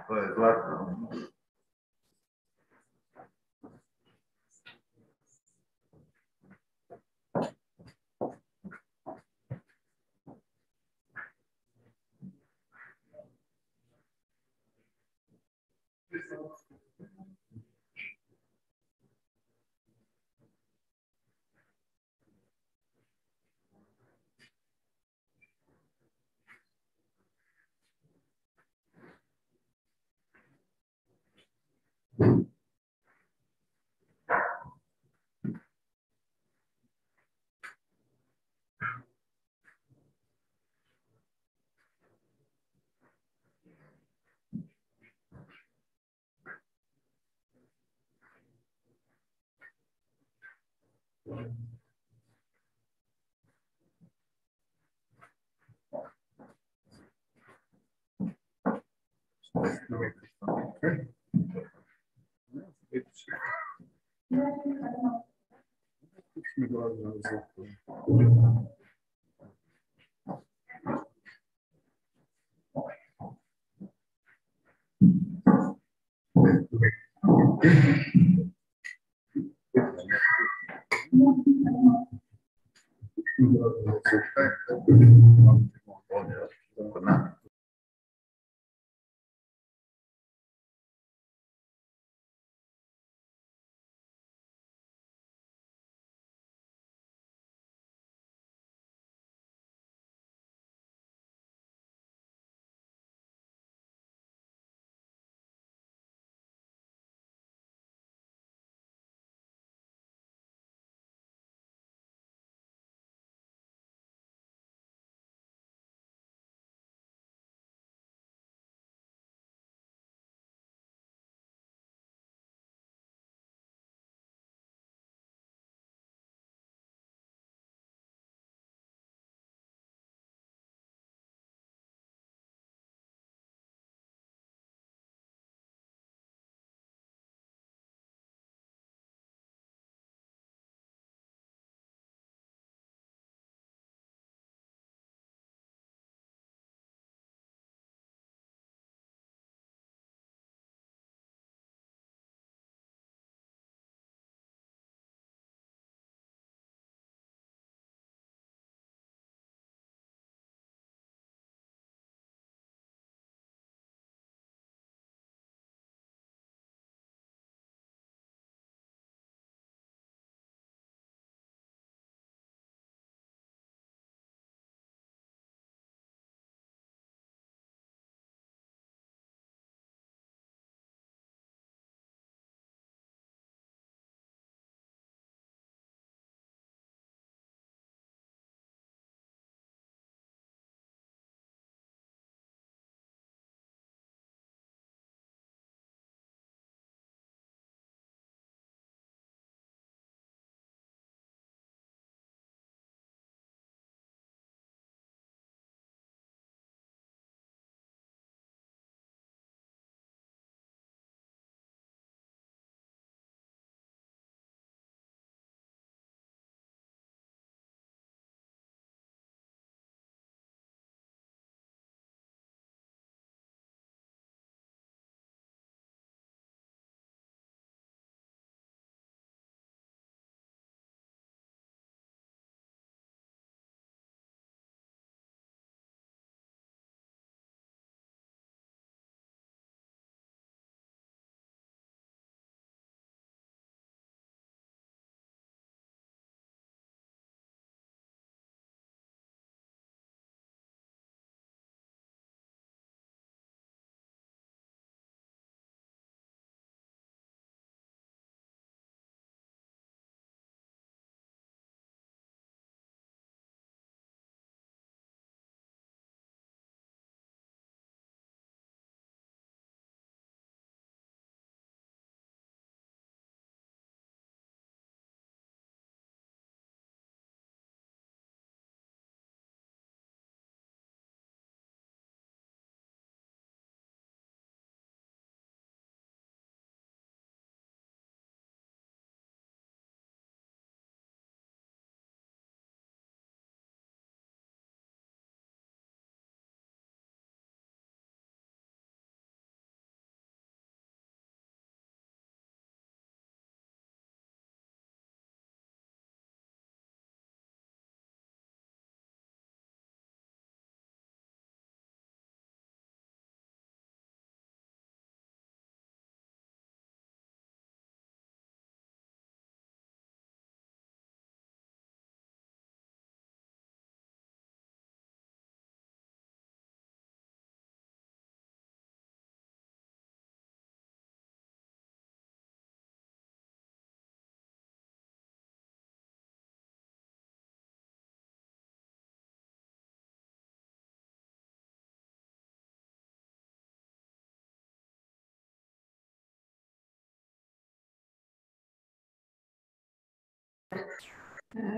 To je zlatno.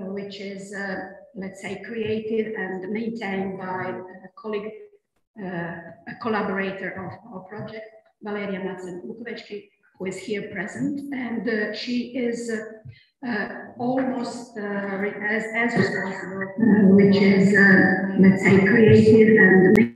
which is, let's say, created and maintained by a colleague, a collaborator of our project, Valeria Madsen-Vukovic, who is here present. And she is almost as responsible, which is, let's say, created and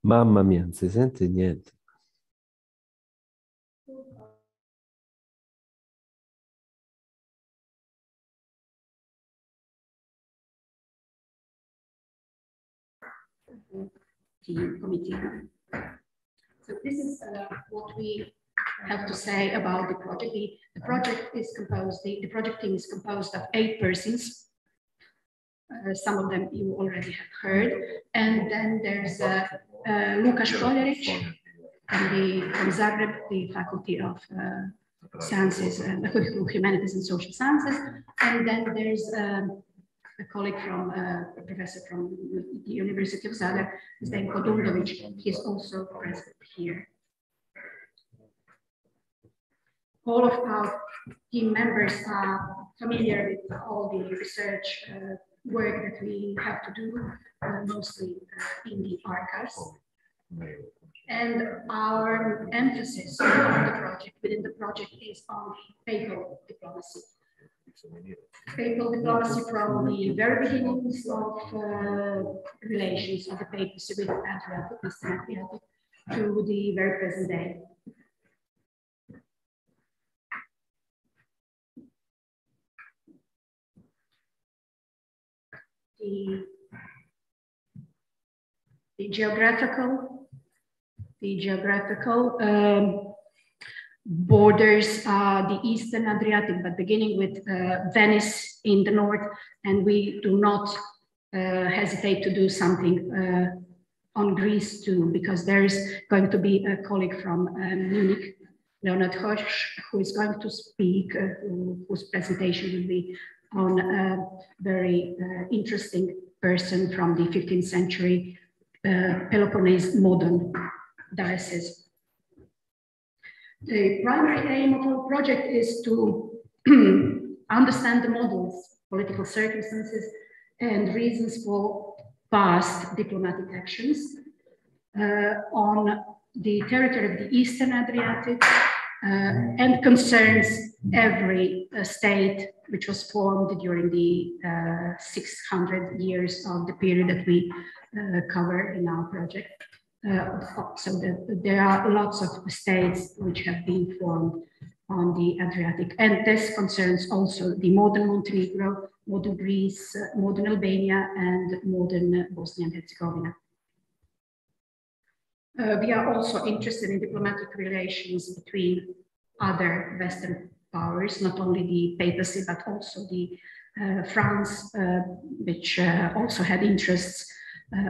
Mamma mia, non si sente niente. Team committee. So this is what we have to say about the project. The project is composed, the project team is composed of 8 persons. Some of them you already have heard. And then there's Lukas Poljaric from Zagreb, the Faculty of Sciences, Humanities and Social Sciences. And then there's a colleague from a professor from the University of Zagreb, Zdenko Dundovic. He's also present here. All of our team members are familiar with all the research work that we have to do, mostly in the archives. And our emphasis within the project is on papal diplomacy. Papal diplomacy from the very beginnings of relations of the papacy with Adriatic, Eastern Adriatic, to the very present day. The geographical borders are the Eastern Adriatic, but beginning with Venice in the north, and we do not hesitate to do something on Greece too, because there is going to be a colleague from Munich, Leonard Hirsch, who is going to speak, whose presentation will be on a very interesting person from the 15th century Peloponnese modern diocese. The primary aim of our project is to understand the models, political circumstances, and reasons for past diplomatic actions on the territory of the Eastern Adriatic and concerns every state which was formed during the 600 years of the period that we cover in our project. So there are lots of states which have been formed on the Adriatic, and this concerns also the modern Montenegro, modern Greece, modern Albania, and modern Bosnia and Herzegovina. We are also interested in diplomatic relations between other Western powers, not only the papacy, but also the France, which also had interests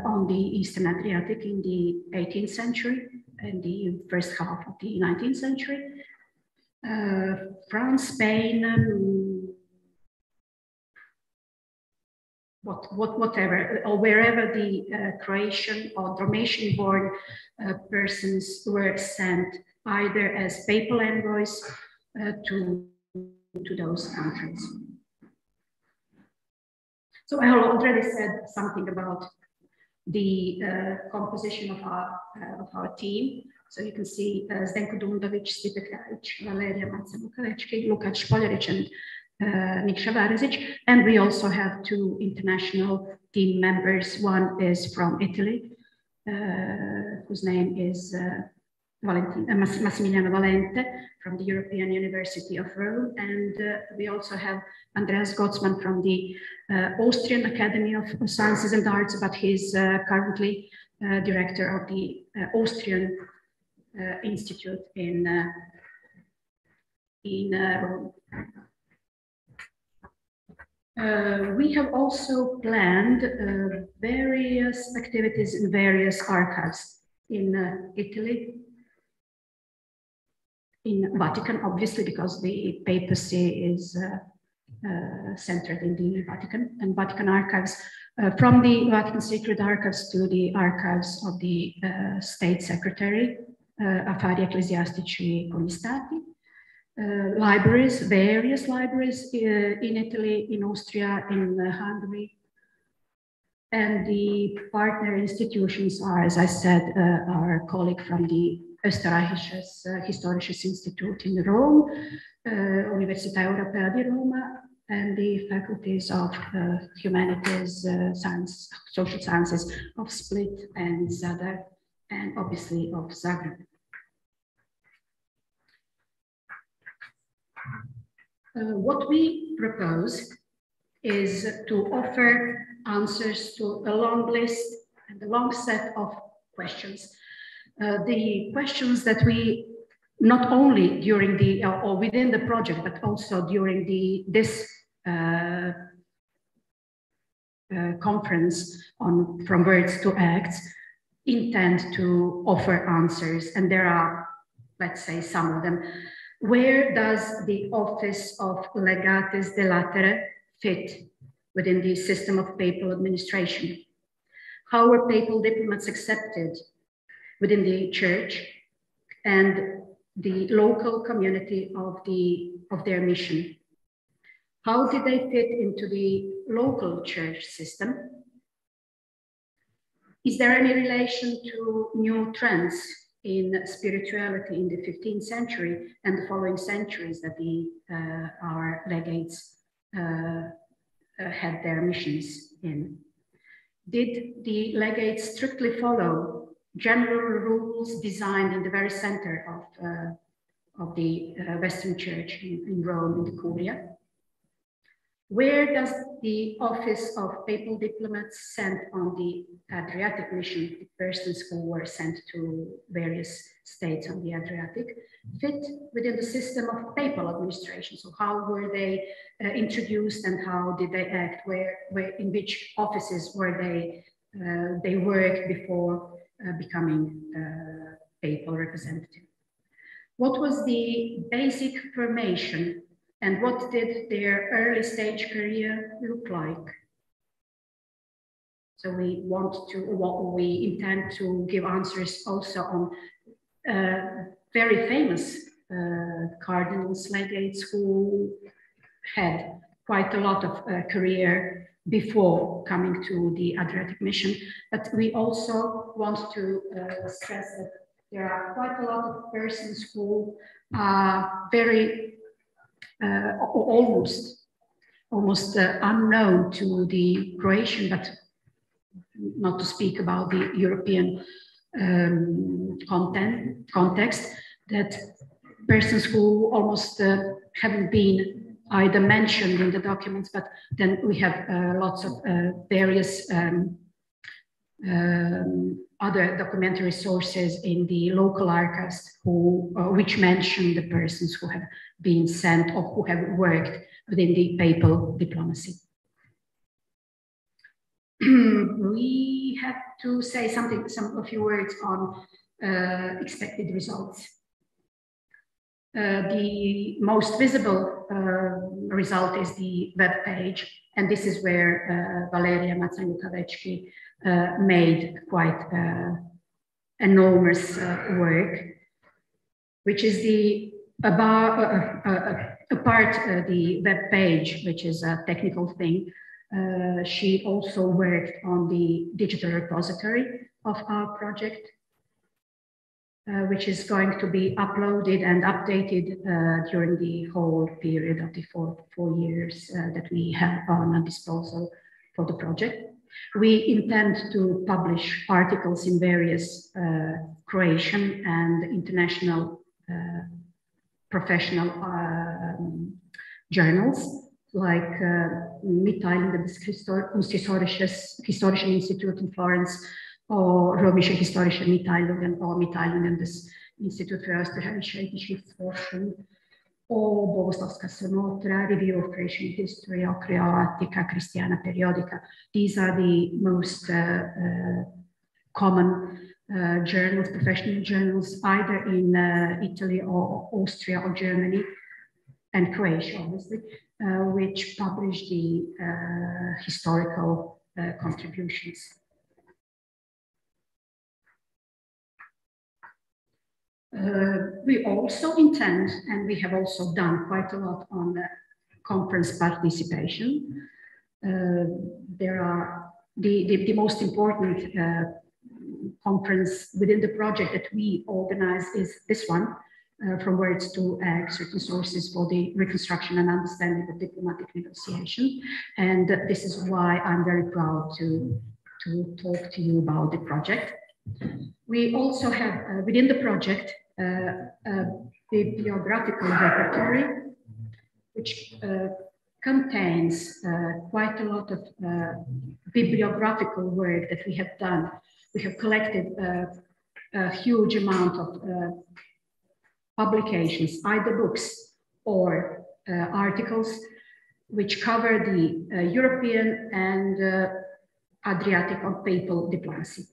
on the Eastern Adriatic in the 18th century and the first half of the 19th century. France, Spain, whatever, or wherever the Croatian or Dalmatian-born persons were sent either as papal envoys to those countries. So I have already said something about the composition of our team. So you can see Zdenko Dundovic, Stipe Krajic, Valeria Maca-Vukovečki, Lukas Poljaric, and Nikša Varezic. And we also have 2 international team members. One is from Italy, whose name is Massimiliano Valente from the European University of Rome. And we also have Andreas Gottsman from the Austrian Academy of Sciences and Arts, but he's currently director of the Austrian Institute in Rome. We have also planned various activities in various archives in Italy, in Vatican, obviously, because the papacy is centered in the Vatican, and Vatican archives, from the Vatican Sacred Archives to the archives of the State Secretary, Affari Ecclesiastici con gli Stati, libraries, various libraries in Italy, in Austria, in Hungary. And the partner institutions are, as I said, our colleague from the Österreichisches Historisches Institut in Rome, Università Europea di Roma, and the faculties of humanities, science, social sciences of Split and Zadar and obviously of Zagreb. What we propose is to offer answers to a long list and a long set of questions. The questions that we, not only during the, or within the project, but also during this conference on From Words to Acts, intend to offer answers. And there are, let's say, some of them. Where does the office of Legatus de Latere fit within the system of papal administration? How were papal diplomats accepted within the church and the local community of their mission? How did they fit into the local church system? Is there any relation to new trends in spirituality in the 15th century and the following centuries that our legates had their missions in? Did the legates strictly follow general rules designed in the very center of the Western Church in Rome, in the Curia? Where does the office of papal diplomats sent on the Adriatic mission, the persons who were sent to various states on the Adriatic, fit within the system of papal administration? So how were they introduced and how did they act? In which offices were they worked before becoming papal representative? What was the basic formation and what did their early stage career look like? So we intend to give answers also on very famous cardinals, legates who had quite a lot of career before coming to the Adriatic mission. But we also want to stress that there are quite a lot of persons who are very almost unknown to the Croatian, but not to speak about the European context, that persons who almost haven't been either mentioned in the documents, but then we have lots of various other documentary sources in the local archives which mention the persons who have been sent or who have worked within the papal diplomacy. We have to say a few words on expected results. The most visible result is the web page, and this is where Valeria Mazza-Lukavecki made quite enormous work, which is apart the web page, which is a technical thing. She also worked on the digital repository of our project, which is going to be uploaded and updated during the whole period of the four years that we have on our disposal for the project. We intend to publish articles in various Croatian and international professional journals, like Mitteilungen des Historischen Institut in Florence, or Römische Historische Mitteilungen, or Mitteilungen des Institut für Österreichische Geschichtsforschung, or Bogoslavska Sonotra, Review of Croatian History, or Croatica Christiana Periodica. These are the most common journals, professional journals, either in Italy or Austria or Germany, and Croatia, obviously, which publish the historical contributions. We also intend, and we have also done quite a lot on conference participation. There are the most important conference within the project that we organize is this one, From Words to Acts, Written Sources for the Reconstruction and Understanding of Diplomatic Negotiation. And this is why I'm very proud to talk to you about the project. We also have within the project a bibliographical laboratory, which contains quite a lot of bibliographical work that we have done. We have collected a huge amount of publications, either books or articles, which cover the European and Adriatic or papal diplomacy.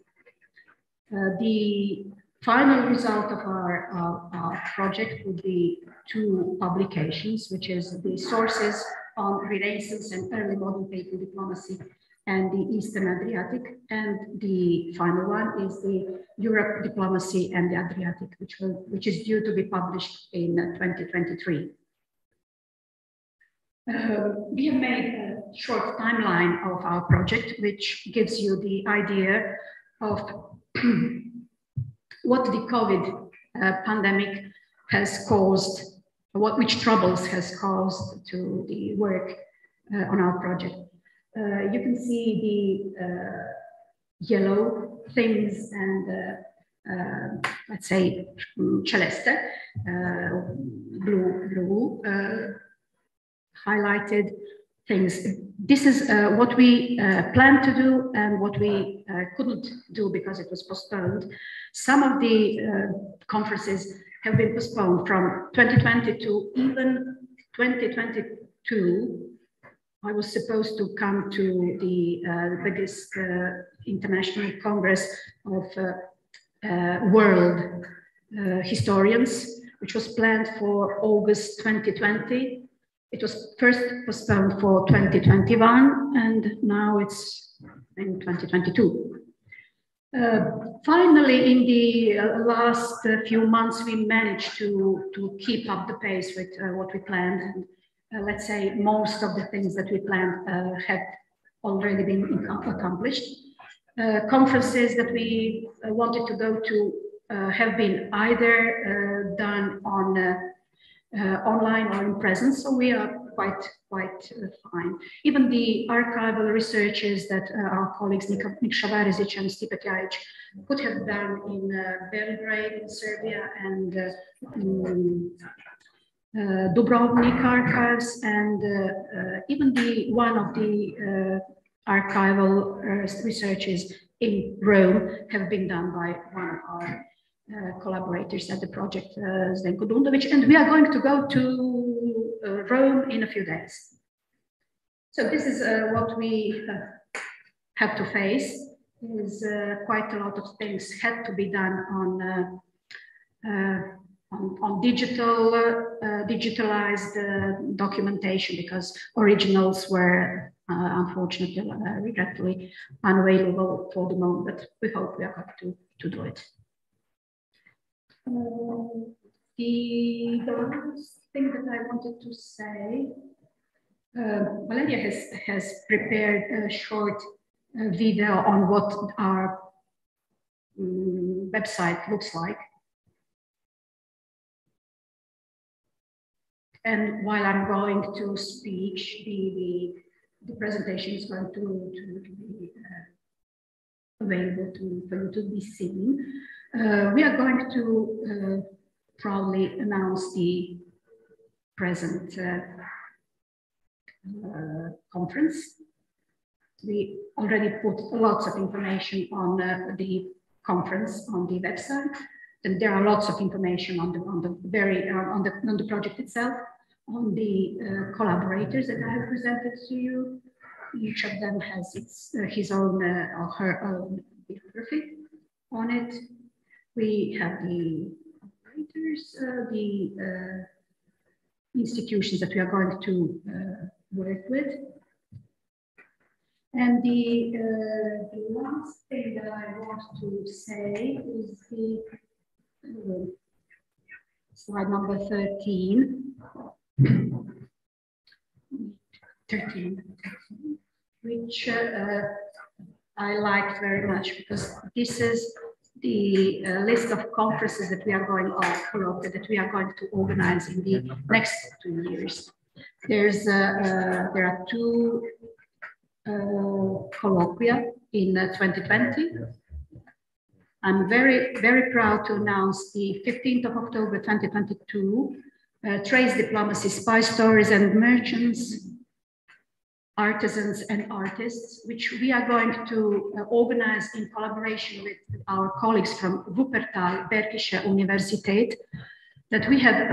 The final result of our project would be 2 publications, which is the sources on Renaissance and early modern papal diplomacy and the Eastern Adriatic, and the final one is the Europe diplomacy and the Adriatic, which is due to be published in 2023. We have made a short timeline of our project, which gives you the idea of what the COVID pandemic has caused, which troubles has caused to the work on our project. You can see the yellow things and let's say celeste, blue, highlighted things. This is what we planned to do and what we couldn't do because it was postponed. Some of the conferences have been postponed from 2020 to even 2022. I was supposed to come to the biggest international congress of world historians, which was planned for August 2020. It was first postponed for 2021, and now it's in 2022. Finally, in the last few months, we managed to keep up the pace with what we planned. And let's say most of the things that we planned have already been accomplished. Conferences that we wanted to go to have been either done on online or in presence, so we are quite fine. Even the archival researches that our colleagues Nik Šavarizic and Stipe Tjajic could have done in Belgrade, in Serbia, and Dubrovnik archives, and even one of the archival researches in Rome have been done by one of our collaborators at the project, Zdenko Dundovic, and we are going to go to Rome in a few days. So this is what we have to face. Is quite a lot of things had to be done on digitalized documentation, because originals were unfortunately, regretfully unavailable for the moment, but we hope we are going to do it. The last thing that I wanted to say, Valeria has prepared a short video on what our website looks like. And while I'm going to speech, the presentation is going to be available for you to be seen. We are going to proudly announce the present conference. We already put lots of information on the conference on the website, and there are lots of information on the project itself, on the collaborators that I have presented to you. Each of them has his own or her own bibliography on it. We have the operators, the institutions that we are going to work with. And the last thing that I want to say is the slide number 13, which I liked very much, because this is the list of conferences that we are going to organize in the next 2 years. There are 2 colloquia in 2020, I'm very, very proud to announce the 15th of October 2022, Trace Diplomacy, Spy Stories and Merchants, Artisans and Artists, which we are going to organize in collaboration with our colleagues from Wuppertal Bergische Universität, that we have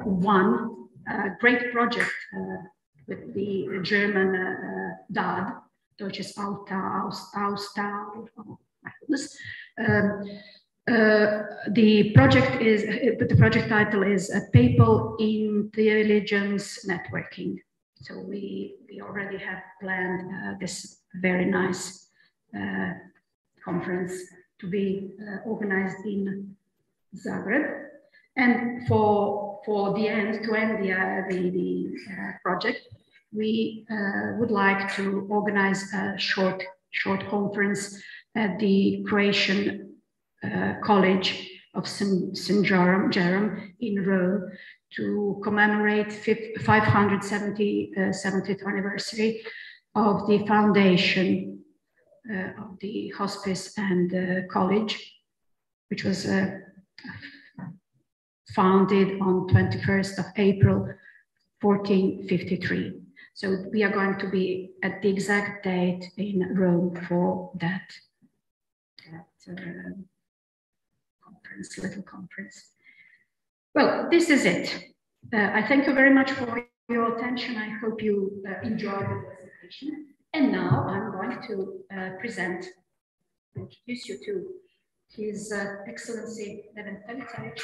won a great project with the German DAD, Deutsches Austausch, oh my goodness. The project title is Papal Intelligence Networking. So we already have planned this very nice conference to be organized in Zagreb. And to end the project, we would like to organize a short conference at the Croatian College of St. Jerome in Rome to commemorate 570th anniversary of the foundation of the hospice and college, which was founded on 21st of April, 1453. So we are going to be at the exact date in Rome for that little conference. Well, this is it. I thank you very much for your attention. I hope you enjoyed the presentation. And now I'm going to introduce you to His Excellency Levent Pelicevic,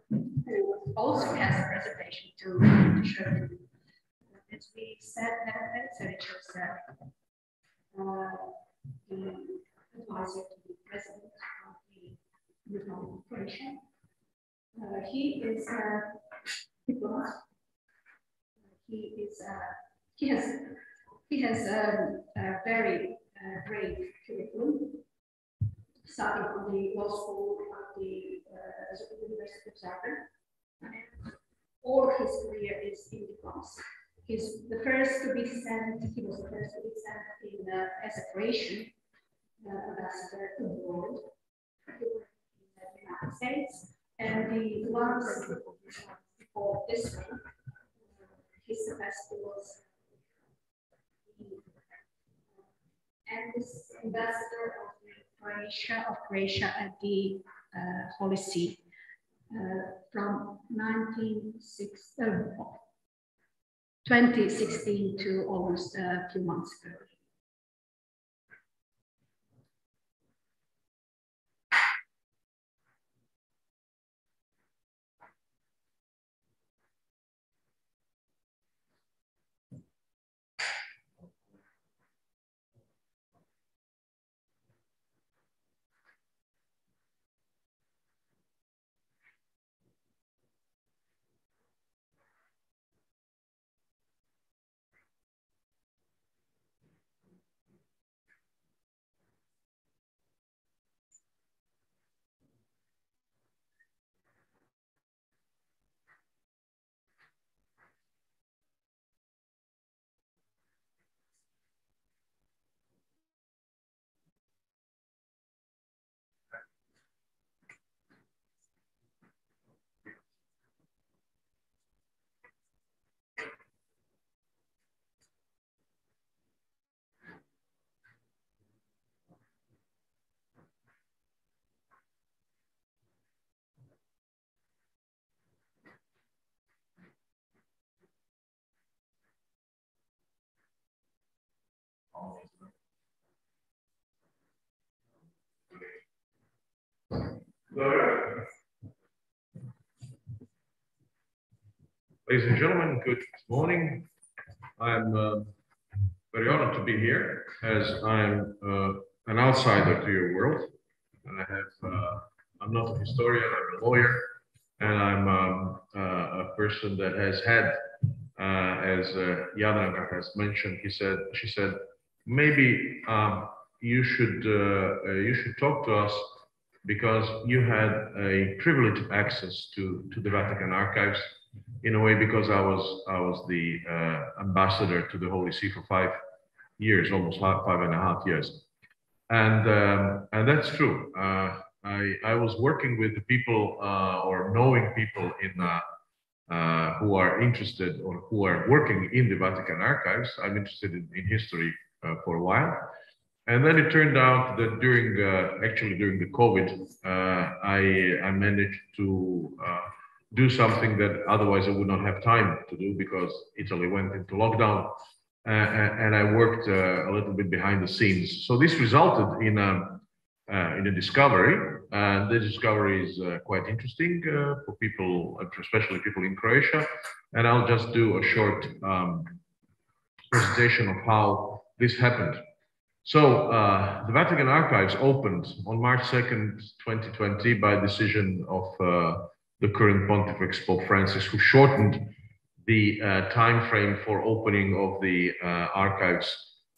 who also has a presentation to show you. As we said, Levent Pelicevic is the advisor to the president of the Republic of Croatia. He is a diplomat. He has a very great curriculum, starting from the law school of the University of Zagreb. All of his career is in diplomacy. He was the first to be sent in as a Croatian ambassador abroad in the United States. And the last before this one, his ambassador was and this ambassador of Croatia at the Holy See from 2016 to almost a few months ago. Ladies and gentlemen, good morning. I'm very honored to be here, as I'm an outsider to your world. And I'm not a historian, I'm a lawyer, and I'm a person that has had, as Jadranka has mentioned, she said, maybe you should talk to us because you had a privileged access to the Vatican archives. In a way, because I was the ambassador to the Holy See for 5 years, almost 5.5 years. and that's true. I was working with the people or knowing people in who are interested or who are working in the Vatican archives. I'm interested in history for a while. And then it turned out that actually during the COVID, I managed to do something that otherwise I would not have time to do because Italy went into lockdown, and I worked a little bit behind the scenes. So this resulted in a discovery, and the discovery is quite interesting for people, especially people in Croatia. And I'll just do a short presentation of how this happened. So the Vatican Archives opened on March 2nd, 2020 by decision of the current Pontifex Pope Francis, who shortened the time frame for opening of the archives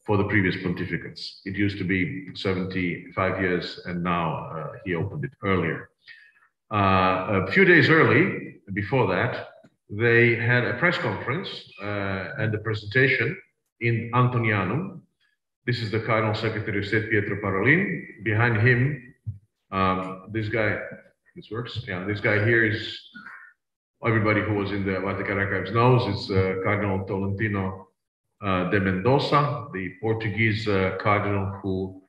for the previous pontificates. It used to be 75 years, and now he opened it earlier. A few days early, before that, they had a press conference and a presentation in Antonianum. This is the Cardinal Secretary of State, Pietro Parolin. Behind him, this guy, this works? Yeah, this guy here is, everybody who was in the Vatican Archives knows, it's Cardinal Tolentino de Mendoza, the Portuguese cardinal who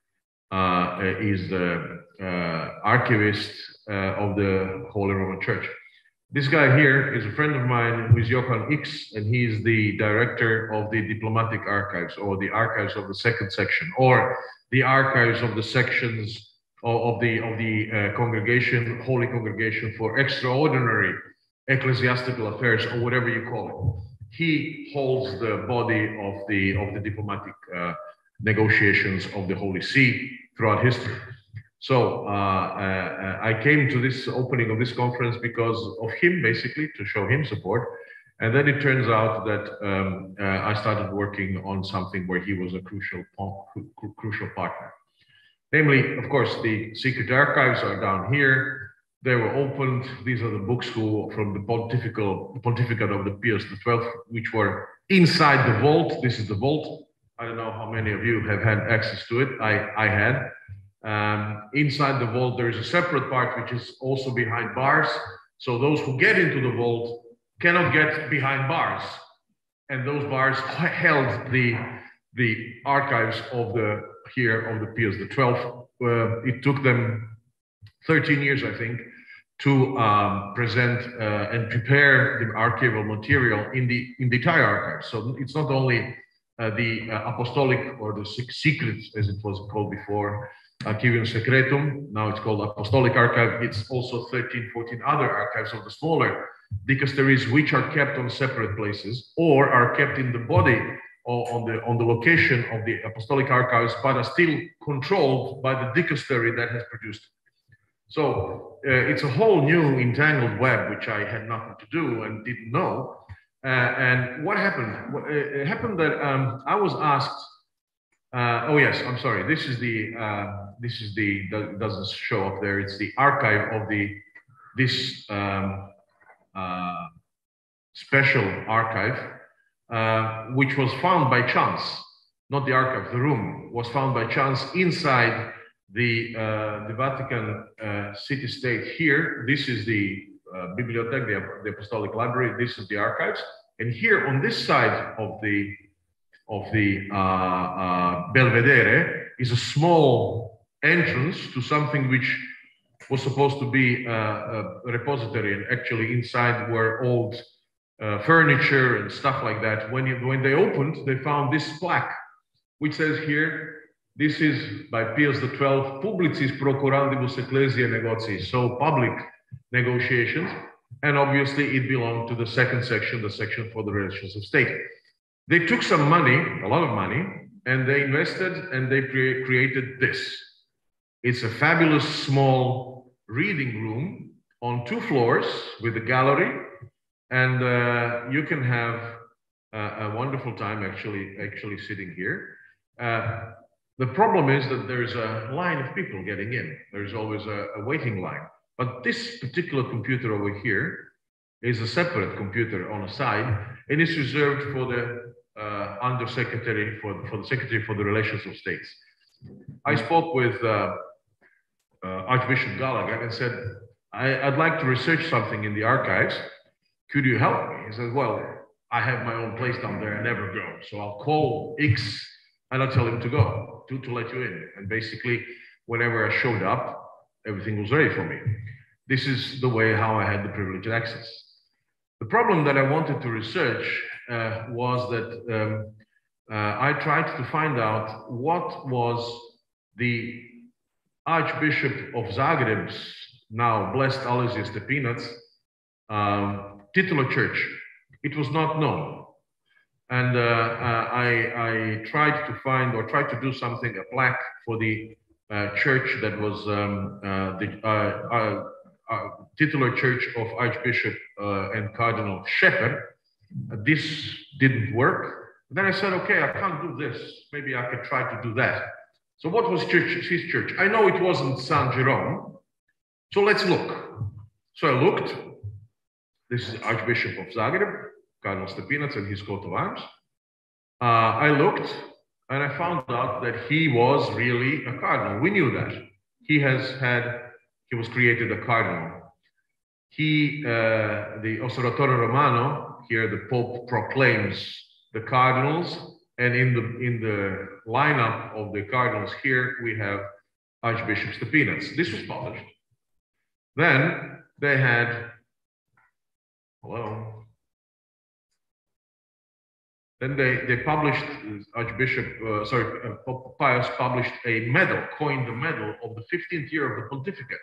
is the archivist of the Holy Roman Church. This guy here is a friend of mine who is Johann X, and he is the director of the diplomatic archives, or the archives of the second section, or the archives of the sections of the congregation, Holy Congregation for Extraordinary Ecclesiastical Affairs, or whatever you call it. He holds the body of the diplomatic negotiations of the Holy See throughout history. So I came to this opening of this conference because of him, basically, to show him support. And then it turns out that I started working on something where he was a crucial partner. Namely, of course, the secret archives are down here. They were opened. These are the books from the pontificate of the Pius XII, which were inside the vault. This is the vault. I don't know how many of you have had access to it. I had. Inside the vault, there is a separate part which is also behind bars. So those who get into the vault cannot get behind bars. And those bars held the archives of the Pius XII. It took them 13 years, I think, to present and prepare the archival material in the entire archive. So it's not only the apostolic or the secrets, as it was called before, Archivium Secretum, now it's called Apostolic Archive. It's also 13, 14 other archives of the smaller dicasteries, which are kept on separate places or are kept in the body or on the location of the Apostolic Archives, but are still controlled by the dicastery that has produced. So it's a whole new entangled web, which I had nothing to do and didn't know. And what happened? It happened that I was asked. Oh yes, I'm sorry. This is the that doesn't show up there. It's the archive of this special archive, which was found by chance. Not the archive, the room was found by chance inside the Vatican city-state here. This is the Bibliographical, the Apostolic Library. This is the archives, and here on this side of the Belvedere is a small entrance to something which was supposed to be a repository, and actually inside were old furniture and stuff like that. When they opened, they found this plaque, which says here, this is by Pius XII, Publicis Procurandibus Ecclesiae Negotii, so public negotiations, and obviously it belonged to the second section, the section for the relations of state. They took some money, a lot of money, and they invested and they created this. It's a fabulous small reading room on 2 floors with a gallery, and you can have a wonderful time actually sitting here. The problem is that there's a line of people getting in. There's always a waiting line. But this particular computer over here is a separate computer on a side, and it's reserved for the Undersecretary for the Secretary for the Relations of States. I spoke with Archbishop Gallagher and said, I'd like to research something in the archives. Could you help me? He said, well, I have my own place down there. I never go. So I'll call X and I'll tell him to go, to let you in. And basically, whenever I showed up, everything was ready for me. This is the way how I had the privileged access. The problem that I wanted to research was that I tried to find out what was the Archbishop of Zagreb's, now blessed Alojzije Stepinac, titular church. It was not known. And I tried to find or tried to do something, a plaque for the church that was the titular church of Archbishop and Cardinal Shepherd. This didn't work. Then I said, okay, I can't do this. Maybe I could try to do that. So what was his church? I know it wasn't San Jerome. So let's look. So I looked. This is Archbishop of Zagreb, Cardinal Stepinac and his coat of arms. I looked and I found out that he was really a cardinal. We knew that. He was created a cardinal. The Osservatore Romano, here the Pope proclaims the cardinals, and in the lineup of the cardinals here, we have Archbishop Stepinac. This was published. Then they had, then they published, Pope Pius published a medal, coined the medal of the 15th year of the pontificate,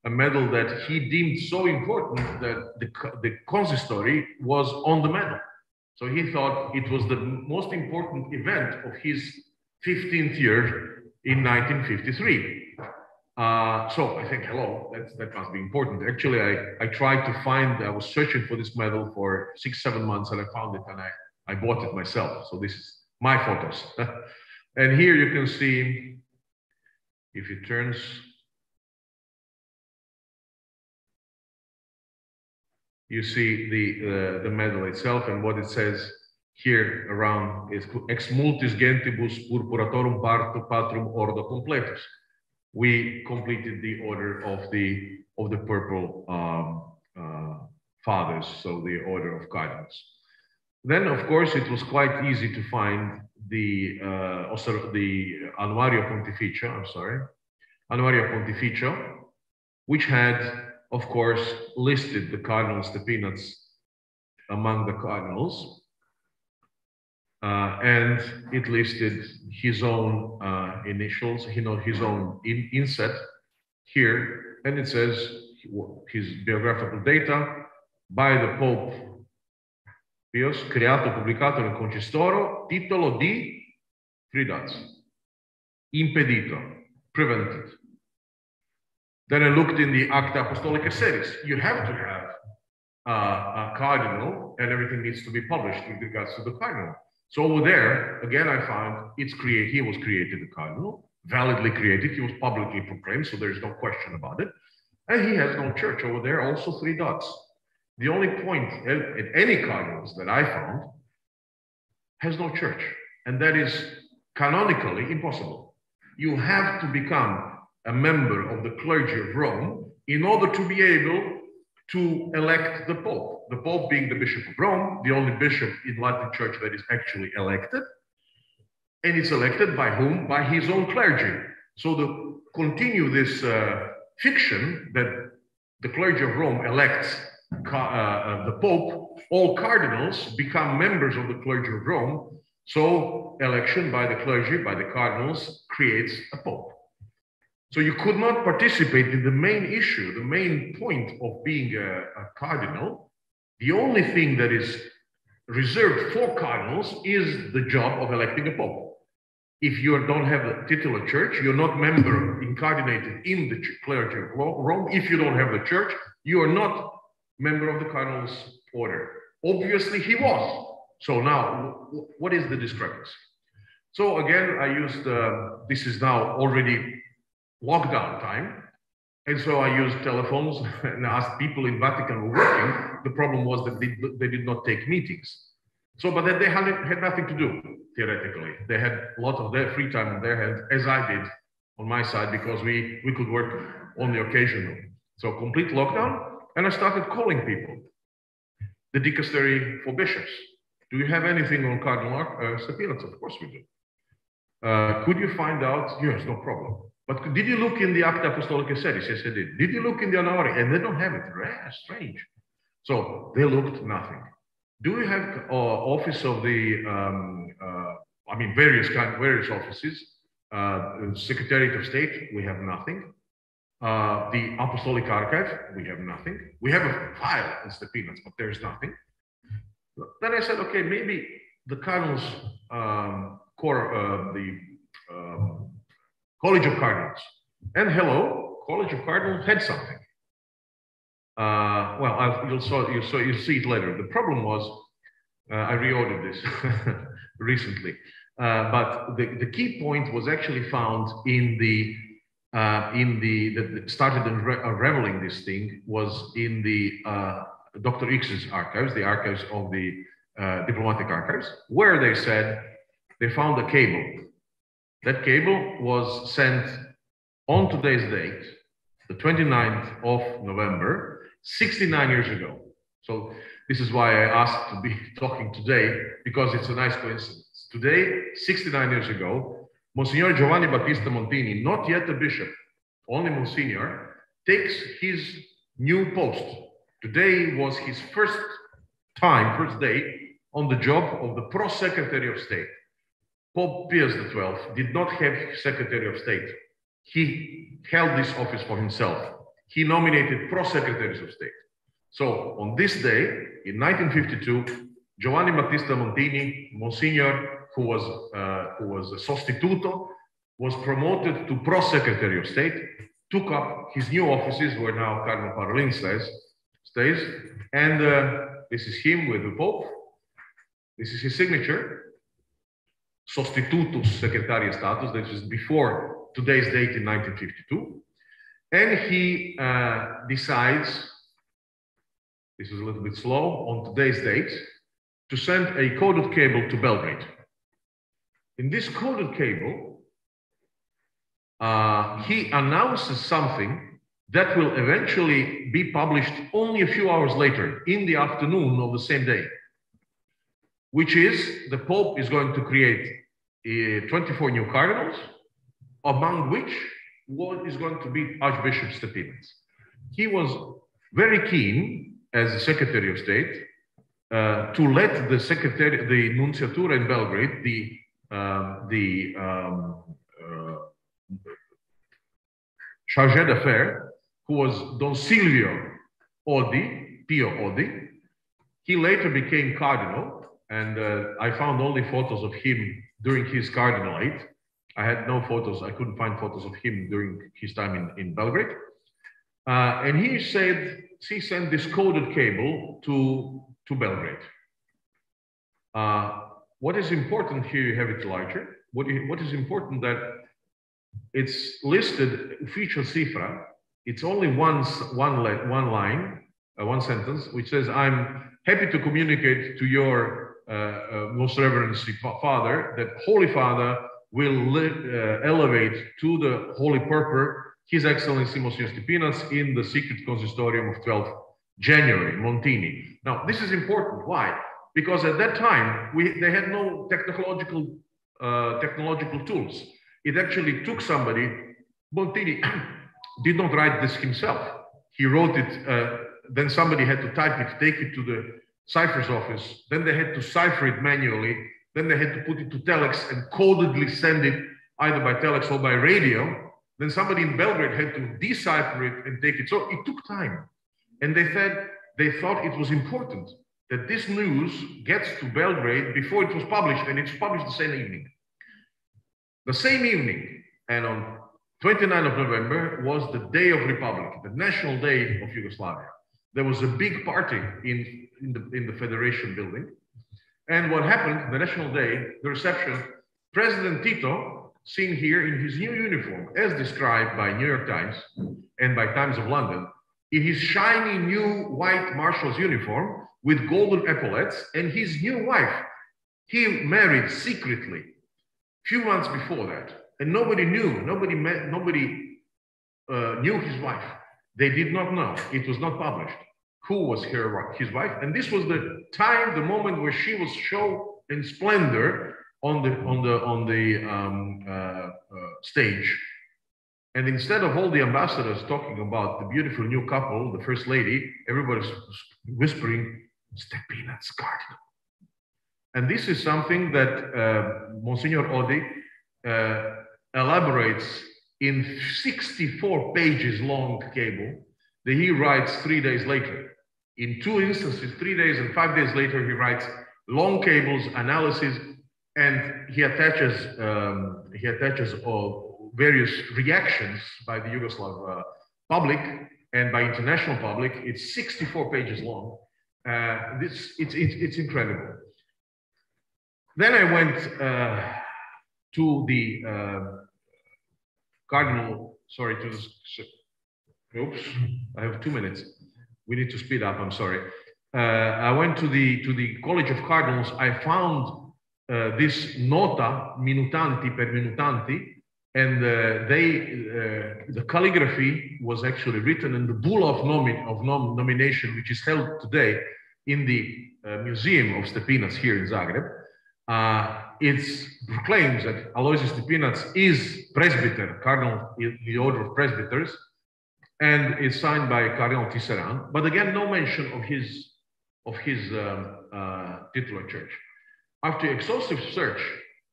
a medal that he deemed so important that the consistory was on the medal. So he thought it was the most important event of his 15th year in 1953. So I think, hello, that must be important. Actually, I tried to find, I was searching for this medal for 6-7 months and I found it and I bought it myself. So this is my photos. And here you can see, if it turns, you see the medal itself, and what it says here around is ex multis gentibus purpuratorum patrum ordo completus. We completed the order of the purple fathers, so the order of cardinals. Then, of course, it was quite easy to find the Annuario Pontificio, Annuario Pontificio, which had, of course, listed the Cardinal Stepinac among the cardinals, and it listed his own initials, his own inset here, and it says his biographical data by the Pope Pius, creato, pubblicato nel concistoro, titolo di Fridaz, impedito, prevented. Then I looked in the Acta Apostolica Series. You have to have a cardinal, and everything needs to be published with regards to the cardinal. So over there, again, I found he was created a cardinal, validly created. He was publicly proclaimed, so there's no question about it. And he has no church over there, also 3 dots. The only point at any cardinals that I found has no church, and that is canonically impossible. You have to become a member of the clergy of Rome in order to be able to elect the Pope. The Pope being the Bishop of Rome, the only bishop in Latin Church that is actually elected. And it's elected by whom? By his own clergy. So to continue this fiction that the clergy of Rome elects the Pope, all cardinals become members of the clergy of Rome. So election by the clergy, by the cardinals, creates a Pope. So you could not participate in the main issue, the main point of being a cardinal. The only thing that is reserved for cardinals is the job of electing a Pope. If you don't have a titular church, you're not incardinated in the clergy of Rome. If you don't have the church, you are not member of the cardinals' order. Obviously, he was. So now, what is the discrepancy? So again, I used, this is now already lockdown time. And so I used telephones and asked people in Vatican who were working. The problem was that they did not take meetings. So, but then they had nothing to do, theoretically. They had a lot of their free time on their hands, as I did on my side, because we could work only occasionally. So complete lockdown, and I started calling people. The dicastery for bishops. Do you have anything on Cardinal subpoenas? Of course we do. Could you find out? Yes, no problem. But did you look in the Acta Apostolicae Sedis? Yes, I did. Did you look in the Anari? And they don't have it. Strange. So they looked nothing. Do you have office of the, various offices, Secretariat of State? We have nothing. The Apostolic Archive, we have nothing. We have a file in subpoenas, but there's nothing. Then I said, okay, maybe the Cardinals, College of Cardinals, and hello, College of Cardinals had something. You'll see it later. The problem was, I reordered this recently, but the key point was actually found that started unraveling this thing was in the Dr. X's archives, the archives of the diplomatic archives, where they said they found a cable. That cable was sent on today's date, the 29th of November, 69 years ago. So this is why I asked to be talking today, because it's a nice coincidence. Today, 69 years ago, Monsignor Giovanni Battista Montini, not yet a bishop, only Monsignor, takes his new post. Today was his first day on the job of the Pro-Secretary of State. Pope Pius XII did not have Secretary of State. He held this office for himself. He nominated Pro-Secretaries of State. So on this day, in 1952, Giovanni Battista Montini, Monsignor, who was a sostituto, was promoted to Pro-Secretary of State, took up his new offices where now Cardinal Parolin stays, and this is him with the Pope. This is his signature, Sostitutus Secretary Status, that is before today's date in 1952. And he decides, this is a little bit slow, on today's date, to send a coded cable to Belgrade. In this coded cable, he announces something that will eventually be published only a few hours later, in the afternoon of the same day, which is the Pope is going to create 24 new cardinals, among which one is going to be Archbishop Stepinac. He was very keen, as the Secretary of State, to let the Nunciatura in Belgrade, the Chargé d'Affaires, who was Don Silvio Pio Odi. He later became cardinal, and I found only photos of him during his cardinalate. I had no photos, I couldn't find photos of him during his time in Belgrade. And he said, he sent this coded cable to Belgrade. What is important here, you have it larger. What is important that it's listed official cifra. It's only one line, one sentence, which says, "I'm happy to communicate to your most reverend Father that Holy Father will elevate to the Holy Purpur His Excellency Monsignor Stepinac in the secret consistorium of 12th January, Montini." Now, this is important. Why? Because at that time, they had no technological tools. It actually took somebody. Montini did not write this himself. He wrote it, then somebody had to type it, take it to the cipher's office. Then they had to cipher it manually. Then they had to put it to telex and codedly send it either by telex or by radio. Then somebody in Belgrade had to decipher it and take it. So it took time. And they thought it was important that this news gets to Belgrade before it was published, and it's published the same evening. The same evening, and on 29th of November was the Day of Republic, the National Day of Yugoslavia. There was a big party in the Federation building. And what happened, the National Day, the reception, President Tito, seen here in his new uniform, as described by New York Times and by Times of London, in his shiny new white marshal's uniform, with golden epaulets, and his new wife, he married secretly a few months before that, and nobody knew, nobody knew his wife. They did not know. It was not published who was his wife, and this was the time, the moment where she was shown in splendor on the stage. And instead of all the ambassadors talking about the beautiful new couple, the first lady, everybody's whispering, Stepinac Cardinal. And this is something that Monsignor Odi elaborates in 64 pages long cable that he writes 3 days later. In 2 instances, 3 days and 5 days later, he writes long cables, analysis, and he attaches various reactions by the Yugoslav public and by international public. It's 64 pages long. It's incredible. Then I went to the Cardinal, sorry, to the, oops, I have 2 minutes. We need to speed up, I'm sorry. I went to the College of Cardinals. I found this nota, minutanti per minutanti, and the calligraphy was actually written in the bull of nomination, which is held today in the Museum of Stepinac here in Zagreb. It proclaims that Aloysius Stepinac is presbyter, cardinal in the order of presbyters, and is signed by Cardinal Tisserand. But again, no mention of his titular church. After exhaustive search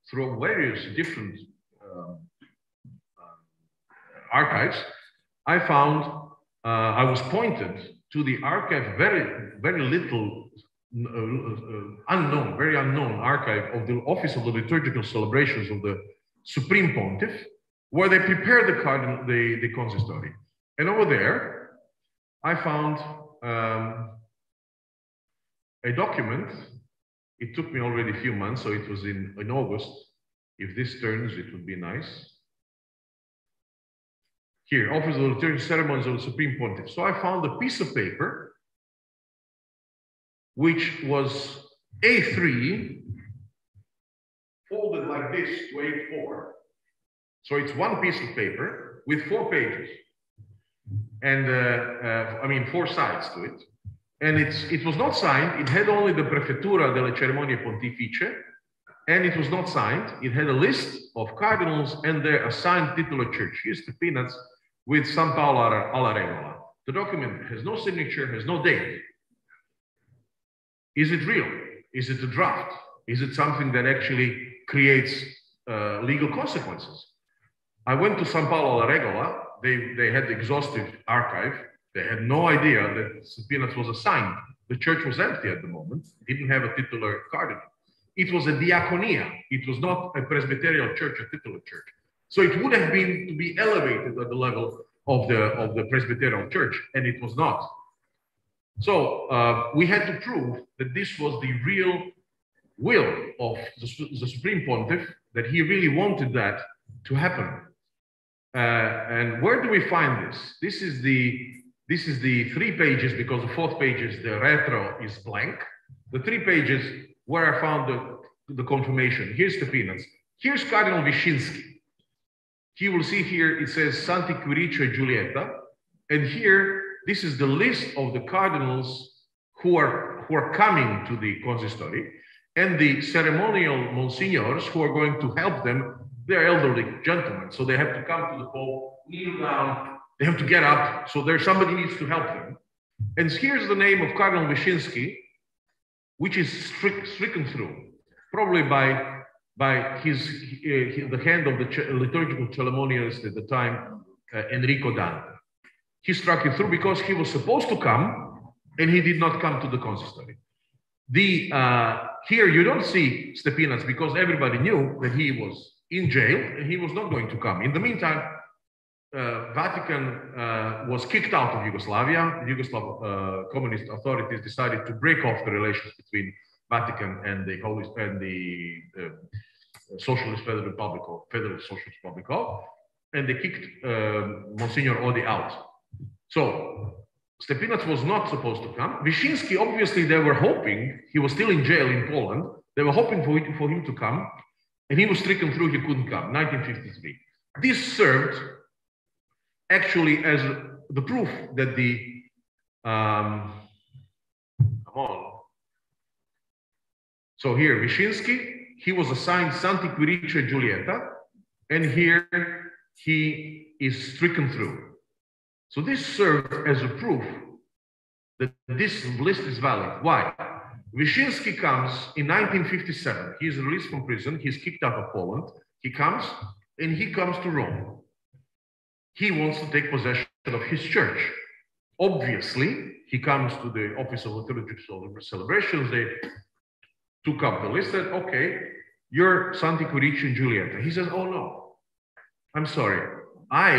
through various different archives, I found, I was pointed to the archive, very little very unknown archive of the Office of the Liturgical Celebrations of the Supreme Pontiff, where they prepared the consistory. And over there, I found a document. It took me already a few months, so it was in August. If this turns, it would be nice. Here, Office of the Liturgical Ceremonies of the Supreme Pontiff. So I found a piece of paper which was A3 folded like this to A4. So it's one piece of paper with 4 pages. And I mean 4 sides to it. And it was not signed. It had only the Prefettura delle Cerimonie Pontificie, and it was not signed. It had a list of cardinals and their assigned titular church. Here's Stepinac with San Paolo alla Regola. The document has no signature, has no date. Is it real? Is it a draft? Is it something that actually creates legal consequences? I went to San Paolo alla Regola. They had the exhaustive archive. They had no idea that Stepinac was assigned. The church was empty at the moment. It didn't have a titular cardinal. It was a diaconia. It was not a presbyterial church, a titular church. So it would have been to be elevated at the level of the presbyterial church, and it was not. So we had to prove that this was the real will of the Supreme Pontiff, that he really wanted that to happen. And where do we find this? This is the 3 pages, because the 4th page is the retro is blank. The 3 pages where I found the confirmation. Here's Stepinac. Here's Cardinal Vichinsky. You will see here, it says Santi Quirico e Giulietta. And here, this is the list of the cardinals who are coming to the consistory, and the ceremonial monsignors who are going to help them. They're elderly gentlemen, so they have to come to the Pope, kneel down, they have to get up, so there's somebody needs to help them. And here's the name of Cardinal Vichinsky, which is stricken through, probably by the hand of the liturgical ceremonialist at the time, Enrico Dante. He struck it through because he was supposed to come, and he did not come to the consistory. Here you don't see Stepinac because everybody knew that he was in jail and he was not going to come. In the meantime, Vatican was kicked out of Yugoslavia. The Yugoslav communist authorities decided to break off the relations between Vatican and the Socialist Federal Republic of Federal Socialist Republic of, and they kicked Monsignor Odi out. So Stepinac was not supposed to come. Vichinsky, obviously, they were hoping, he was still in jail in Poland. They were hoping for him to come, and he was stricken through, he couldn't come, 1953. This served actually as the proof that the, come on. So here, Vichinsky, he was assigned Santi Quirice Giulietta, and here he is stricken through. So this served as a proof that this list is valid. Why? Vichinsky comes in 1957. He is released from prison. He's kicked out of Poland. He comes to Rome. He wants to take possession of his church. Obviously, he comes to the Office of Liturgical Celebrations. They took up the list and said, okay, you're Santi Quirice and Giulietta. He says, oh no, I'm sorry. I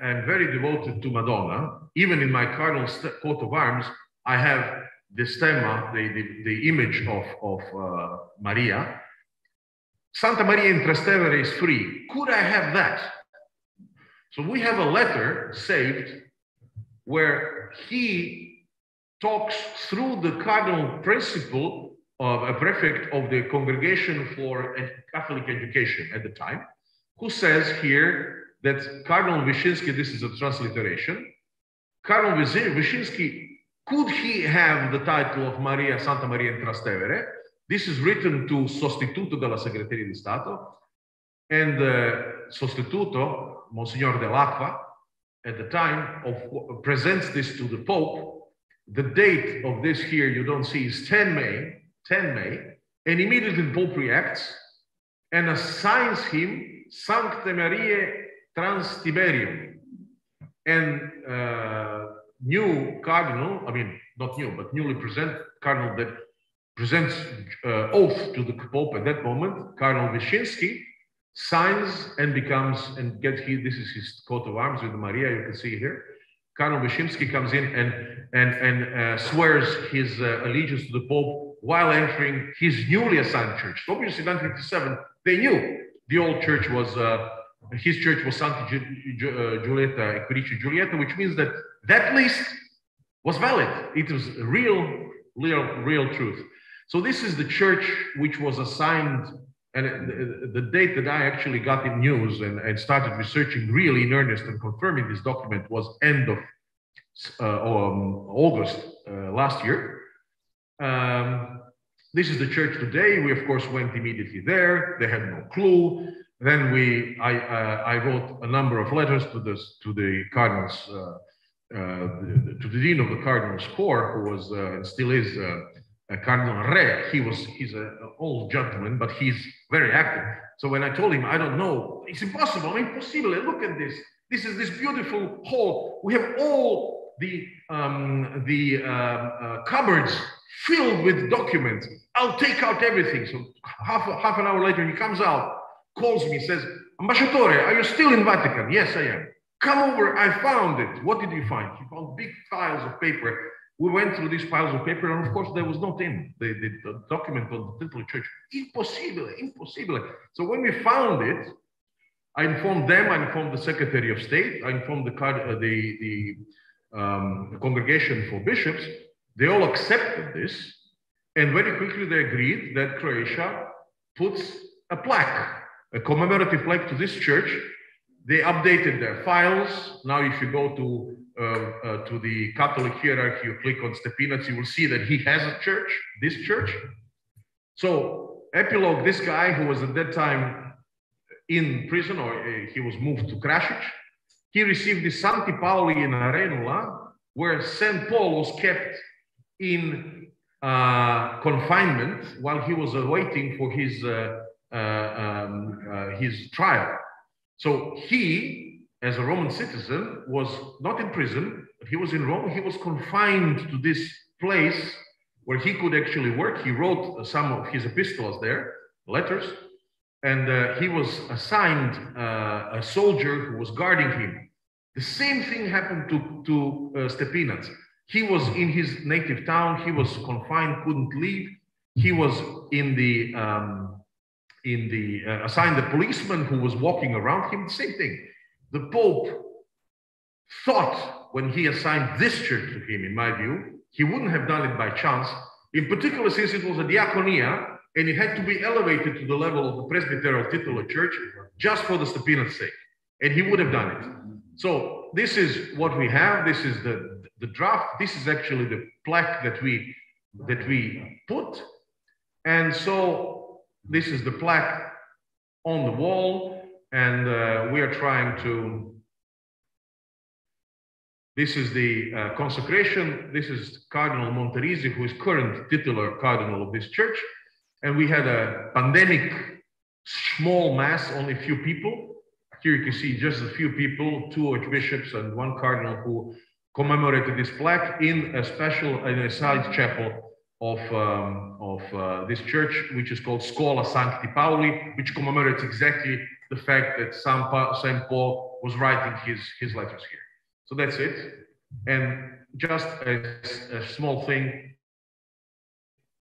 am very devoted to Madonna. Even in my Cardinal's coat of arms, I have the stemma, the image of Maria. Santa Maria in Trastevere is free. Could I have that? So we have a letter saved where he talks through the cardinal principal of a prefect of the Congregation for Catholic Education at the time, who says here that Cardinal Vichinsky, this is a transliteration, Cardinal Vichinsky, could he have the title of Maria Santa Maria in Trastevere? This is written to Sostituto della Segreteria di Stato, and Sostituto, Monsignor Dell'Acqua, at the time, presents this to the Pope. The date of this here, you don't see, is 10 May, and immediately the Pope reacts and assigns him Sancte Mariae Trans Tiberium. And new cardinal, I mean, not new, but newly present cardinal that presents oath to the Pope at that moment, Cardinal Vichinsky, signs and becomes, and this is his coat of arms with the Maria, you can see here. Cardinal Vichinsky comes in and swears his allegiance to the Pope while entering his newly assigned church. So obviously, in 1957, they knew the old church was, his church was Santi Giulietta, Quirice Giulietta, which means that that list was valid. It was real truth. So this is the church which was assigned, and the date that I actually got in news and started researching really in earnest and confirming this document was end of August last year. This is the church today. We, of course, went immediately there. They had no clue. Then I wrote a number of letters to the Cardinals, to the Dean of the Cardinals Corps, who was and still is Cardinal Re. He's an old gentleman, but he's very active. So when I told him, I don't know, it's impossible, impossible. Look at this. This is this beautiful hall. We have all the cupboards filled with documents. I'll take out everything. So half an hour later, he comes out, calls me, says, Ambasciatore, are you still in Vatican? Yes, I am. Come over, I found it. What did you find? He found big piles of paper. We went through these piles of paper, and of course, there was nothing. The document on the Titular Church. Impossible, impossible. So when we found it, I informed them, I informed the Secretary of State, I informed the Congregation for Bishops. They all accepted this, and very quickly they agreed that Croatia puts a plaque, a commemorative plaque to this church. They updated their files. Now, if you go to the Catholic hierarchy, you click on Stepinac, you will see that he has a church, this church. So, epilogue, this guy who was at that time in prison, or he was moved to Krasic, he received the Santi Paoli in Arenula, where St. Paul was kept in confinement while he was awaiting for his trial. So he, as a Roman citizen, was not in prison, but he was in Rome. He was confined to this place where he could actually work. He wrote some of his epistles there, letters, and he was assigned a soldier who was guarding him. The same thing happened to Stepinac. He was in his native town. He was confined, couldn't leave. He was assigned a policeman who was walking around him. Same thing. The Pope thought when he assigned this church to him, in my view, he wouldn't have done it by chance, in particular since it was a diaconia and it had to be elevated to the level of the presbyterial titular church just for the Stepina's sake. And he would have done it. So this is what we have. This is the draft. This is actually the plaque that we put. And so this is the plaque on the wall. And we are trying to, this is the consecration. This is Cardinal Monterisi, who is current titular cardinal of this church. And we had a pandemic small mass, only a few people. Here you can see just a few people, 2 archbishops and 1 cardinal who commemorated this plaque in a side chapel of this church, which is called Scola Sancti Pauli, which commemorates exactly the fact that St. Paul was writing his letters here. So that's it. And just a small thing,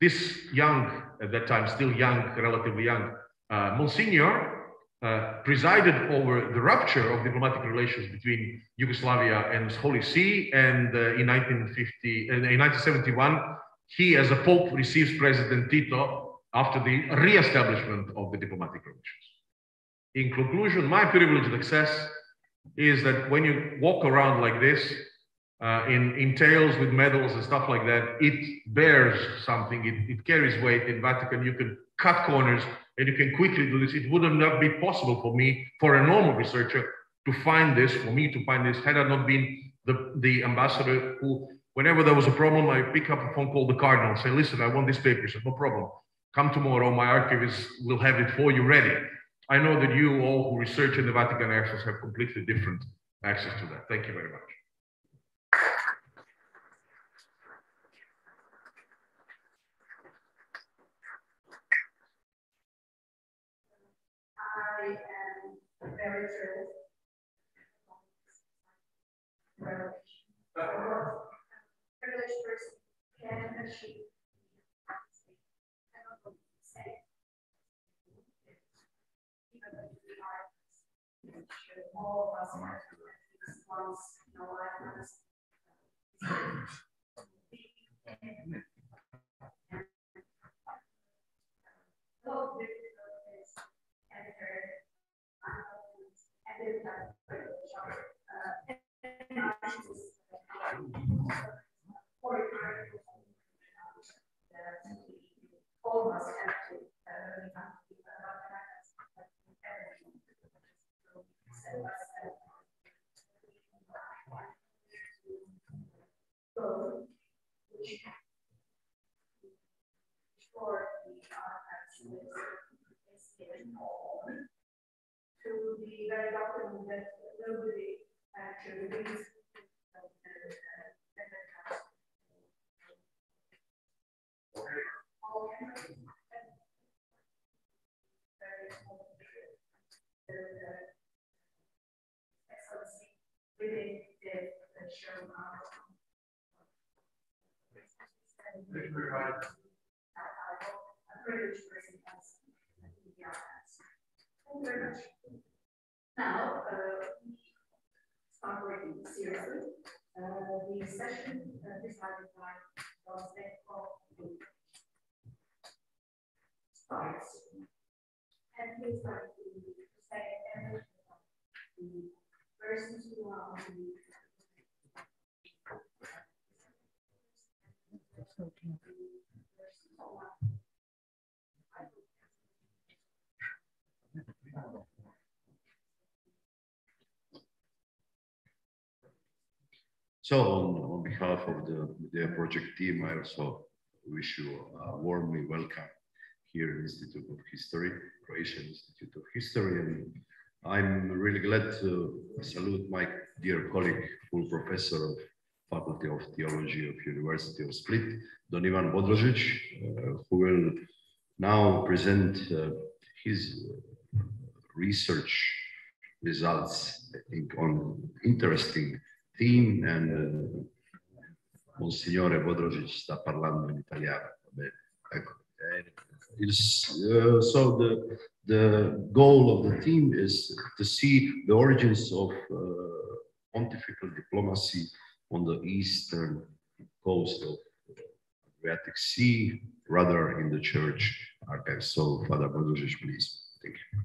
this young, at that time still young, relatively young, Monsignor presided over the rupture of diplomatic relations between Yugoslavia and Holy See, and in 1971, he, as a pope, receives President Tito after the re-establishment of the diplomatic relations. In conclusion, my privileged access is that when you walk around like this, in tails with medals and stuff like that, it bears something, it carries weight. In Vatican, you can cut corners and you can quickly do this. It would not be possible for me, for a normal researcher, to find this, for me to find this, had I not been the ambassador who, whenever there was a problem, I pick up a phone call the Cardinal and say, listen, I want this paper. He said, no problem. Come tomorrow, my archivist will have it for you ready. I know that you all who research in the Vatican access have completely different access to that. Thank you very much. I am very thrilled. Privileged person can achieve. I don't know what to say. Even if we are, all of us have to at least once in our lifetimes. All of us have to to be very documented that nobody actually reads excellency within the show. I'm privileged person as Thank you very much. Now, start working seriously. The session decided by Thursday starts. And please like to say everything about the persons who are on the So on behalf of the project team, I also wish you a warmly welcome here in Institute of History, Croatian Institute of History. And I'm really glad to salute my dear colleague, full professor of Faculty of Theology of University of Split, Don Ivan Bodrožić, who will now present his research results, I think, on interesting theme, and Monsignore Bodrožić sta parlando in italiano. So the goal of the theme is to see the origins of pontifical diplomacy on the eastern coast of Adriatic Sea, rather in the church archives. So, Father Bodusic, please. Thank you.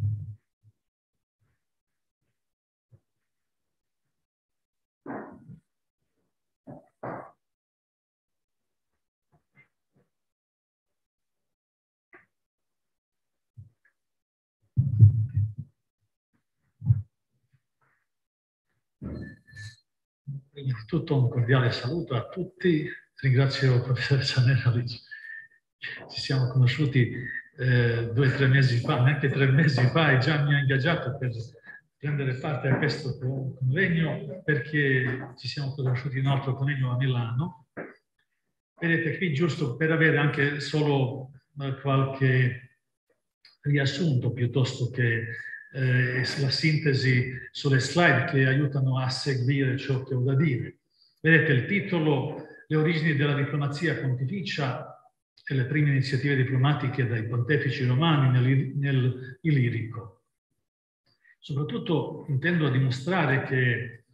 Prima di tutto un cordiale saluto a tutti. Ringrazio il professor Neralic. Ci siamo conosciuti 2 o 3 mesi fa, neanche 3 mesi fa, e già mi ha ingaggiato per prendere parte a questo convegno, perché ci siamo conosciuti in un altro convegno a Milano. Vedete qui, giusto per avere anche solo qualche riassunto piuttosto che la sintesi sulle slide che aiutano a seguire ciò che ho da dire. Vedete il titolo: le origini della diplomazia pontificia e le prime iniziative diplomatiche dai pontefici romani nel Ilirico. Soprattutto intendo dimostrare che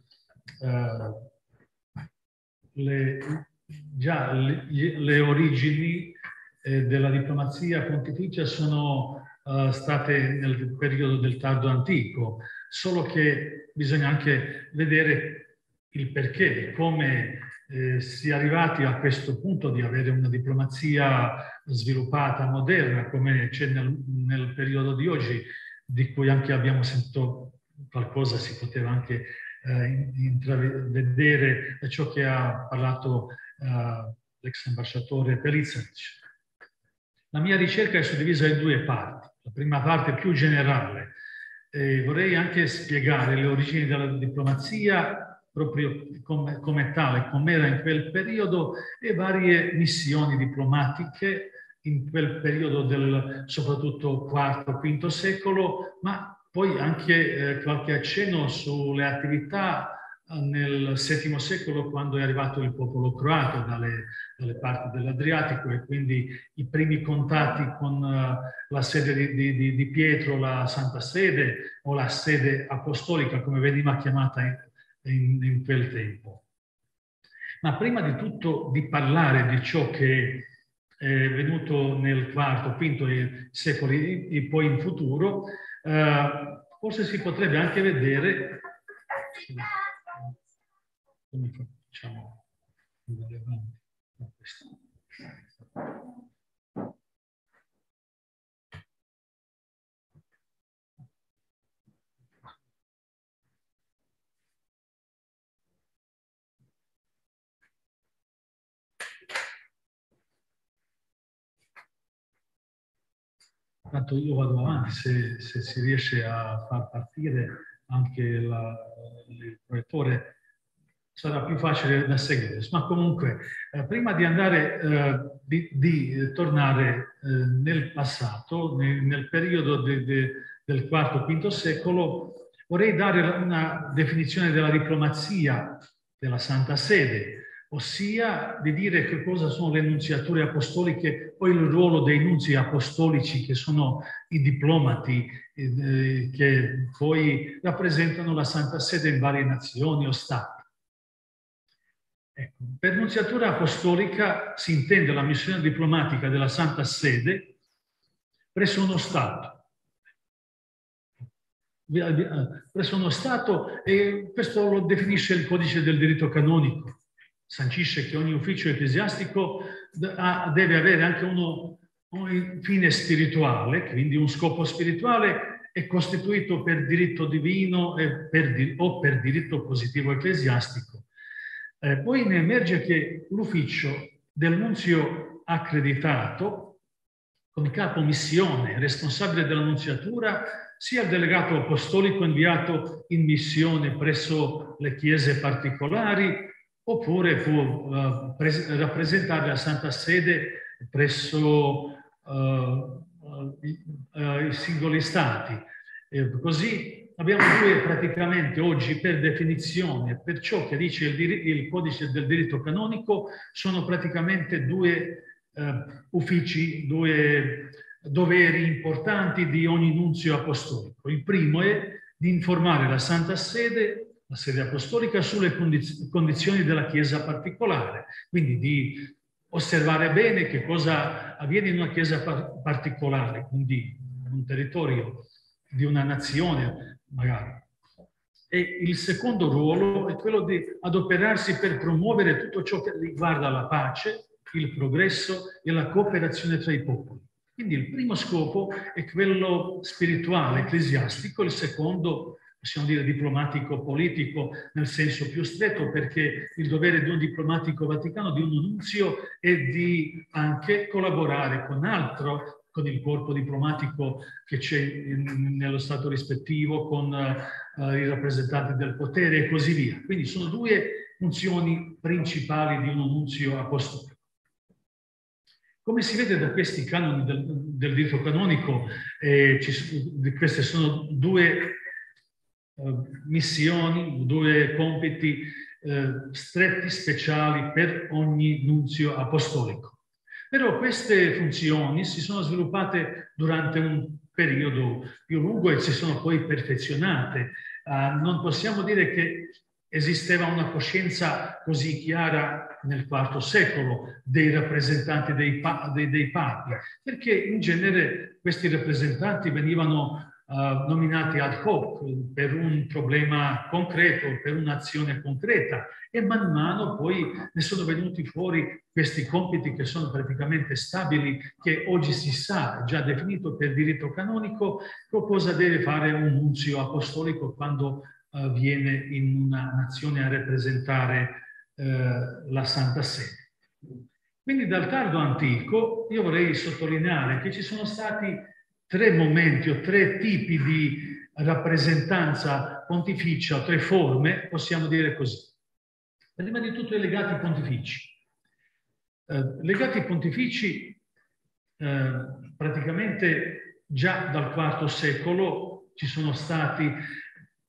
le origini della diplomazia pontificia sono state nel periodo del tardo antico, solo che bisogna anche vedere il perché, come si è arrivati a questo punto di avere una diplomazia sviluppata, moderna, come c'è nel periodo di oggi, di cui anche abbiamo sentito qualcosa, si poteva anche intravedere da ciò che ha parlato l'ex ambasciatore Pelizanic. La mia ricerca è suddivisa in 2 parti. La prima parte più generale. Vorrei anche spiegare le origini della diplomazia proprio come tale, com'era in quel periodo, e varie missioni diplomatiche in quel periodo del soprattutto IV-V secolo, ma poi anche qualche accenno sulle attività nel VII secolo, quando è arrivato il popolo croato dalle parti dell'Adriatico, e quindi i primi contatti con la sede di Pietro, la Santa Sede, o la sede apostolica, come veniva chiamata in quel tempo. Ma prima di tutto di parlare di ciò che è venuto nel IV secoli e poi in futuro, forse si potrebbe anche vedere come facciamo andare avanti con questo. Tanto io vado avanti, se si riesce a far partire anche il proiettore sarà più facile da seguire. Ma comunque, prima di andare, di tornare nel passato, nel periodo del IV-V secolo, vorrei dare una definizione della diplomazia della Santa Sede, ossia di dire che cosa sono le nunziature apostoliche o il ruolo dei nunzi apostolici, che sono i diplomati che poi rappresentano la Santa Sede in varie nazioni o stati. Ecco, per nunziatura apostolica si intende la missione diplomatica della Santa Sede presso uno Stato. Presso uno Stato, e questo lo definisce il codice del diritto canonico. Sancisce che ogni ufficio ecclesiastico deve avere anche un fine spirituale, quindi un scopo spirituale, è costituito per diritto divino o per diritto positivo ecclesiastico. Poi ne emerge che l'ufficio del nunzio accreditato, come capo missione, responsabile della nunziatura, sia il delegato apostolico inviato in missione presso le chiese particolari, oppure può rappresentare la Santa Sede presso i singoli stati. Così abbiamo praticamente oggi, per definizione, per ciò che dice il codice del diritto canonico, sono praticamente 2 uffici, 2 doveri importanti di ogni nunzio apostolico. Il primo è di informare la Santa Sede la sede apostolica sulle condizioni della Chiesa particolare, quindi di osservare bene che cosa avviene in una Chiesa particolare, quindi in un territorio di una nazione magari. E il secondo ruolo è quello di adoperarsi per promuovere tutto ciò che riguarda la pace, il progresso e la cooperazione tra i popoli. Quindi il primo scopo è quello spirituale, ecclesiastico, il secondo, possiamo dire, diplomatico-politico nel senso più stretto, perché il dovere di un diplomatico vaticano, di un nunzio, è di anche collaborare con il corpo diplomatico che c'è nello Stato rispettivo, con i rappresentanti del potere e così via. Quindi sono due funzioni principali di un nunzio apostolico. Come si vede da questi canoni del diritto canonico, queste sono due missioni, due compiti stretti, speciali per ogni nunzio apostolico. Però queste funzioni si sono sviluppate durante un periodo più lungo e si sono poi perfezionate. Non possiamo dire che esisteva una coscienza così chiara nel IV secolo dei rappresentanti dei papi, perché in genere questi rappresentanti venivano nominati ad hoc per un problema concreto, per un'azione concreta, e man mano poi ne sono venuti fuori questi compiti che sono praticamente stabili, che oggi si sa, già definito per diritto canonico, cosa deve fare un nunzio apostolico quando viene in una nazione a rappresentare la Santa Sede. Quindi dal tardo antico io vorrei sottolineare che ci sono stati tre momenti o tre tipi di rappresentanza pontificia, tre forme, possiamo dire così. Prima di tutto i legati pontifici. Legati pontifici praticamente già dal IV secolo ci sono stati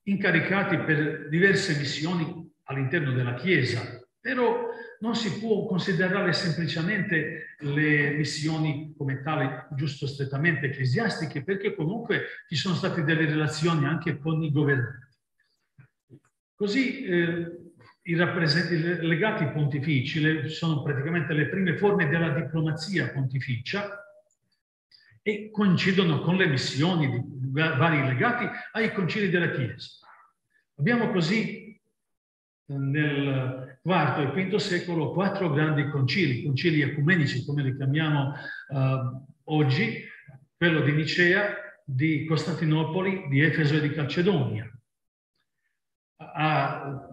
incaricati per diverse missioni all'interno della Chiesa, però non si può considerare semplicemente le missioni come tali, giusto strettamente ecclesiastiche, perché comunque ci sono state delle relazioni anche con i governanti. Così i legati pontifici sono praticamente le prime forme della diplomazia pontificia e coincidono con le missioni di vari legati ai concili della Chiesa. Abbiamo così nel IV e V secolo quattro grandi concili ecumenici, come li chiamiamo oggi, quello di Nicea, di Costantinopoli, di Efeso e di Calcedonia. A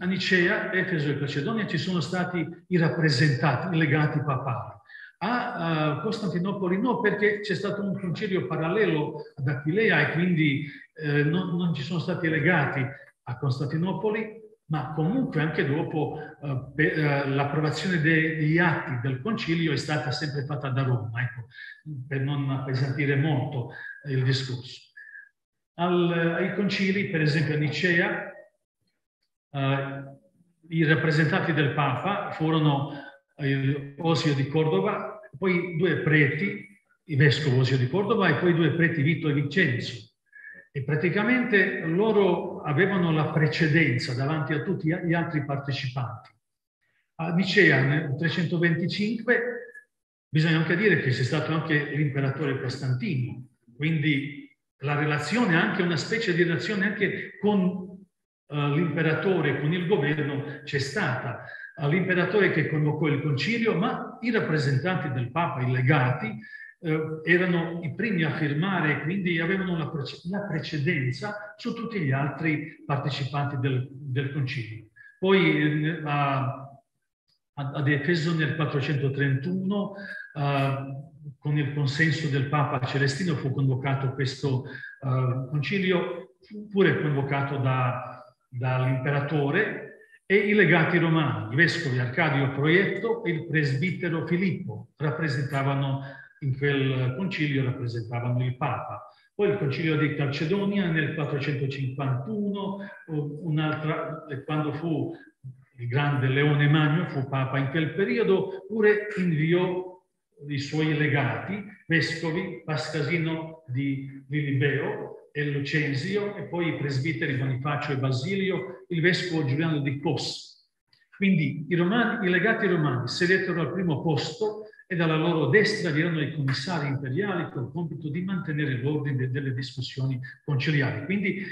Nicea, Efeso e Calcedonia ci sono stati i rappresentati, i legati papali. A Costantinopoli no, perché c'è stato un concilio parallelo ad Achillea e quindi non ci sono stati legati a Costantinopoli, ma comunque anche dopo l'approvazione degli atti del concilio è stata sempre fatta da Roma, ecco, per non appesantire molto il discorso. Ai concili, per esempio a Nicea, i rappresentanti del Papa furono Osio di Cordova, poi due preti, il vescovo Osio di Cordova e poi due preti Vito e Vincenzo. E praticamente loro avevano la precedenza davanti a tutti gli altri partecipanti. A Nicea nel 325 bisogna anche dire che c'è stato anche l'imperatore Costantino, quindi la relazione, anche una specie di relazione anche con l'imperatore, con il governo c'è stata. L'imperatore che convocò il concilio, ma i rappresentanti del Papa, i legati, erano i primi a firmare, quindi avevano la precedenza su tutti gli altri partecipanti del concilio. Poi ad Efeso nel 431, con il consenso del Papa Celestino, fu convocato questo concilio, pure convocato dall'imperatore, e i legati romani, i vescovi Arcadio Proietto e il presbitero Filippo, rappresentavano in quel concilio il Papa. Poi il concilio di Calcedonia nel 451, quando fu il grande Leone Magno, fu Papa in quel periodo, pure inviò i suoi legati, vescovi, Pascasino di Vilibeo e Lucenzio, e poi i presbiteri Bonifacio e Basilio, il vescovo Giuliano di Cos. Quindi i legati romani sedettero al primo posto e dalla loro destra vi erano i commissari imperiali con il compito di mantenere l'ordine delle discussioni conciliari. Quindi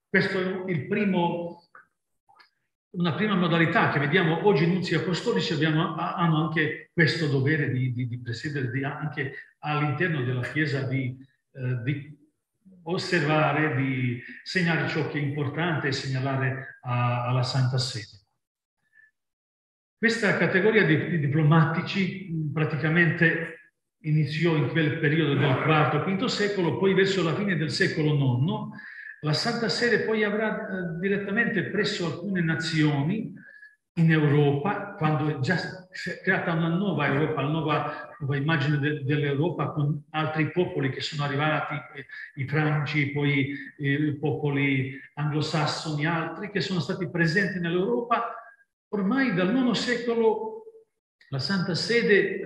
questo è una prima modalità che vediamo oggi. I nunzi apostolici hanno anche questo dovere di presiedere anche all'interno della Chiesa, di osservare, di segnare ciò che è importante e segnalare alla Santa Sede. Questa categoria di diplomatici praticamente iniziò in quel periodo del IV-V secolo, poi verso la fine del secolo IX la Santa Sede poi avrà direttamente presso alcune nazioni in Europa, quando è già creata una nuova Europa, la nuova immagine dell'Europa, con altri popoli che sono arrivati, i franci, poi i popoli anglosassoni, altri che sono stati presenti nell'Europa. Ormai dal IX secolo la Santa Sede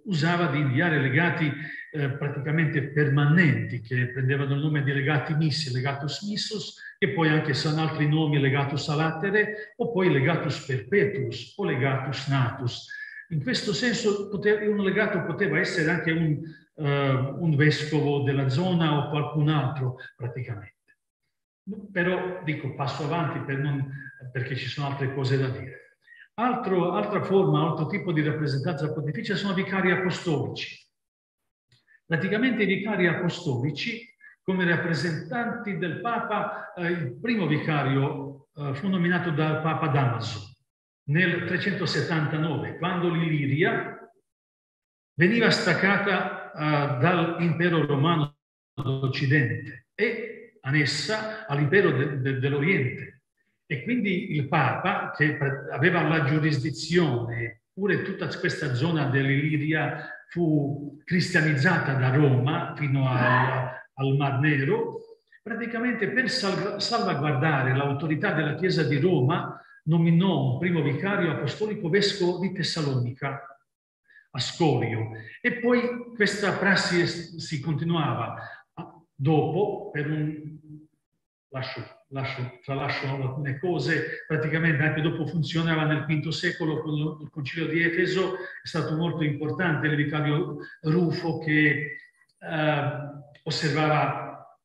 usava di inviare legati praticamente permanenti, che prendevano il nome di legati missi, legatus missus, che poi anche sono altri nomi, legatus a latere, o poi legatus perpetuus o legatus natus. In questo senso un legato poteva essere anche un vescovo della zona o qualcun altro praticamente. Però dico, passo avanti perché ci sono altre cose da dire. Altra forma, altro tipo di rappresentanza pontificia sono vicari apostolici. Praticamente i vicari apostolici, come rappresentanti del Papa, il primo vicario fu nominato dal Papa Damaso nel 379, quando l'Illiria veniva staccata dall'impero romano d'Occidente e annessa all'impero dell'Oriente. E quindi il Papa, che aveva la giurisdizione, pure tutta questa zona dell'Illiria fu cristianizzata da Roma fino al Mar Nero, praticamente per salvaguardare l'autorità della Chiesa di Roma nominò un primo vicario apostolico vescovo di Tessalonica, Ascolio, e poi questa prassi si continuava. Dopo, tralascio alcune cose, praticamente anche dopo funzionava nel V secolo con il Concilio di Efeso, è stato molto importante il vicario Rufo che osservava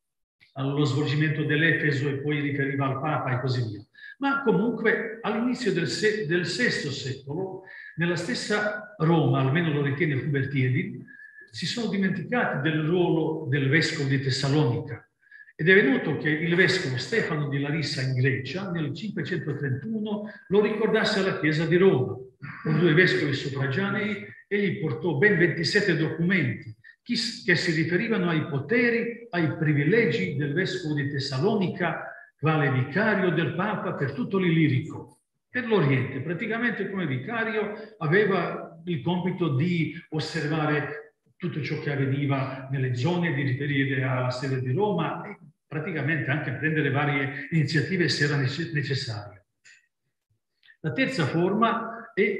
lo svolgimento dell'Efeso e poi riferiva al Papa e così via. Ma comunque all'inizio del VI secolo, nella stessa Roma, almeno lo ritiene Hubertiedi, si sono dimenticati del ruolo del vescovo di Tessalonica. Ed è venuto che il vescovo Stefano di Larissa in Grecia, nel 531, lo ricordasse alla Chiesa di Roma. Con 2 vescovi suffraganei, egli portò ben 27 documenti che si riferivano ai poteri, ai privilegi del vescovo di Tessalonica, quale vicario del Papa per tutto l'Illirico, per l'Oriente. Praticamente come vicario aveva il compito di osservare tutto ciò che avveniva nelle zone, di riferire alla sede di Roma e praticamente anche prendere varie iniziative se era necessario. La terza forma è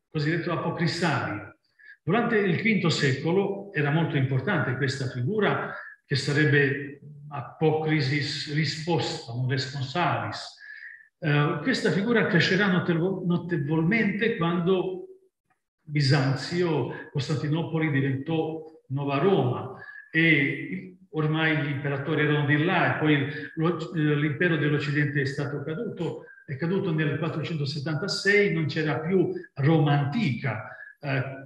cosiddetto apocristario. Durante il V secolo era molto importante questa figura, che sarebbe apocrisis rispostum, responsalis. Questa figura crescerà notevolmente quando Bisanzio, Costantinopoli diventò Nuova Roma e ormai gli imperatori erano di là e poi l'impero dell'Occidente è caduto nel 476, non c'era più Roma antica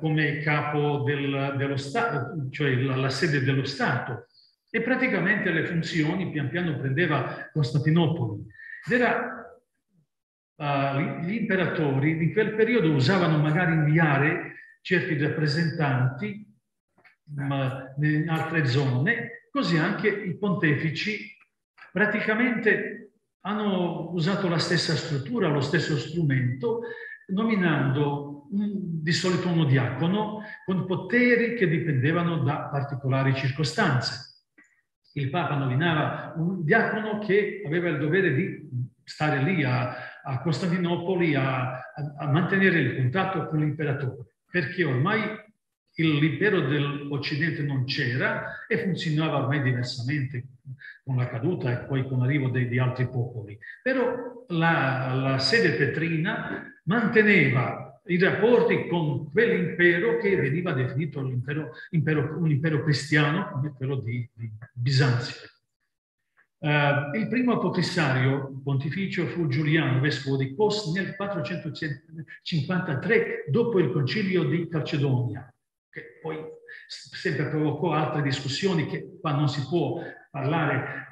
come capo dello Stato, cioè la sede dello Stato, e praticamente le funzioni pian piano prendeva Costantinopoli. Gli imperatori in quel periodo usavano magari inviare certi rappresentanti in altre zone, così anche i pontefici praticamente hanno usato la stessa struttura, lo stesso strumento, nominando di solito uno diacono con poteri che dipendevano da particolari circostanze. Il Papa nominava un diacono che aveva il dovere di stare lì a Costantinopoli a mantenere il contatto con l'imperatore, perché ormai l'impero dell'Occidente non c'era e funzionava ormai diversamente con la caduta e poi con l'arrivo di altri popoli. Però la sede petrina manteneva i rapporti con quell'impero che veniva definito un impero cristiano, come quello di Bisanzio. Il primo apocrissario pontificio fu Giuliano, vescovo di Kos, nel 453, dopo il concilio di Calcedonia, che poi sempre provocò altre discussioni, che qua non si può parlare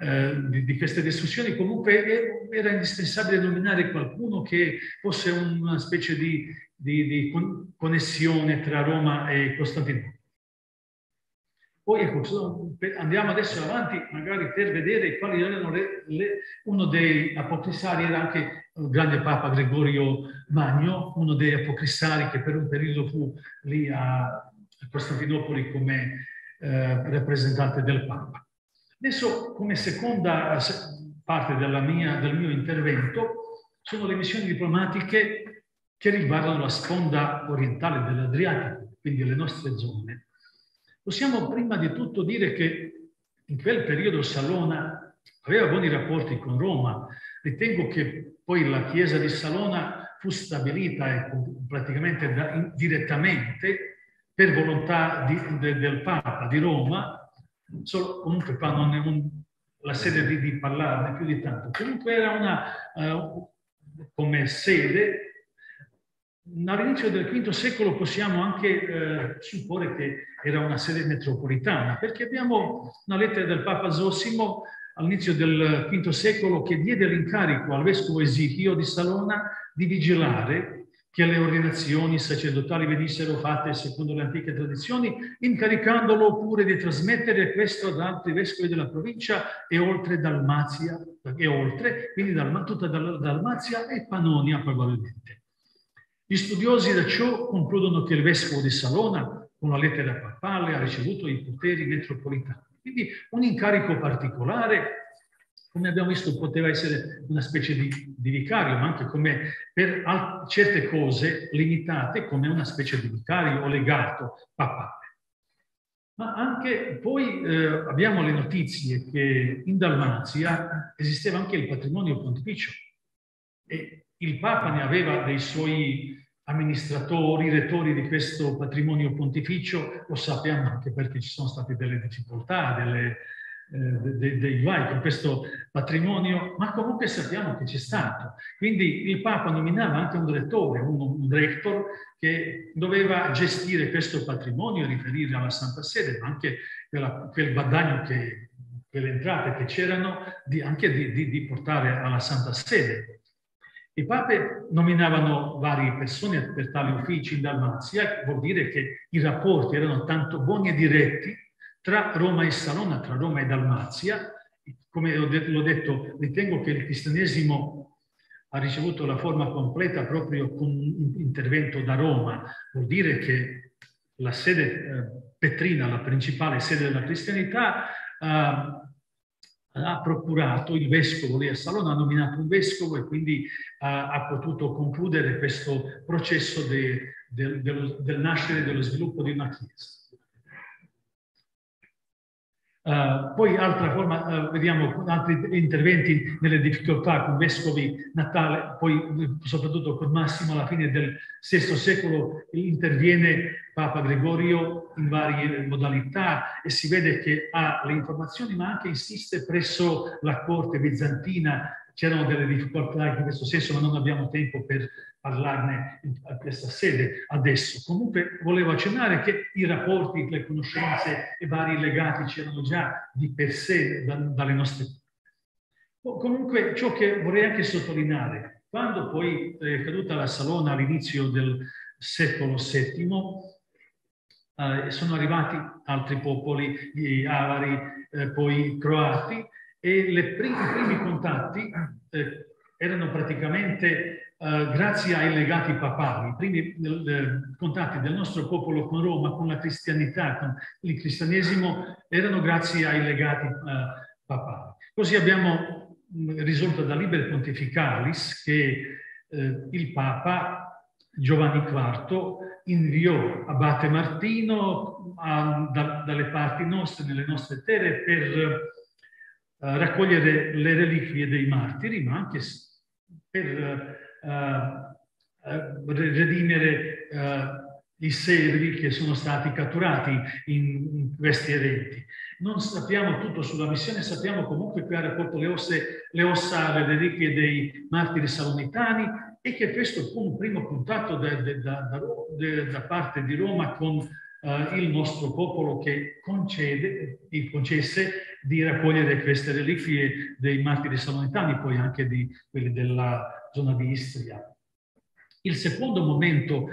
di queste discussioni. Comunque era indispensabile nominare qualcuno che fosse una specie di connessione tra Roma e Costantinopoli. Poi ecco, andiamo adesso avanti magari per vedere quali erano uno dei apocrisari era anche il grande Papa Gregorio Magno, uno dei apocrisari che per un periodo fu lì a Costantinopoli come rappresentante del Papa. Adesso, come seconda parte del mio intervento, sono le missioni diplomatiche che riguardano la sponda orientale dell'Adriatico, quindi le nostre zone. Possiamo prima di tutto dire che in quel periodo Salona aveva buoni rapporti con Roma. Ritengo che poi la chiesa di Salona fu stabilita praticamente direttamente per volontà del Papa di Roma. Comunque qua non è la sede di parlarne più di tanto. Comunque era come sede. All'inizio del V secolo possiamo anche supporre che era una sede metropolitana, perché abbiamo una lettera del Papa Zosimo all'inizio del V secolo che diede l'incarico al vescovo Esigio di Salona di vigilare che le ordinazioni sacerdotali venissero fatte secondo le antiche tradizioni, incaricandolo pure di trasmettere questo ad altri vescovi della provincia e oltre Dalmazia, quindi tutta Dalmazia e Pannonia probabilmente. Gli studiosi da ciò concludono che il vescovo di Salona, con la lettera papale, ha ricevuto i poteri metropolitani. Quindi un incarico particolare, come abbiamo visto, poteva essere una specie di vicario, ma anche come per certe cose limitate, come una specie di vicario o legato papale. Ma anche poi abbiamo le notizie che in Dalmazia esisteva anche il patrimonio pontificio e il Papa ne aveva dei suoi amministratori, rettori di questo patrimonio pontificio. Lo sappiamo anche perché ci sono state delle difficoltà, dei guai con questo patrimonio, ma comunque sappiamo che c'è stato. Quindi il Papa nominava anche un rettore, un rector, che doveva gestire questo patrimonio e riferire alla Santa Sede, ma anche quel guadagno, quelle entrate che c'erano, anche di portare alla Santa Sede. I pape nominavano varie persone per tali uffici in Dalmazia, vuol dire che i rapporti erano tanto buoni e diretti tra Roma e Salona, tra Roma e Dalmazia. Come l'ho detto, ritengo che il cristianesimo ha ricevuto la forma completa proprio con un intervento da Roma. Vuol dire che la sede petrina, la principale sede della cristianità, ha procurato il vescovo lì a Salona, ha nominato un vescovo e quindi ha potuto concludere questo processo del nascere e dello sviluppo di una chiesa. Poi altra forma, vediamo altri interventi nelle difficoltà con vescovi natale, poi soprattutto con Massimo alla fine del VI secolo interviene Papa Gregorio in varie modalità e si vede che ha le informazioni ma anche insiste presso la corte bizantina. C'erano delle difficoltà in questo senso, ma non abbiamo tempo per parlarne a questa sede adesso. Comunque volevo accennare che i rapporti, le conoscenze e vari legati c'erano già di per sé dalle nostre parti. Comunque ciò che vorrei anche sottolineare, quando poi è caduta la Salona all'inizio del secolo VII, sono arrivati altri popoli, gli avari, poi i croati, e i primi contatti erano praticamente grazie ai legati papali. I primi contatti del nostro popolo con Roma, con la cristianità, con il cristianesimo, erano grazie ai legati papali. Così abbiamo risolto da Liber Pontificalis che il Papa Giovanni IV inviò Abate Martino dalle parti nostre, nelle nostre terre, per raccogliere le reliquie dei martiri, ma anche per redimere i servi che sono stati catturati in questi eventi. Non sappiamo tutto sulla missione, sappiamo comunque che ha raccolto le ossa, le reliquie dei martiri salonitani, e che questo fu un primo contatto da parte di Roma con il nostro popolo, che concesse di raccogliere queste reliquie dei martiri salonitani, poi anche di quelli della zona di Istria. Il secondo momento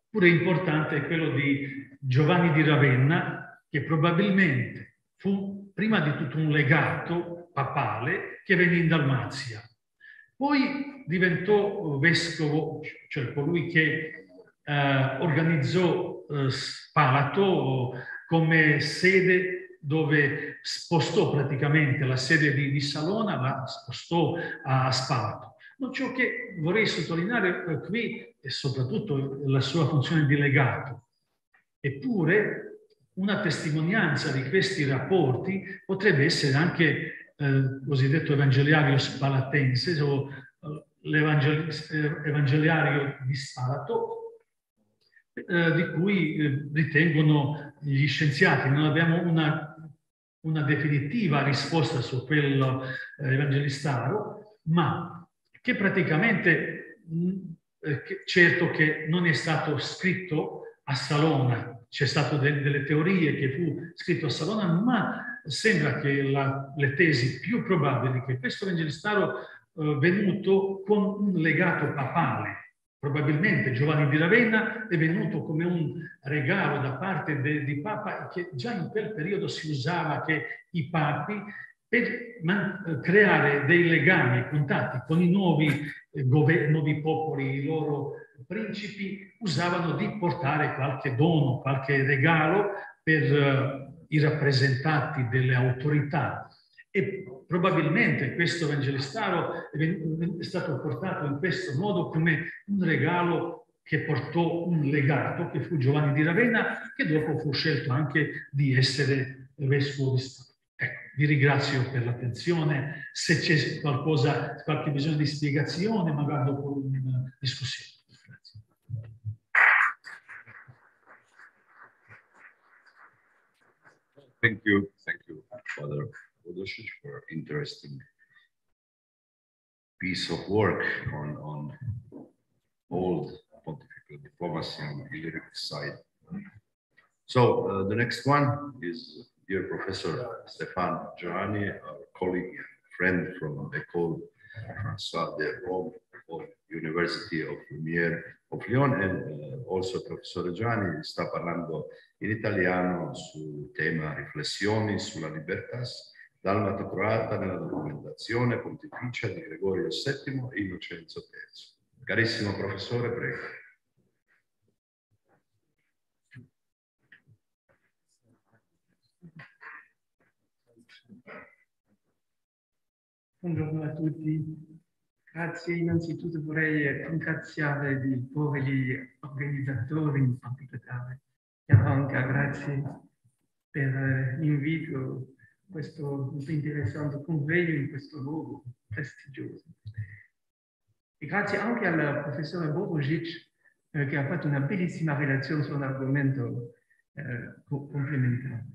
pure importante è quello di Giovanni di Ravenna, che probabilmente fu prima di tutto un legato papale che venne in Dalmazia. Poi diventò vescovo, cioè colui che organizzò Spalato come sede, dove spostò praticamente la sede di Salona, la spostò a Spalato. Ma ciò che vorrei sottolineare qui è soprattutto la sua funzione di legato. Eppure una testimonianza di questi rapporti potrebbe essere anche cosiddetto evangeliario spalatense o l'evangeliario di Spalato, di cui ritengono gli scienziati. Non abbiamo una definitiva risposta su quello evangelistaro, ma che praticamente certo che non è stato scritto a Salona. C'è stato delle teorie che fu scritto a Salona, ma sembra che le tesi più probabili che questo evangelistaro venuto con un legato papale. Probabilmente Giovanni di Ravenna è venuto come un regalo da parte di Papa, che già in quel periodo si usava che i papi, per creare dei legami e contatti con i nuovi popoli, i loro principi, usavano di portare qualche dono, qualche regalo per i rappresentanti delle autorità. E probabilmente questo evangelistaro è stato portato in questo modo come un regalo che portò un legato, che fu Giovanni di Ravenna, che dopo fu scelto anche di essere vescovo di Stato. Ecco, vi ringrazio per l'attenzione. Se c'è qualche bisogno di spiegazione, magari dopo una discussione. Grazie. Thank you, Father Wojciech, for interesting piece of work on old pontifical diplomacy on the lyric side. So the next one is dear Professor Stéphane Giovanni, our colleague and friend from École François de Rome of University of Lumière of Lyon, and also Professor Giovanni sta parlando in italiano sul tema riflessioni sulla libertas dalmata croata nella documentazione pontificia di Gregorio VII e Innocenzo III. Carissimo professore, prego. Buongiorno a tutti. Grazie, innanzitutto vorrei ringraziare di cuore gli organizzatori, in particolare Chiaranca, grazie per l'invito, questo molto interessante convegno in questo luogo prestigioso. E grazie anche al professore Wojciech che ha fatto una bellissima relazione su un argomento complementare.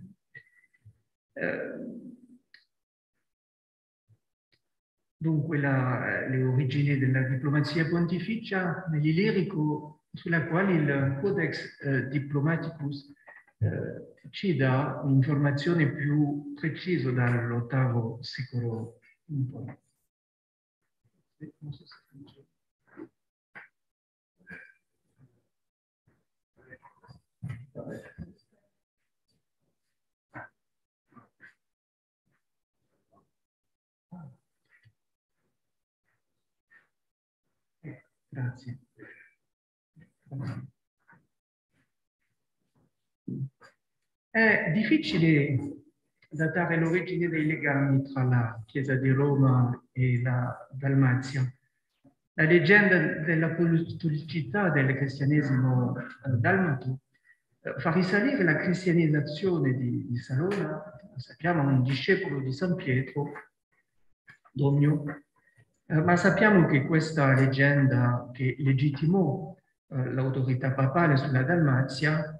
Dunque, le origini della diplomazia pontificia nell'Illirico, sulla quale il Codex Diplomaticus ci dà un'informazione più precisa dall'VIII secolo in poi. Non so se funziona. Grazie. È difficile datare l'origine dei legami tra la Chiesa di Roma e la Dalmazia, La leggenda dell'apostolicità del cristianesimo dalmato fa risalire la cristianizzazione di Salona, sappiamo un discepolo di San Pietro, Domio, ma sappiamo che questa leggenda che legittimò l'autorità papale sulla Dalmazia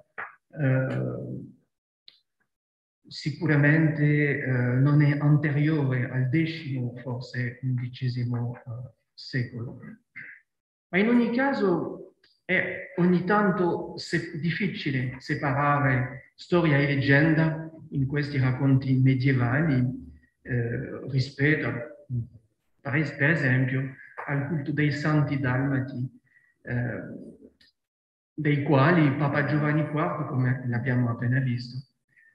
sicuramente non è anteriore al X, forse XI secolo. Ma in ogni caso è ogni tanto difficile separare storia e leggenda in questi racconti medievali rispetto, per esempio, al culto dei santi dalmati, dei quali Papa Giovanni IV, come l'abbiamo appena visto,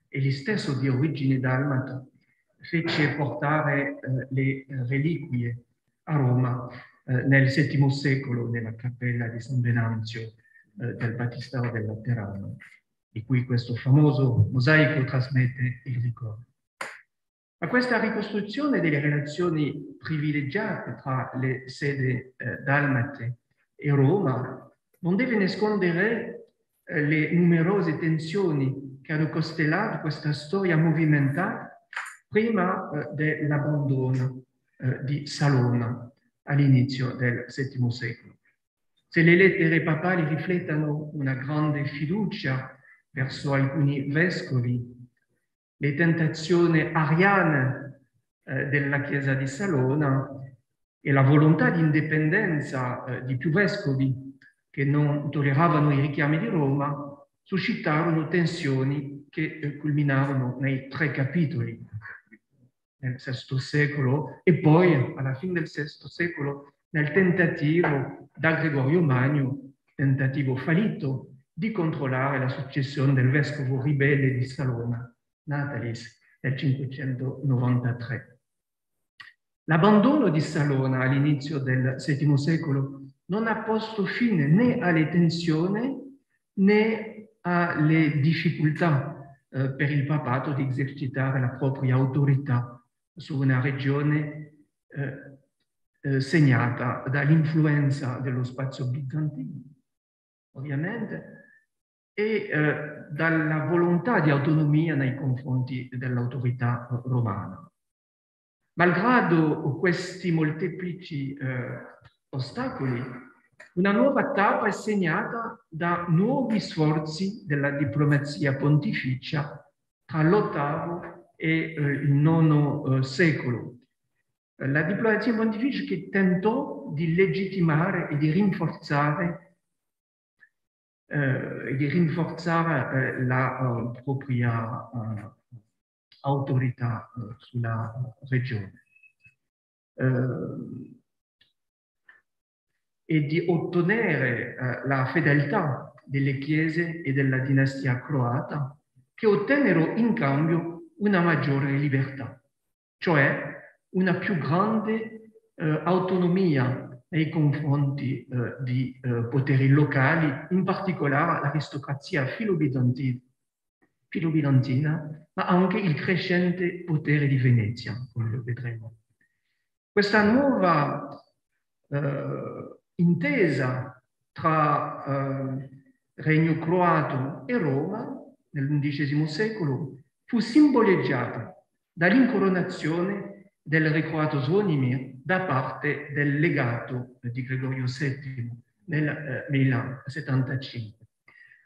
egli stesso di origine dalmata, fece portare le reliquie a Roma nel VII secolo nella cappella di San Venanzio del Battistero del Laterano, di cui questo famoso mosaico trasmette il ricordo. Ma questa ricostruzione delle relazioni privilegiate tra le sedi dalmate e Roma non deve nascondere le numerose tensioni che hanno costellato questa storia movimentata prima dell'abbandono di Salona all'inizio del VII secolo. Se le lettere papali riflettono una grande fiducia verso alcuni vescovi, le tentazioni ariane della Chiesa di Salona e la volontà di indipendenza di più vescovi che non tolleravano i richiami di Roma suscitarono tensioni che culminarono nei 3 capitoli nel VI secolo e poi alla fine del VI secolo nel tentativo da Gregorio Magno, tentativo fallito, di controllare la successione del vescovo ribelle di Salona, Natalis, nel 593. L'abbandono di Salona all'inizio del VII secolo non ha posto fine né alle tensioni né alle difficoltà per il papato di esercitare la propria autorità su una regione segnata dall'influenza dello spazio bizantino, ovviamente, e dalla volontà di autonomia nei confronti dell'autorità romana. Malgrado questi molteplici ostacoli, una nuova tappa è segnata da nuovi sforzi della diplomazia pontificia tra l'VIII e il IX secolo. La diplomazia pontificia che tentò di legittimare e di rinforzare la propria autorità sulla regione e di ottenere la fedeltà delle chiese e della dinastia croata, che ottennero in cambio una maggiore libertà, cioè una più grande autonomia nei confronti di poteri locali, in particolare l'aristocrazia filobizantina, ma anche il crescente potere di Venezia, come lo vedremo. Questa nuova intesa tra Regno croato e Roma nell'XI secolo fu simboleggiata dall'incoronazione del re croato Zvonimir da parte del legato di Gregorio VII nel 1075,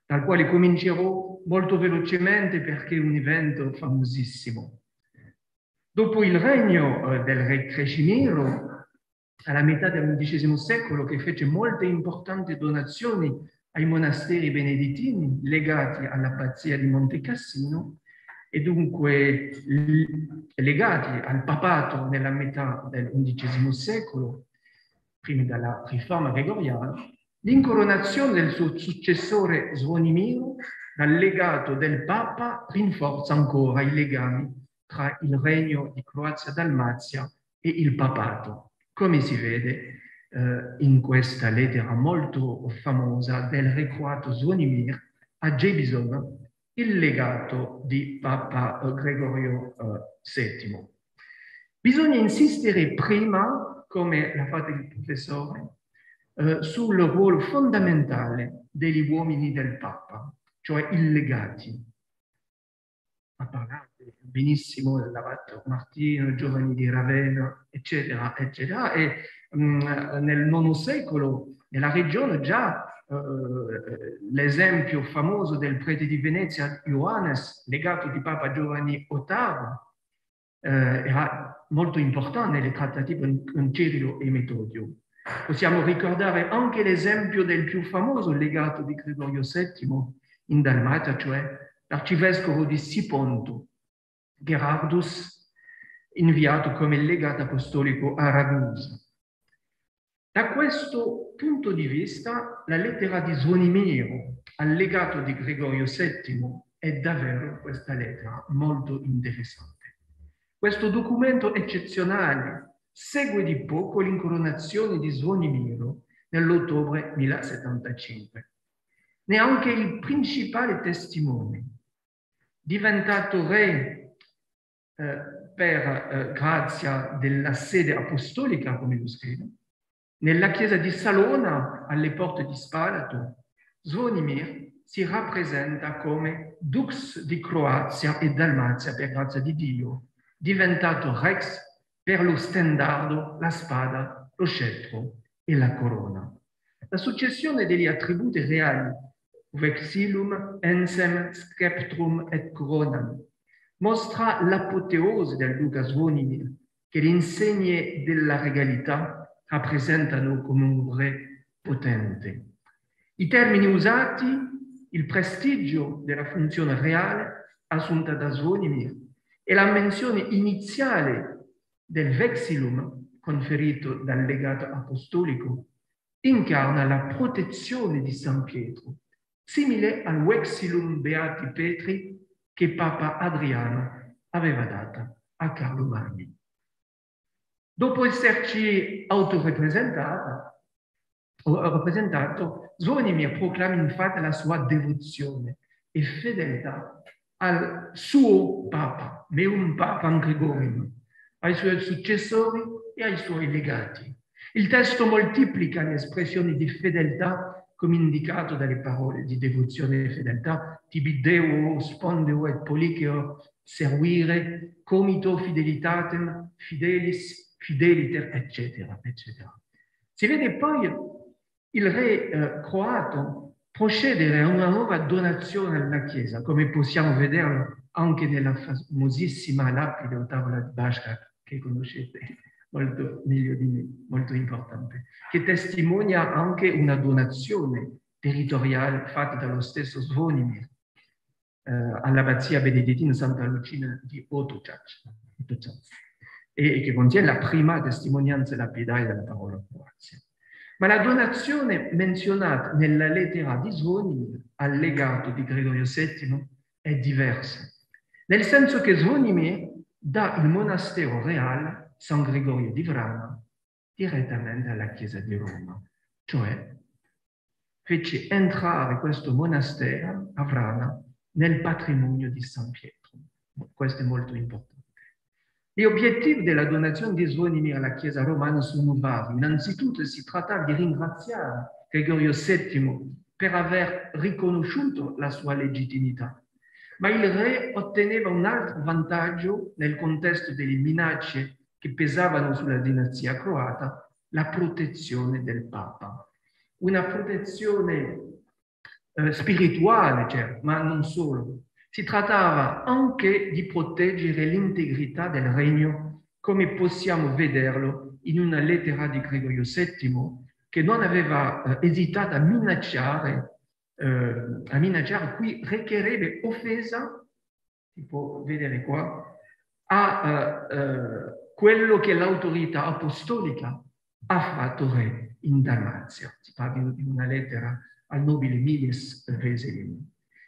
dal quale comincerò molto velocemente perché è un evento famosissimo. Dopo il regno del re Krešimiro, alla metà dell'XI secolo, che fece molte importanti donazioni ai monasteri benedettini legati all'abbazia di Monte Cassino e dunque legati al papato nella metà dell'XI secolo, prima della riforma gregoriana, l'incoronazione del suo successore Zvonimiro dal legato del Papa rinforza ancora i legami tra il regno di Croazia-Dalmazia e il papato, come si vede in questa lettera molto famosa del re croato Zvonimir a Gebison, il legato di Papa Gregorio VII. Bisogna insistere prima, come l'ha fatto il professore, sul ruolo fondamentale degli uomini del Papa, cioè i legati. Ha parlato benissimo dell'Abate Martino, giovani di Ravenna, eccetera, eccetera. E nel IX secolo, nella regione, già l'esempio famoso del prete di Venezia, Ioannes, legato di Papa Giovanni VIII, era molto importante nelle trattative con Cirillo e Metodio. Possiamo ricordare anche l'esempio del più famoso legato di Gregorio VII in Dalmazia, cioè l'arcivescovo di Siponto, Gerardus, inviato come legato apostolico a Ragusa. Da questo punto di vista, la lettera di Zvonimiro al legato di Gregorio VII è davvero questa lettera molto interessante. Questo documento eccezionale segue di poco l'incoronazione di Zvonimiro nell'ottobre 1075. Neanche il principale testimone, diventato re per grazia della sede apostolica, come lo scrive, nella chiesa di Salona, alle porte di Spalato, Zvonimir si rappresenta come dux di Croazia e Dalmazia per grazia di Dio, diventato rex per lo stendardo, la spada, lo scettro e la corona. La successione degli attributi reali, vexillum, ensem, sceptrum et coronam, mostra l'apoteosi del duca Zvonimir, che le insegne della regalità rappresentano come un re potente. I termini usati, il prestigio della funzione reale assunta da Zvonimir e la menzione iniziale del vexillum conferito dal legato apostolico incarna la protezione di San Pietro, simile al vexillum Beati Petri che Papa Adriano aveva dato a Carlo Magno. Dopo esserci autorepresentato, Zvonimir proclama infatti la sua devozione e fedeltà al suo Papa, Meum Papam Gregorium, ai suoi successori e ai suoi legati. Il testo moltiplica le espressioni di fedeltà come indicato dalle parole di devozione e fedeltà, tibi Deo, spondeo et policheo, servire, comito fidelitatem, fidelis, fideliter, eccetera, eccetera. Si vede poi il re croato procedere a una nuova donazione alla Chiesa, come possiamo vederlo anche nella famosissima lapide o tavola di Bashar, che conoscete molto meglio di me, molto importante, che testimonia anche una donazione territoriale fatta dallo stesso Zvonimir all'abbazia benedettina Santa Lucina di Ottoman, e che contiene la prima testimonianza lapidaria della parola Croazia. Ma la donazione menzionata nella lettera di Zvonimir al legato di Gregorio VII è diversa, nel senso che Zvonimir dà il monastero reale San Gregorio di Vrana direttamente alla Chiesa di Roma, cioè fece entrare questo monastero a Vrana nel patrimonio di San Pietro. Questo è molto importante. Gli obiettivi della donazione di Zvonimir alla Chiesa romana sono vari. Innanzitutto si trattava di ringraziare Gregorio VII per aver riconosciuto la sua legittimità. Ma il re otteneva un altro vantaggio nel contesto delle minacce che pesavano sulla dinastia croata, la protezione del Papa. Una protezione spirituale, certo, ma non solo. Si trattava anche di proteggere l'integrità del regno, come possiamo vederlo in una lettera di Gregorio VII, che non aveva esitato a minacciare, qui recherebbe offesa, si può vedere qua, a quello che l'autorità apostolica ha fatto re in Dalmazia. Si parla di una lettera al nobile Miles Veselin.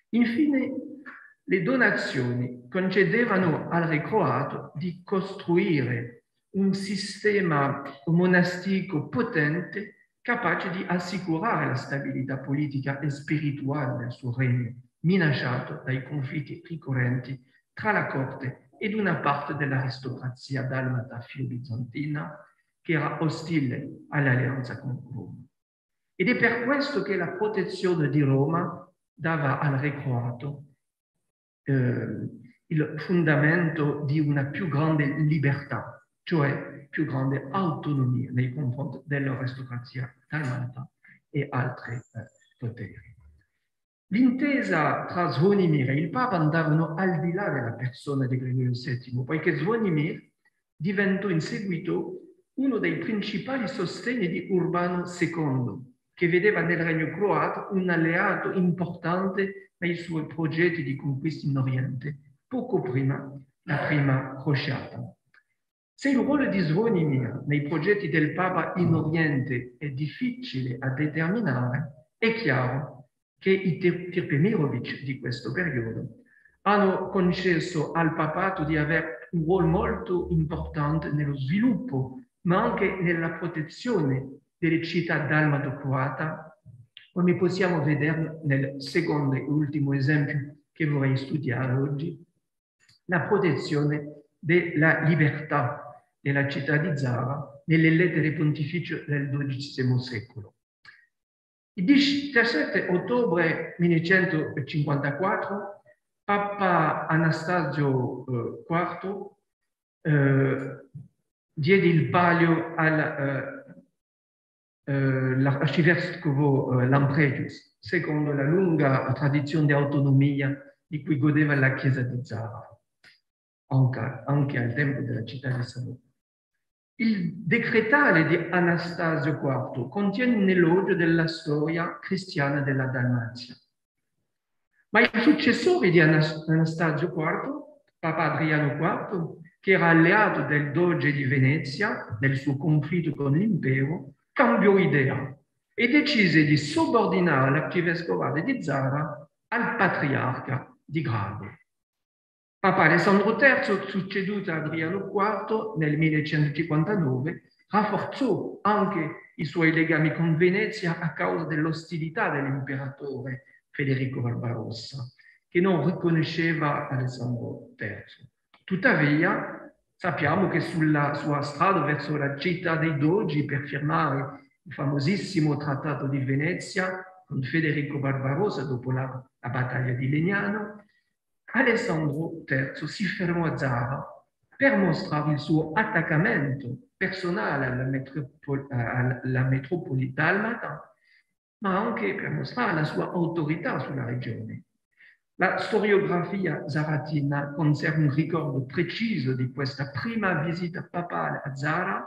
Infine, le donazioni concedevano al re croato di costruire un sistema monastico potente capace di assicurare la stabilità politica e spirituale del suo regno, minacciato dai conflitti ricorrenti tra la corte ed una parte dell'aristocrazia dalmata filo-bizantina che era ostile all'alleanza con Roma. Ed è per questo che la protezione di Roma dava al re croato il fondamento di una più grande libertà, cioè più grande autonomia nei confronti dell'aristocrazia dalmata e altri poteri. L'intesa tra Zvonimir e il Papa andavano al di là della persona di Gregorio VII, poiché Zvonimir diventò in seguito uno dei principali sostegni di Urbano II, che vedeva nel regno croato un alleato importante nei suoi progetti di conquista in Oriente, poco prima la prima crociata. Se il ruolo di Zvonimir nei progetti del Papa in Oriente è difficile a determinare, è chiaro che i Tirpemirovic di questo periodo hanno concesso al papato di avere un ruolo molto importante nello sviluppo, ma anche nella protezione delle città dalmato-croata, come possiamo vedere nel secondo e ultimo esempio che vorrei studiare oggi, la protezione della libertà della città di Zara nelle lettere pontificie del XII secolo. Il 17 ottobre 1954 Papa Anastasio IV diede il palio all'arcivescovo Lampregius, secondo la lunga tradizione di autonomia di cui godeva la chiesa di Zara, anche al tempo della città di Salò. Il decretale di Anastasio IV contiene un elogio della storia cristiana della Dalmazia. Ma i successori di Anastasio IV, Papa Adriano IV, che era alleato del Doge di Venezia nel suo conflitto con l'impero, cambiò idea e decise di subordinare l'arcivescovale di Zara al patriarca di Grado. Papa Alessandro III, succeduto a Adriano IV nel 1159, rafforzò anche i suoi legami con Venezia a causa dell'ostilità dell'imperatore Federico Barbarossa, che non riconosceva Alessandro III. Tuttavia, sappiamo che sulla sua strada verso la città dei Dogi per firmare il famosissimo Trattato di Venezia con Federico Barbarossa dopo la battaglia di Legnano, Alessandro III si fermò a Zara per mostrare il suo attaccamento personale alla metropoli dalmata, ma anche per mostrare la sua autorità sulla regione. La storiografia zaratina conserva un ricordo preciso di questa prima visita papale a Zara.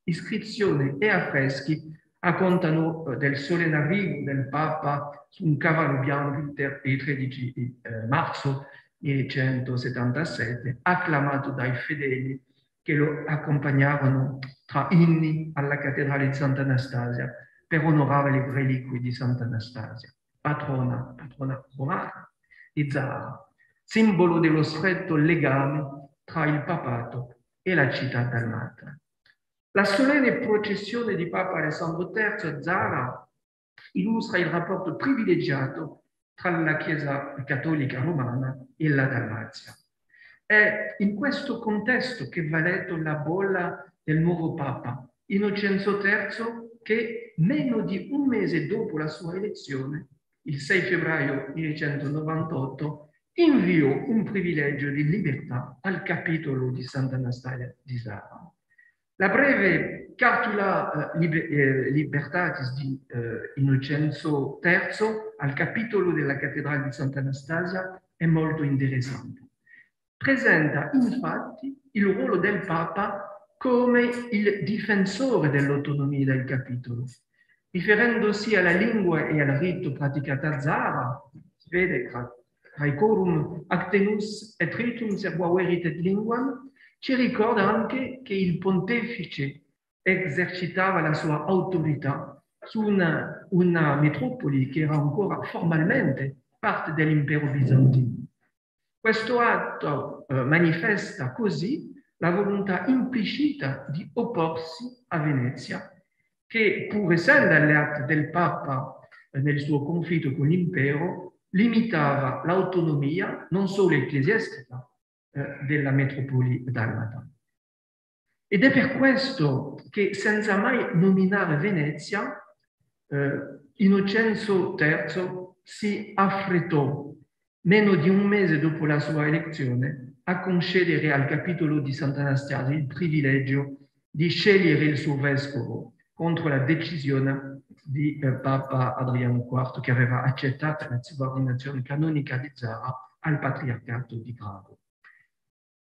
Iscrizioni e affreschi raccontano del solenne arrivo del Papa su un cavallo bianco il 13 marzo 1177, acclamato dai fedeli che lo accompagnavano tra inni alla cattedrale di Sant'Anastasia per onorare le reliquie di Sant'Anastasia, patrona romana di Zara, simbolo dello stretto legame tra il papato e la città dalmata. La solenne processione di Papa Alessandro III a Zara illustra il rapporto privilegiato tra la Chiesa cattolica romana e la Dalmazia. È in questo contesto che va letto la bolla del nuovo Papa, Innocenzo III, che meno di un mese dopo la sua elezione, il 6 febbraio 1198, inviò un privilegio di libertà al capitolo di Sant'Anastasia di Zara. La breve Cartula Libertatis di Innocenzo III al capitolo della cattedrale di Sant'Anastasia è molto interessante. Presenta infatti il ruolo del Papa come il difensore dell'autonomia del capitolo, riferendosi alla lingua e al rito praticato a Zara. Si vede Praecorum actenus et ritum servuavit et linguam, ci ricorda anche che il pontefice esercitava la sua autorità su una metropoli che era ancora formalmente parte dell'impero bizantino. Questo atto manifesta così la volontà implicita di opporsi a Venezia, che pur essendo alleata del Papa nel suo conflitto con l'impero, limitava l'autonomia non solo ecclesiastica della metropoli dalmata. Ed è per questo che, senza mai nominare Venezia, Innocenzo III si affrettò, meno di un mese dopo la sua elezione, a concedere al capitolo di Sant'Anastasia il privilegio di scegliere il suo vescovo contro la decisione di Papa Adriano IV, che aveva accettato la subordinazione canonica di Zara al patriarcato di Prago.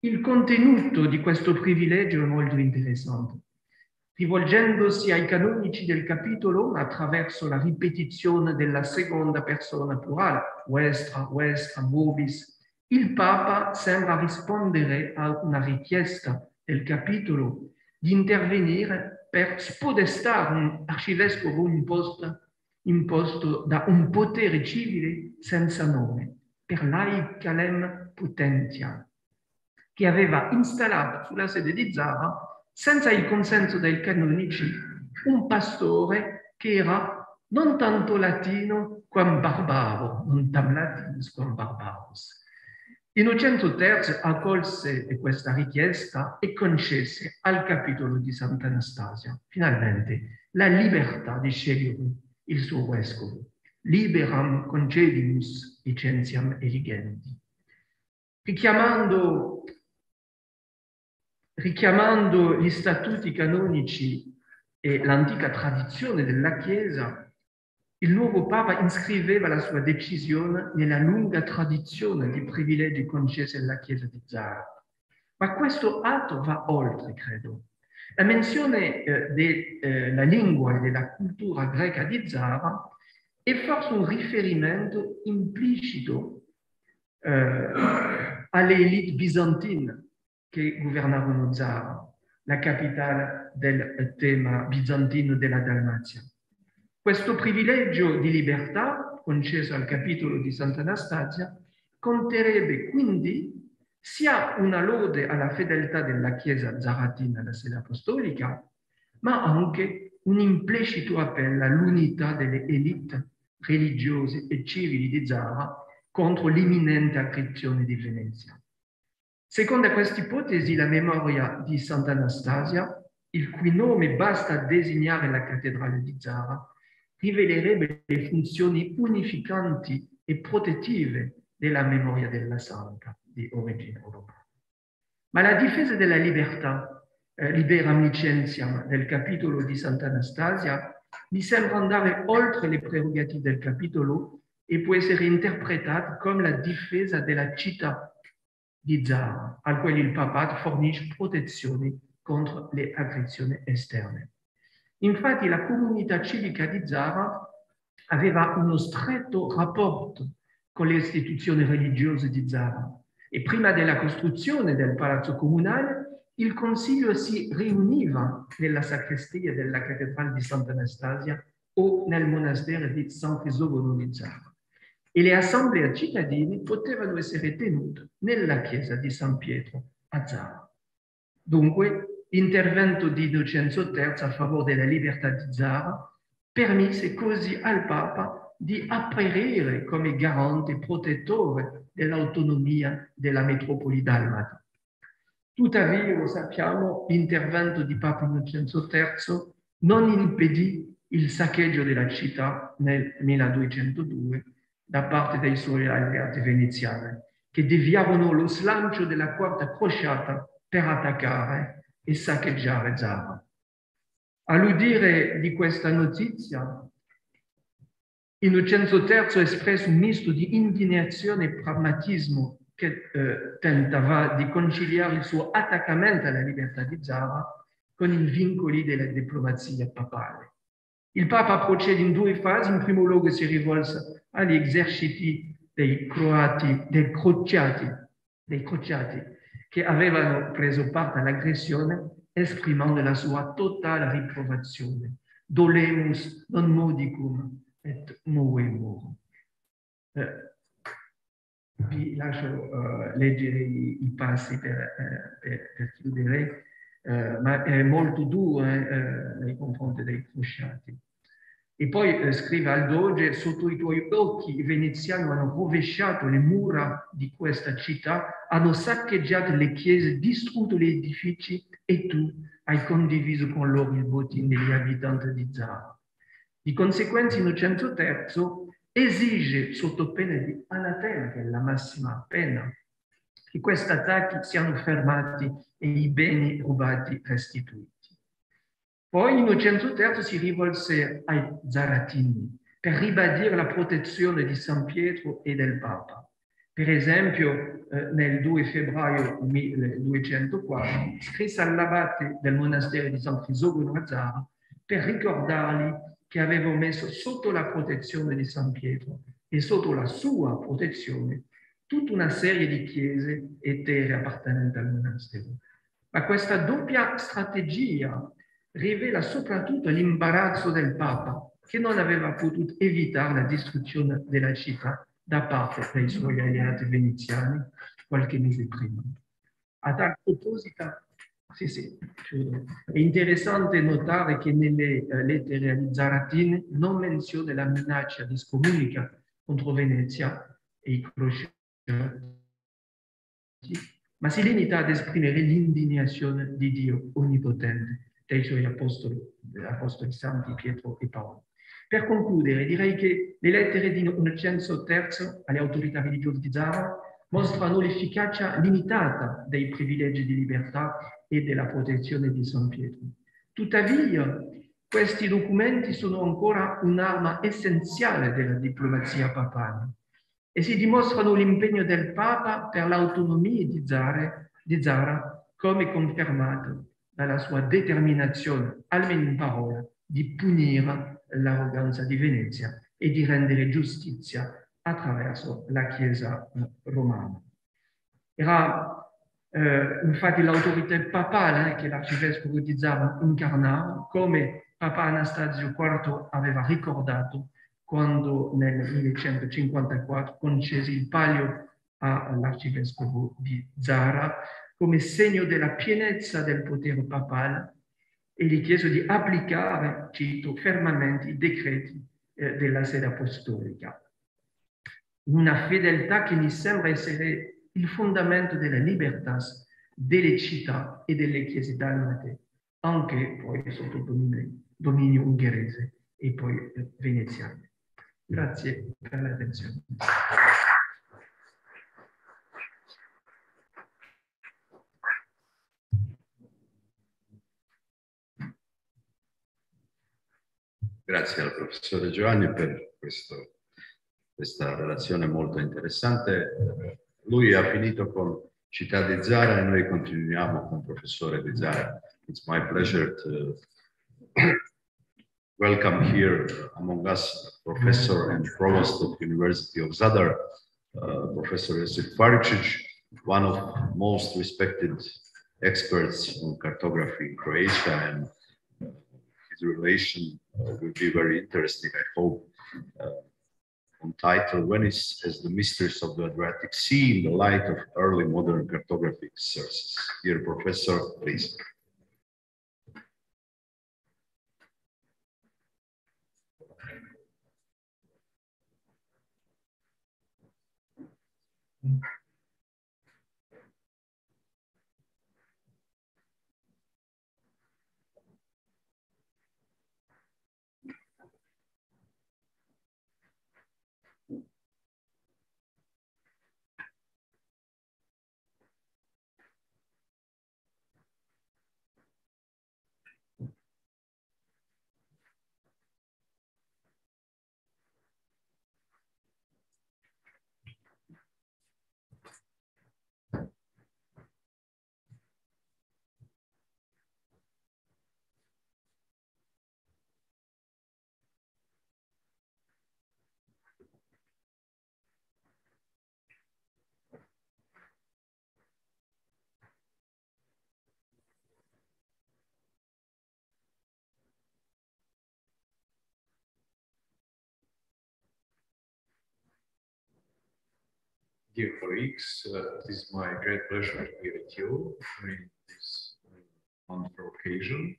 Il contenuto di questo privilegio è molto interessante. Rivolgendosi ai canonici del capitolo attraverso la ripetizione della seconda persona plurale, vuestra, vuestra, vobis, il Papa sembra rispondere a una richiesta del capitolo di intervenire per spodestare un arcivescovo imposto da un potere civile senza nome, per laicalem potentia, che aveva installato sulla sede di Zara, senza il consenso dei canonici, un pastore che era non tanto latino quam barbaro, non tam latinis quam barbaros. Innocenzo III accolse questa richiesta e concesse al capitolo di Sant'Anastasia finalmente la libertà di scegliere il suo vescovo. Liberam concedimus licentiam eligendi. Richiamando gli statuti canonici e l'antica tradizione della Chiesa, il nuovo Papa iscriveva la sua decisione nella lunga tradizione di privilegi concessi alla Chiesa di Zara. Ma questo atto va oltre, credo. La menzione della lingua e della cultura greca di Zara è forse un riferimento implicito alle elite bizantine che governavano Zara, la capitale del tema bizantino della Dalmazia. Questo privilegio di libertà concesso al capitolo di Sant'Anastasia conterrebbe quindi sia una lode alla fedeltà della Chiesa zaratina alla sede apostolica, ma anche un implicito appello all'unità delle elite religiose e civili di Zara contro l'imminente aggressione di Venezia. Secondo questa ipotesi, la memoria di Sant'Anastasia, il cui nome basta a designare la cattedrale di Zara, rivelerebbe le funzioni unificanti e protettive della memoria della santa di origine europea. Ma la difesa della libertà, liberam licentiam, del capitolo di Sant'Anastasia, mi sembra andare oltre le prerogative del capitolo e può essere interpretata come la difesa della città di Zara, al quale il papato fornisce protezione contro le aggressioni esterne. Infatti la comunità civica di Zara aveva uno stretto rapporto con le istituzioni religiose di Zara e prima della costruzione del palazzo comunale il consiglio si riuniva nella sacrestia della cattedrale di Sant'Anastasia o nel monastero di San Crisogono di Zara e le assemblee cittadine potevano essere tenute nella chiesa di San Pietro a Zara. Dunque, l'intervento di Innocenzo III a favore della libertà di Zara permise così al Papa di apparire come garante protettore dell'autonomia della metropoli dalmata. Tuttavia, lo sappiamo, l'intervento di Papa Innocenzo III non impedì il saccheggio della città nel 1202 da parte dei suoi alleati veneziani, che deviarono lo slancio della quarta crociata per attaccare e saccheggiare Zara. All'udire di questa notizia, Innocenzo III ha espresso un misto di indignazione e pragmatismo che tentava di conciliare il suo attaccamento alla libertà di Zara con i vincoli della diplomazia papale. Il Papa procede in due fasi. In primo luogo si rivolse agli eserciti dei crociati che avevano preso parte all'aggressione, esprimendo la sua totale riprovazione. Dolemus non modicum et movemur. Vi lascio leggere i passi per chiudere, ma è molto duro nei confronti dei crociati. E poi scrive al doge: sotto i tuoi occhi i veneziani hanno rovesciato le mura di questa città, hanno saccheggiato le chiese, distrutto gli edifici e tu hai condiviso con loro il bottino degli abitanti di Zara. Di conseguenza Innocenzo III esige, sotto pena di anatema, che è la massima pena, che questi attacchi siano fermati e i beni rubati restituiti. Poi Innocenzo III si rivolse ai zaratini per ribadire la protezione di San Pietro e del Papa. Per esempio, nel 2 febbraio 1204 scrisse all'abate del monastero di San Crisogono a Zara per ricordargli che aveva messo sotto la protezione di San Pietro e sotto la sua protezione tutta una serie di chiese e terre appartenenti al monastero. Ma questa doppia strategia rivela soprattutto l'imbarazzo del Papa, che non aveva potuto evitare la distruzione della città da parte dei suoi alleati veneziani qualche mese prima. A tal proposito, è interessante notare che nelle lettere agli Zaratini non menziona la minaccia di scomunica contro Venezia e i crociati, ma si limita ad esprimere l'indignazione di Dio onnipotente dei suoi apostoli santi Pietro e Paolo. Per concludere, direi che le lettere di Innocenzo III alle autorità religiose di Zara mostrano l'efficacia limitata dei privilegi di libertà e della protezione di San Pietro. Tuttavia, questi documenti sono ancora un'arma essenziale della diplomazia papale e si dimostrano l'impegno del Papa per l'autonomia di Zara, come confermato dalla sua determinazione, almeno in parola, di punire l'arroganza di Venezia e di rendere giustizia attraverso la Chiesa romana. Era infatti l'autorità papale che l'arcivescovo di Zara incarnava, come Papa Anastasio IV aveva ricordato quando nel 1154 concese il palio all'arcivescovo di Zara come segno della pienezza del potere papale e gli chiese di applicare, cito, fermamente i decreti della sede apostolica. Una fedeltà che mi sembra essere il fondamento della libertà delle città e delle chiese dalmate, anche poi sotto dominio ungherese e poi veneziano. Grazie per l'attenzione. Grazie al professore Giovanni per questa relazione molto interessante. Lui ha finito con Città di Zara e noi continuiamo con il professore di Zara. It's my pleasure to welcome here among us Professor and Provost of the University of Zadar, Professor Josip Faricic, one of most respected experts on cartography in Croatia, and his relation will be very interesting, I hope. Untitled Venice as the Mistress of the Adriatic Sea in the light of early modern cartographic sources. Dear Professor, please. Dear colleagues, it is my great pleasure to be with you during this wonderful occasion,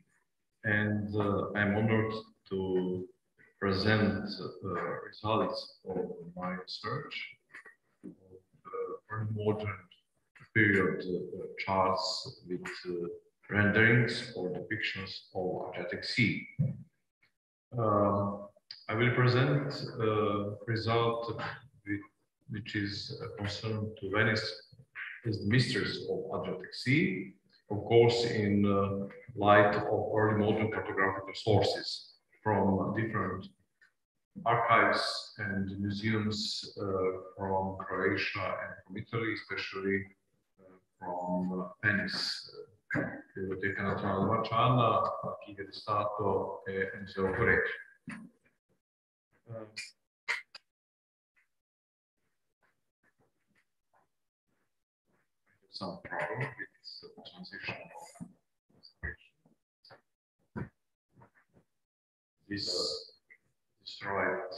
and I'm honored to present the results of my research on modern period charts with renderings or depictions of Adriatic Sea. I will present a result which is concerned to Venice as the mysteries of Adriatic Sea, of course in light of early modern cartographical sources from different archives and museums from Croatia and from Italy, especially from Venice. Biblioteca Nazionale di Marciana, Archivio di Stato e Museo Corregio. Some problem with the transition of this destroyed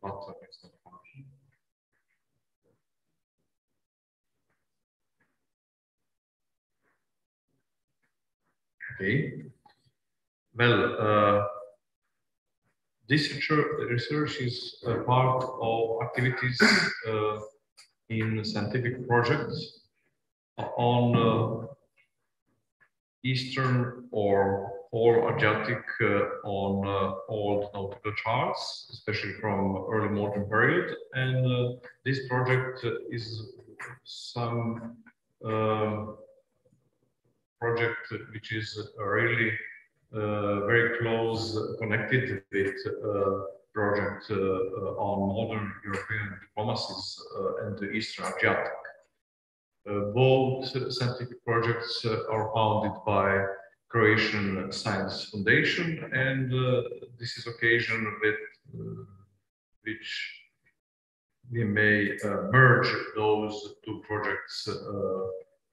button is not functioning. Okay. Well, this research is part of activities in scientific projects on Eastern or Whole Adriatic on old nautical charts, especially from early modern period. And this project is some project which is really very close connected with project on modern European diplomacies and the Eastern Adriatic. Both scientific projects are founded by Croatian Science Foundation, and this is occasion with which we may merge those two projects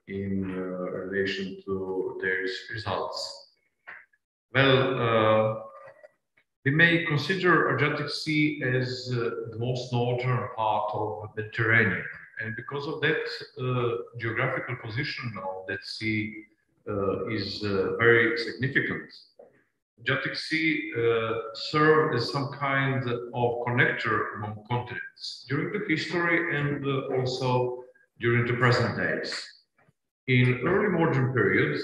in relation to their results. Well, we may consider Adriatic Sea as the most northern part of the Mediterranean, and because of that, geographical position of that sea is very significant. Adriatic Sea served as some kind of connector among continents during the history and also during the present days. In early modern periods,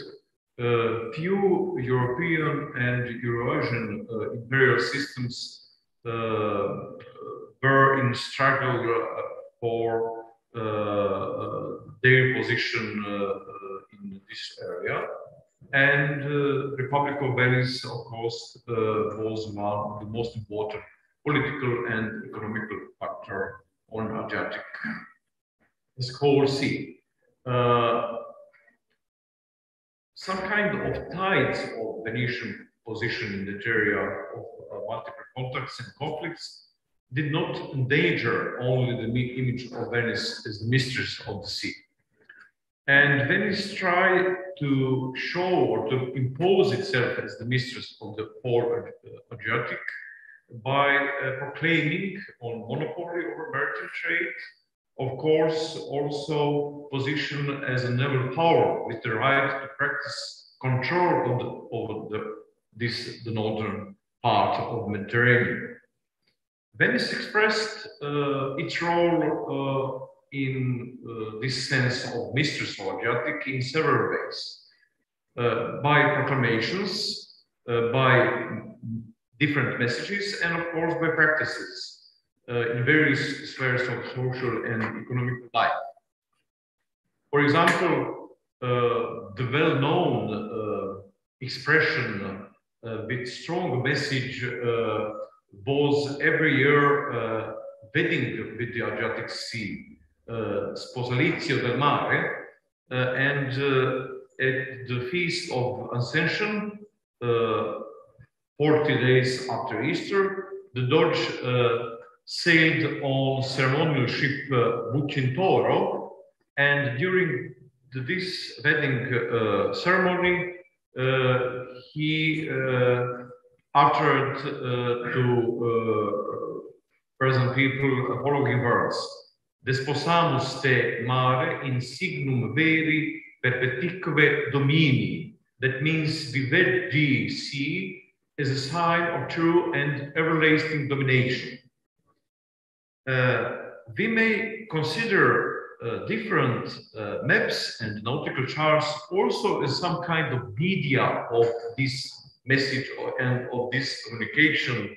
few European and Eurasian imperial systems were in struggle for their position in this area. And Republic of Venice, of course, was one of the most important political and economical factor on Adriatic, this whole sea. Some kind of tides of Venetian position in that area of multiple contacts and conflicts did not endanger only the image of Venice as the mistress of the sea. And Venice tried to show or to impose itself as the mistress of the whole Adriatic by proclaiming on monopoly over maritime trade, of course, also position as a naval power with the right to practice control over the northern part of the Mediterranean. Venice expressed its role in this sense of mistress of Adriatic in several ways. By proclamations, by different messages, and of course by practices in various spheres of social and economic life. For example, the well-known expression with strong message was every year wedding with the Adriatic Sea, Sposalizio del Mare, and at the feast of Ascension, 40 days after Easter, the Doge sailed on ceremonial ship Bucintoro, and during this wedding ceremony, he uttered to present people the following words: Desposamus te mare in signum veri perpetique domini. That means we wed thee, sea, as a sign of true and everlasting domination. We may consider different maps and nautical charts also as some kind of media of this message and of this communication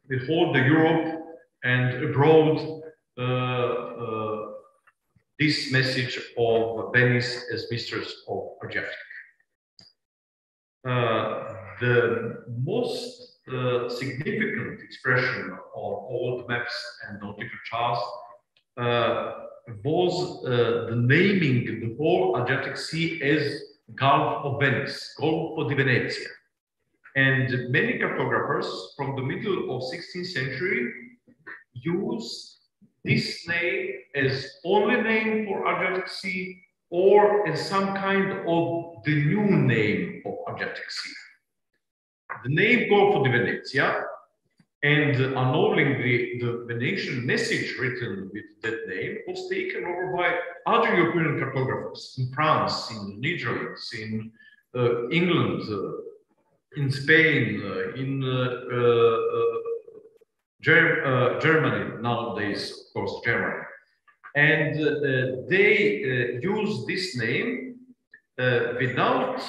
the whole the Europe and abroad this message of Venice as mistress of Adriatic. The most significant expression of old maps and nautical charts was the naming the whole Adriatic Sea as Gulf of Venice, Golfo di Venezia. And many cartographers from the middle of 16th century use this name as only name for Adriatic Sea or as some kind of the new name of Adriatic Sea. The name Golfo di Venezia and annulling the Venetian message written with that name was taken over by other European cartographers in France, in the Netherlands, in England, in Spain, in Germany, nowadays, of course, Germany. And they use this name without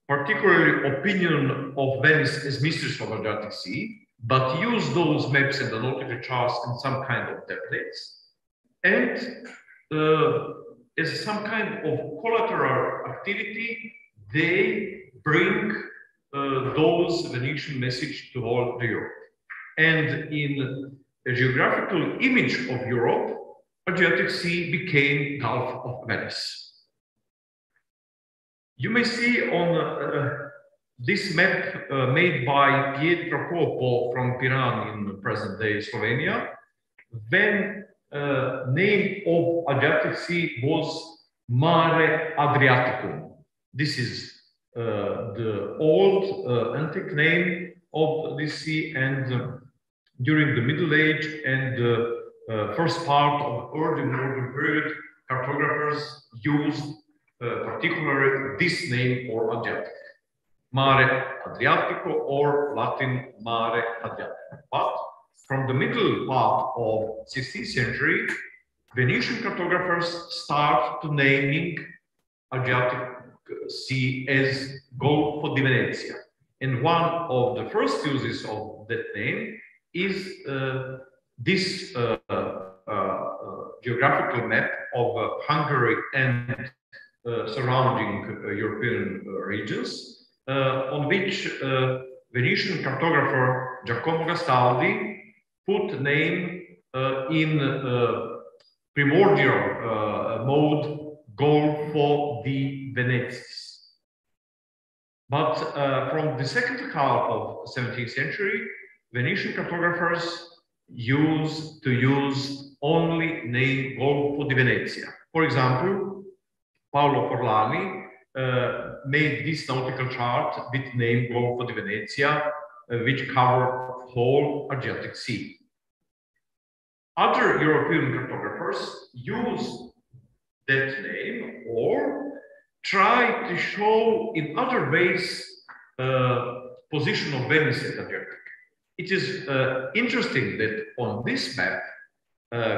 particularly opinion of Venice as mistress of Adriatic Sea, but use those maps and the nautical charts and some kind of templates, and as some kind of collateral activity, they bring those Venetian message to all Europe. And in a geographical image of Europe, Adriatic Sea became Gulf of Venice. You may see on this map made by Pietro Copo from Piran in present-day Slovenia, when name of Adriatic Sea was Mare Adriaticum. This is the old antique name of this sea, and during the Middle Age and the first part of the early modern period, cartographers used particularly this name for Adriatic, Mare Adriatico, or Latin Mare Adriatico. But from the middle part of 16th century, Venetian cartographers start to naming Adriatic Sea as Golfo di Venezia. And one of the first uses of that name is this geographical map of Hungary and surrounding European regions, on which Venetian cartographer Giacomo Gastaldi put name in primordial mode Golfo di Venezia. But from the second half of 17th century, Venetian cartographers used to use only name Golfo di Venezia. For example, Paolo Forlani made this nautical chart with name Golfo di Venezia, which covered whole Adriatic Sea. Other European cartographers use that name or try to show in other ways position of Venice at Adriatic. It is interesting that on this map,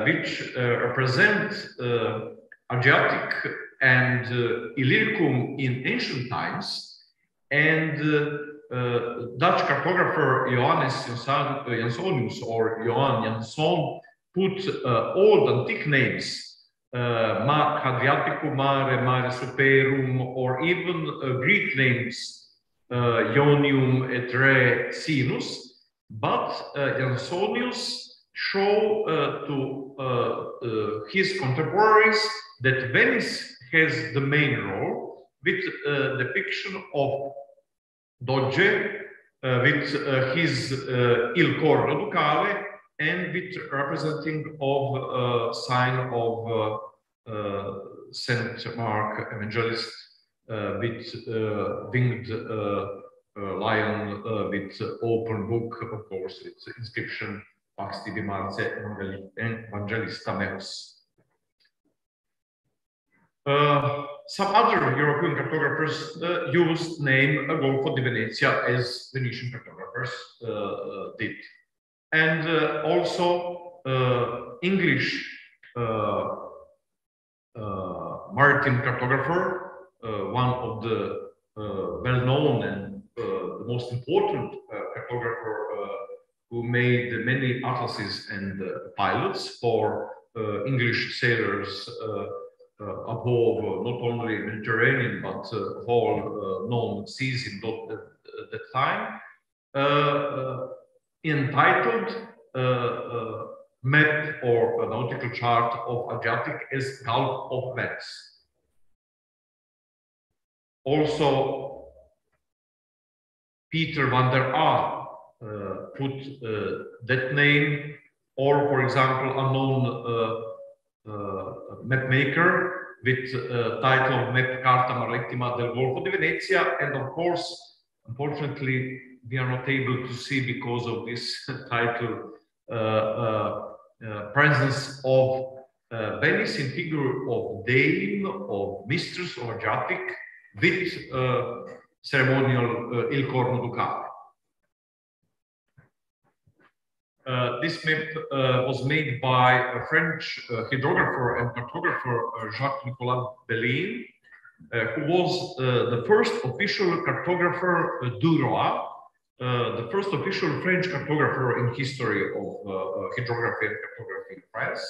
which represents Adriatic and Illyricum in ancient times, and Dutch cartographer Johannes Jansonius or Johan Jansson put old antique names, Adriaticum Mare, Mare Superum, or even Greek names, Ionium et Re Sinus. But Jansonius show to his contemporaries that Venice has the main role with depiction of Doge, with his Il Corno Ducale, and with representing of sign of Saint Mark Evangelist with winged lion with open book, of course, with inscription Pax tibi Marce Evangelista Meus. Some other European cartographers used name Golfo di Venezia as Venetian cartographers did. And also English maritime cartographer, one of the well-known and the most important cartographer who made many atlases and pilots for English sailors above not only Mediterranean but whole known seas in that time, entitled map or a nautical chart of Adriatic as Gulf of Venice. Also, Peter van der Aa put that name, or for example, unknown map maker with title Map Carta Marittima del Golfo di Venezia, and of course, unfortunately, we are not able to see because of this title presence of Venice in figure of Dame, of Mistress of Adriatic, with ceremonial Il Corno Ducale. This map was made by a French hydrographer and cartographer Jacques-Nicolas Bellin, who was the first official cartographer du Roi, the first official French cartographer in history of hydrography and cartography in France.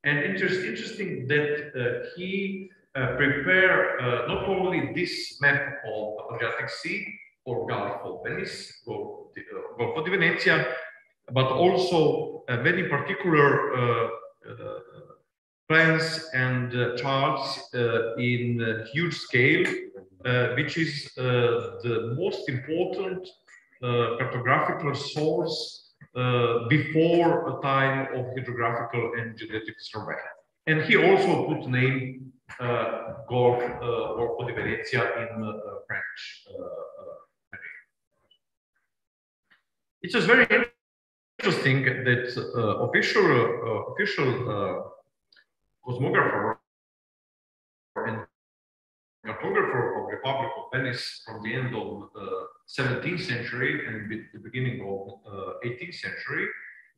And interesting that he prepared not only this map of Adriatic Sea or Gulf of Venice, or Golfo di Venezia, but also many particular plans and charts in huge scale, which is the most important cartographical source before a time of hydrographical and geodetic survey. And he also put name Golfo di Venezia in French. It is very interesting that official cosmographer and cartographer of Republic of Venice from the end of 17th century and the beginning of 18th century,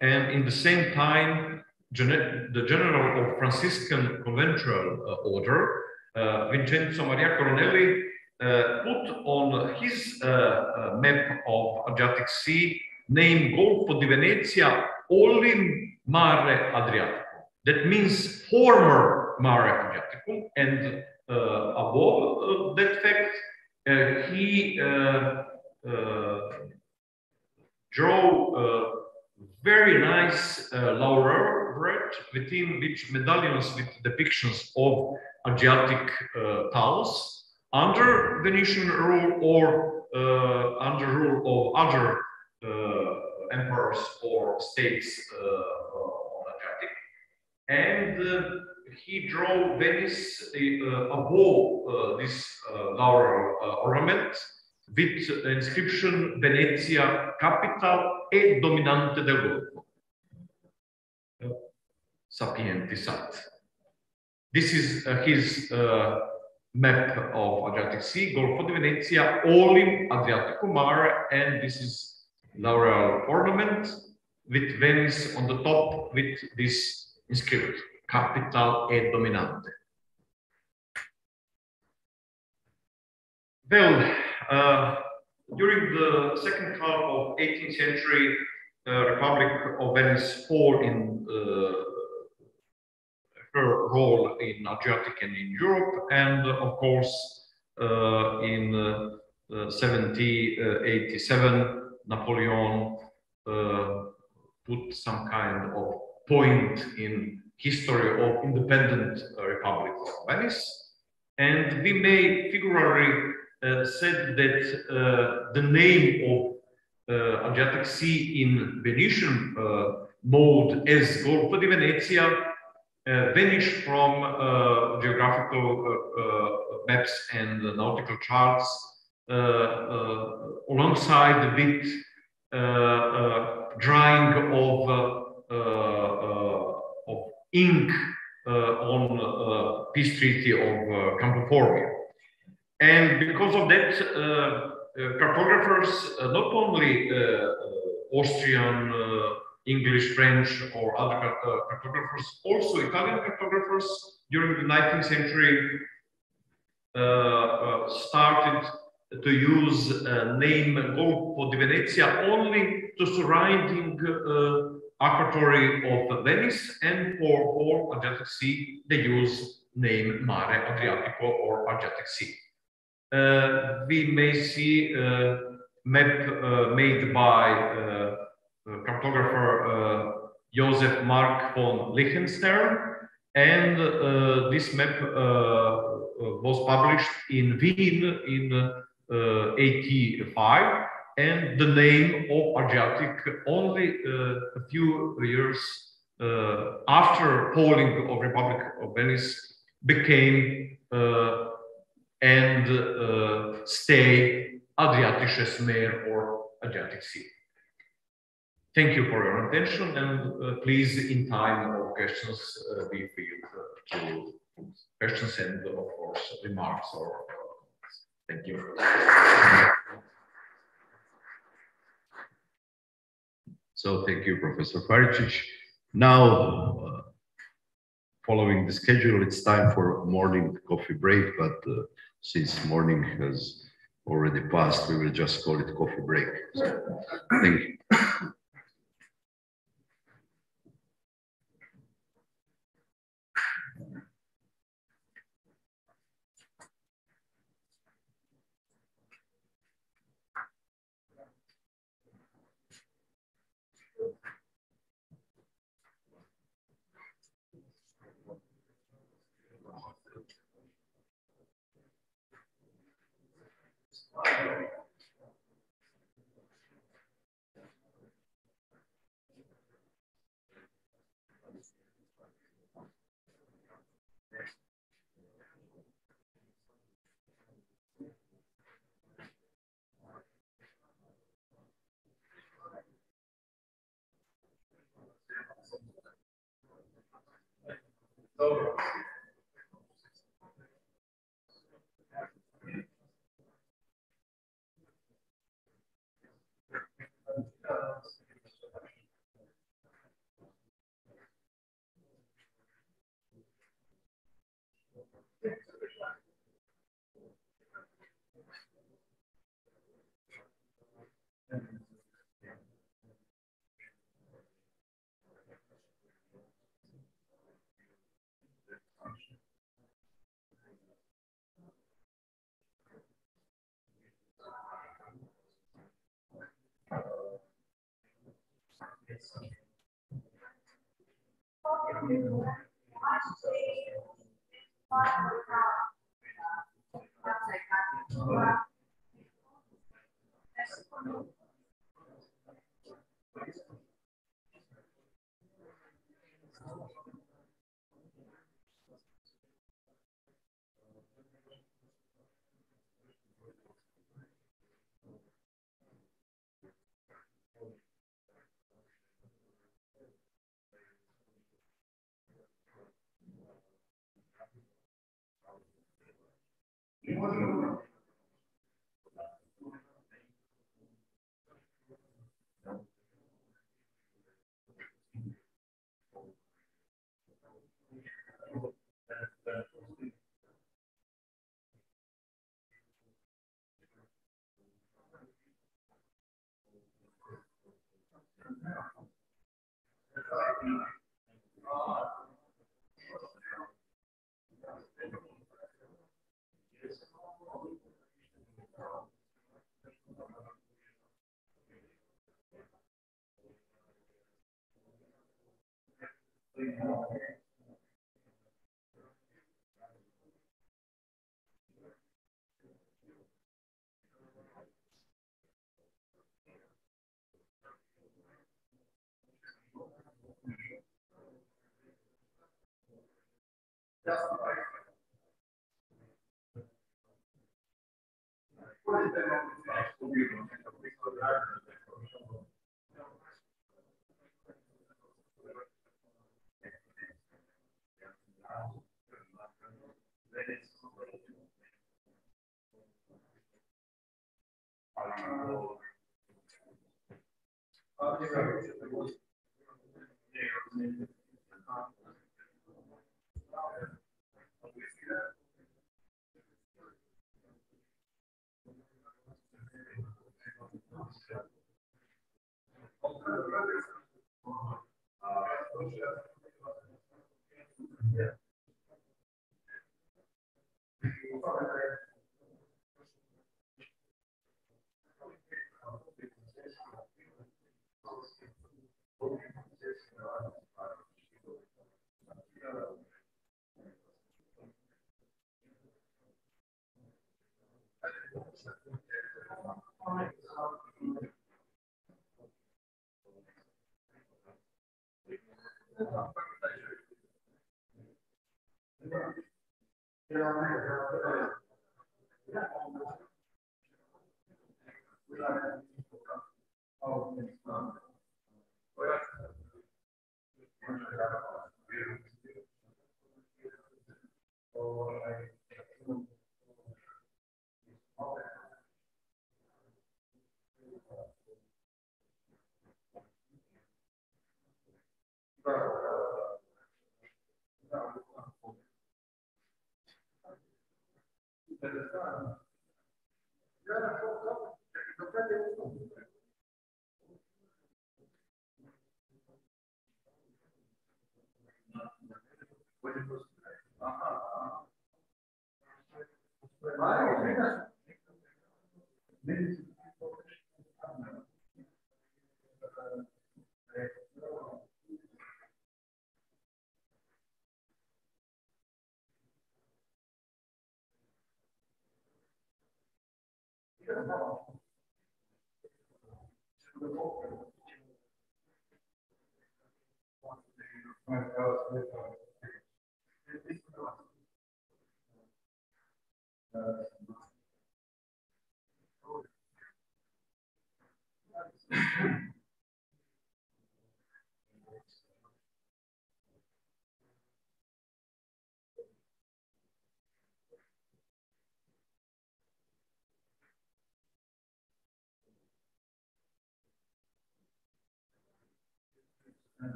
and in the same time the general of Franciscan conventual order, Vincenzo Maria Coronelli, put on his map of Adriatic Sea name Golfo di Venezia Olim Mare Adriatico. That means former Mare Adriatico, and above that fact, he drew very nice laureate within which medallions with depictions of Adriatic towns under Venetian rule or under rule of other emperors or states on Adriatic. And he drew Venice above this laurel ornament with the inscription Venezia capital e dominante del Golfo. Sapienti sat. This is his map of Adriatic Sea, Golfo di Venezia, Olim Adriatico Mare, and this is laurel ornament with Venice on the top with this inscription, capital e dominante. Well, during the second half of 18th century, Republic of Venice fell in her role in Adriatic and in Europe, and of course, in 1787, Napoleon put some kind of point in history of independent Republic of Venice, and we may figuratively said that the name of Adriatic Sea in Venetian mode as Golfo di Venezia vanished from geographical maps and nautical charts alongside with drawing of ink on peace treaty of Campo Formio. And because of that, cartographers, not only Austrian, English, French, or other cartographers, also Italian cartographers during the 19th century started to use name Golfo di Venezia only to surrounding aquatory of Venice, and for all Adriatic Sea they use name Mare Adriatico or Adriatic Sea. We may see map made by cartographer Josef Mark von Lichtenstern, and this map was published in Wien in 85, and the name of Adriatic only a few years after falling of Republic of Venice became and stay Adriatisches Meer or Adriatic Sea. Thank you for your attention, and please, in time of questions, be free to questions and, of course, remarks or comments. Thank you. So thank you, Professor Faricic. Now, following the schedule, it's time for morning coffee break, but since morning has already passed, we will just call it coffee break. So, thank you.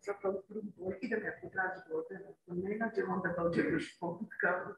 zapravo idem ja potražiti vode, ako ne nađem, onda dođem još poput kavu.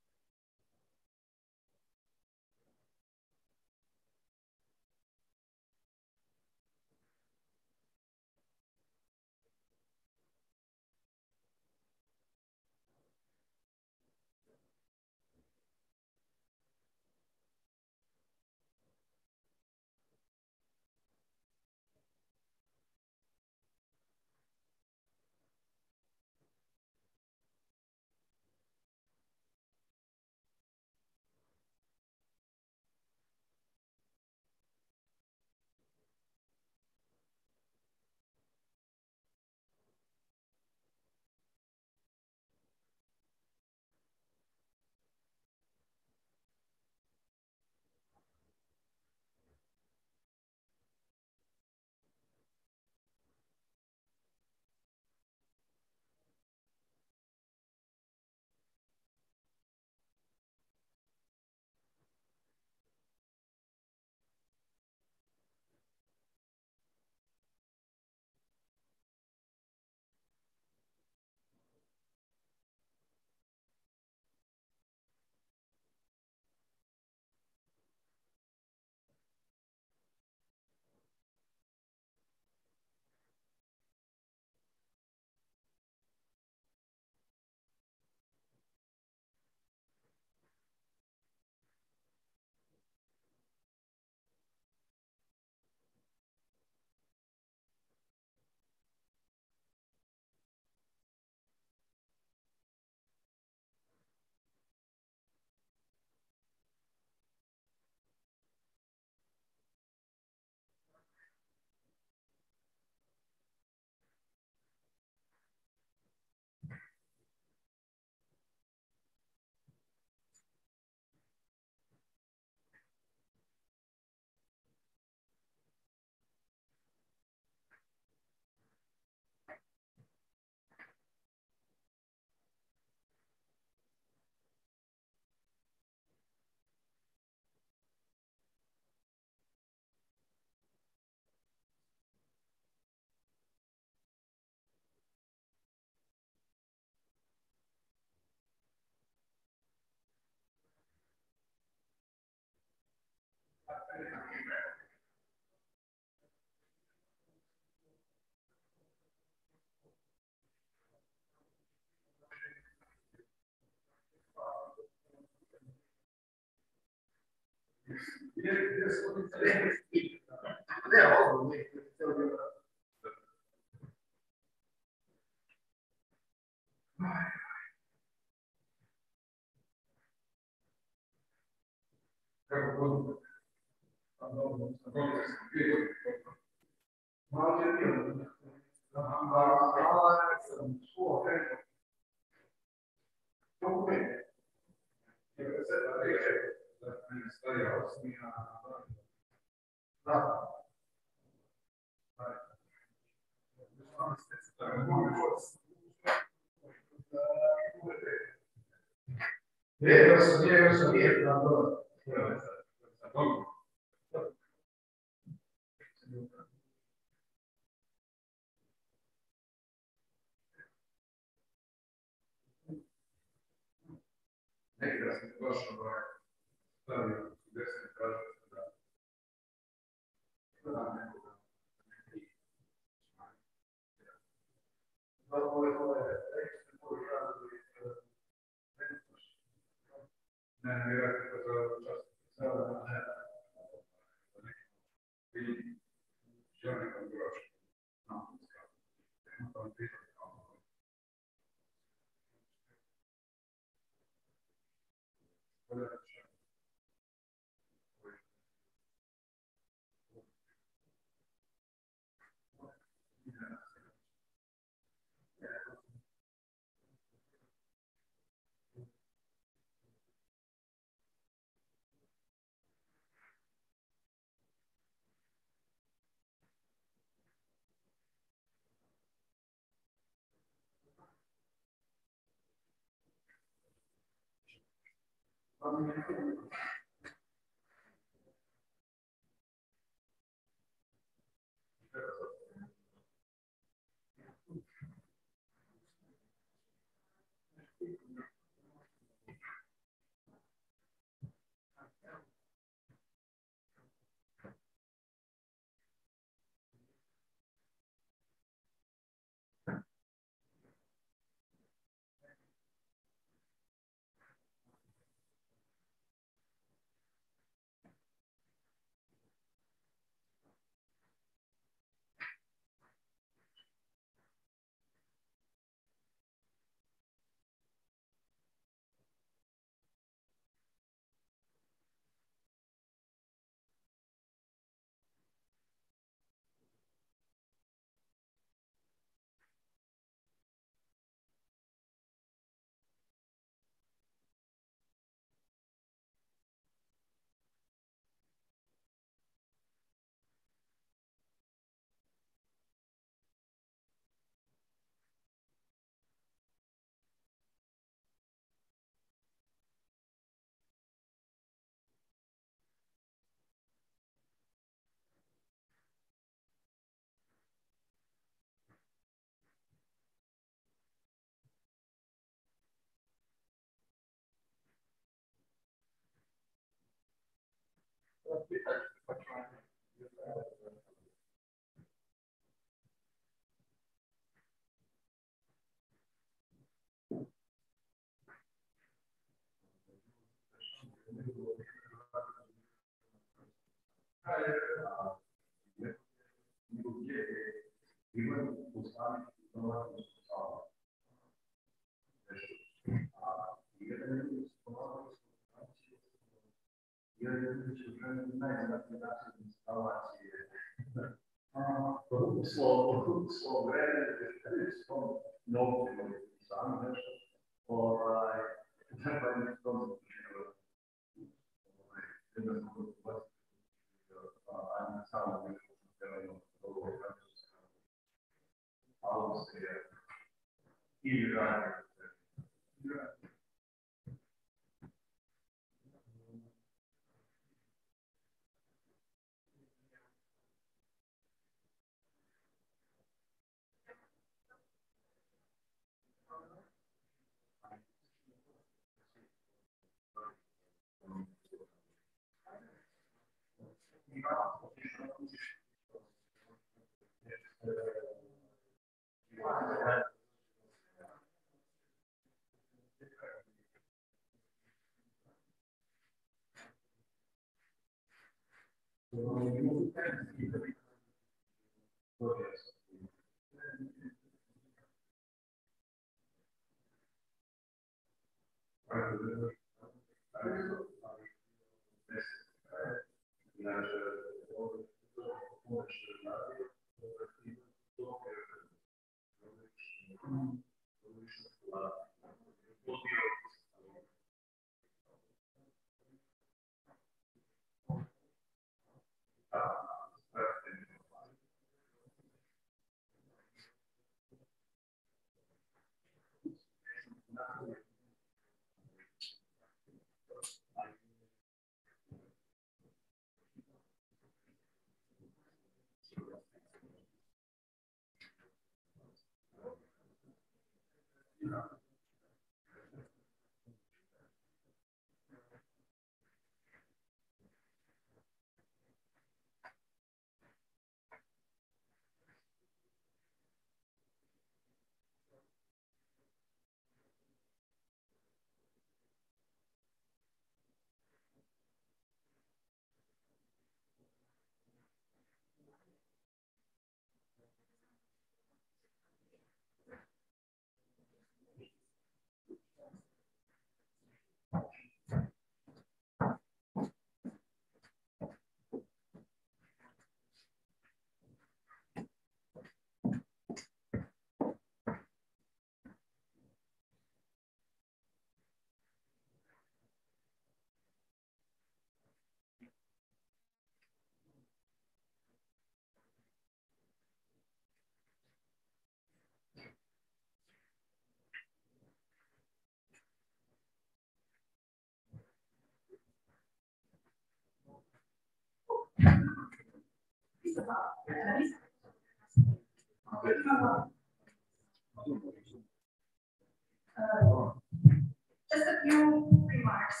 Just a few remarks.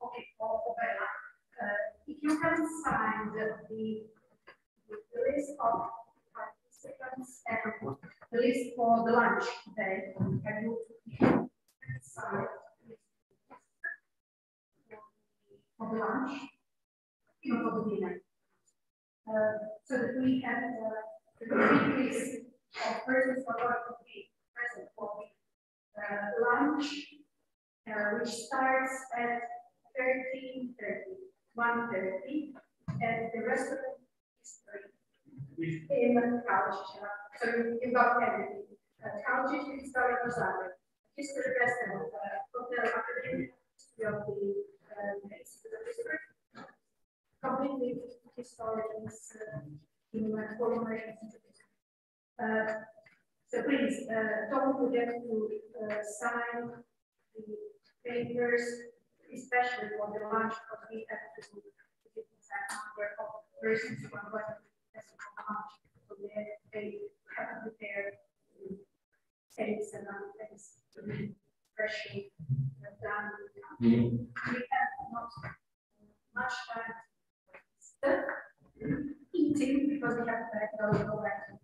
Okay, if you can find the list of participants and the list for the lunch today, can you sign for the lunch, for the dinner? So that we have the complete list of persons who are going to be present for the lunch, which starts at 13:30, 1:30, and the rest of it is free in college. So you've got everything. College, historical Zagreb, history restaurant, hotel academy, history of the history, completely historians in former institutions. So please don't forget to sign the papers, especially for the lunch, because we have to give the exact number of persons who are going to be present for lunch. So they have to prepare eggs and other things to be freshly done. We have not much time to eating because we have to go back to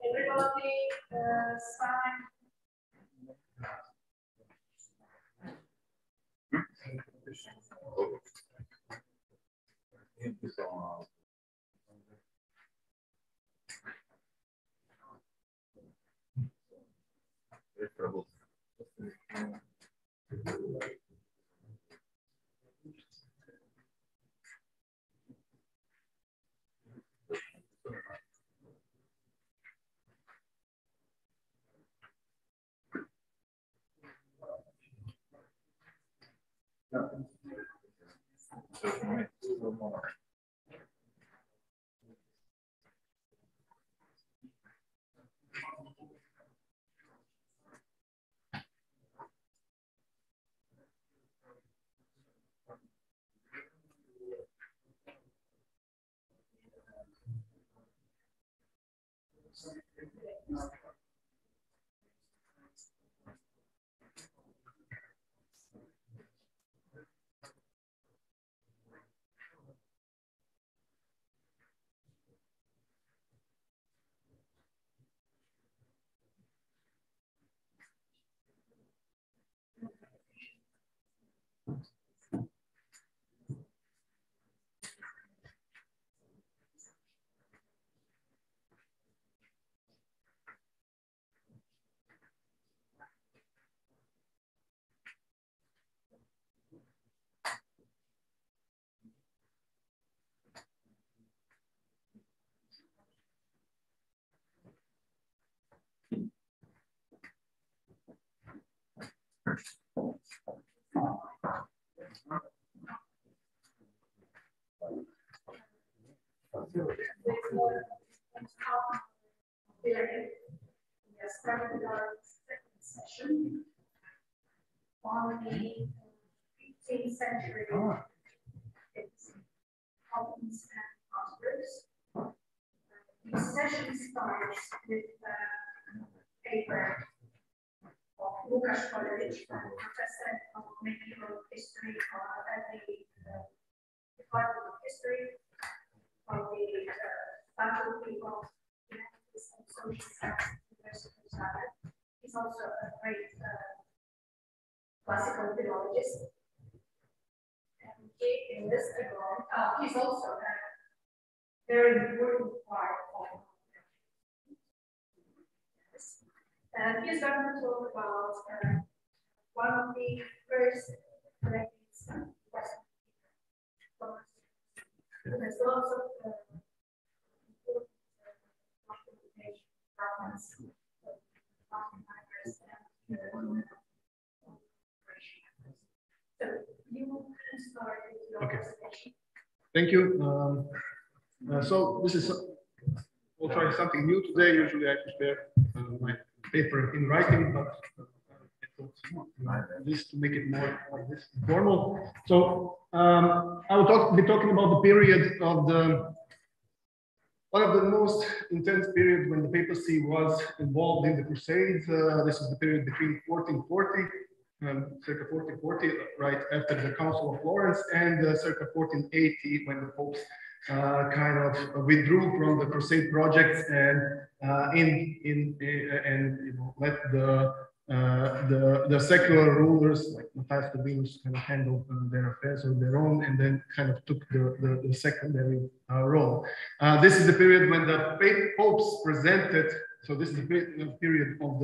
everybody sign. We are starting our second session on the 15th century Ottomans and Austrians. The session starts with a paper of Lukas Kolevich, professor of medieval history at the Department of History of the Faculty of Humanities and Social Sciences, University of Zagreb. He's also a great classical philologist. And in this regard, he's also a very important part of this. And he's going to talk about one of the first collections there's lots of important documentation fragments so you can start with your presentation. Thank you. So this is We'll try something new today. Usually I prepare my paper in writing, but I thought this to make it more like this formal. So I will be talking about the period of one of the most intense periods when the papacy was involved in the Crusades. This is the period between 1440, circa 1440, right after the Council of Florence, and circa 1480, when the popes kind of withdrew from the Crusade projects and let the secular rulers like Matthias Corvinus kind of handle their affairs on their own, and then kind of took the secondary role. This is the period when the popes presented. So this is the period of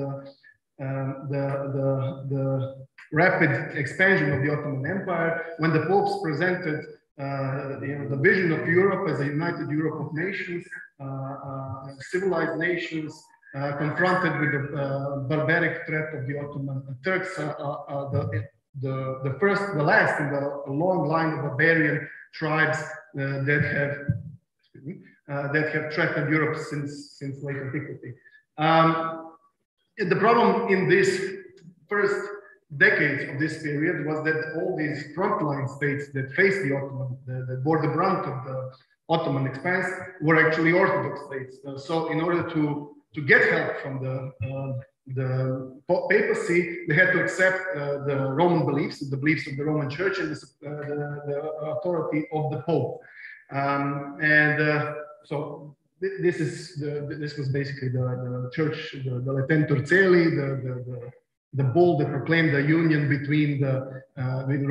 the rapid expansion of the Ottoman Empire, when the popes presented the vision of Europe as a united Europe of nations, civilized nations, confronted with the barbaric threat of the Ottoman Turks, the last in the long line of barbarian tribes that have threatened Europe since late antiquity. The problem in this first decades of this period was that all these frontline states that faced the Ottoman, that bore the brunt of the Ottoman expanse, were actually Orthodox states. So in order to get help from the papacy, they had to accept the Roman beliefs, the beliefs of the Roman Church, and the authority of the Pope. So this was basically the church, the Latentur Caeli, the bull that proclaimed the union between the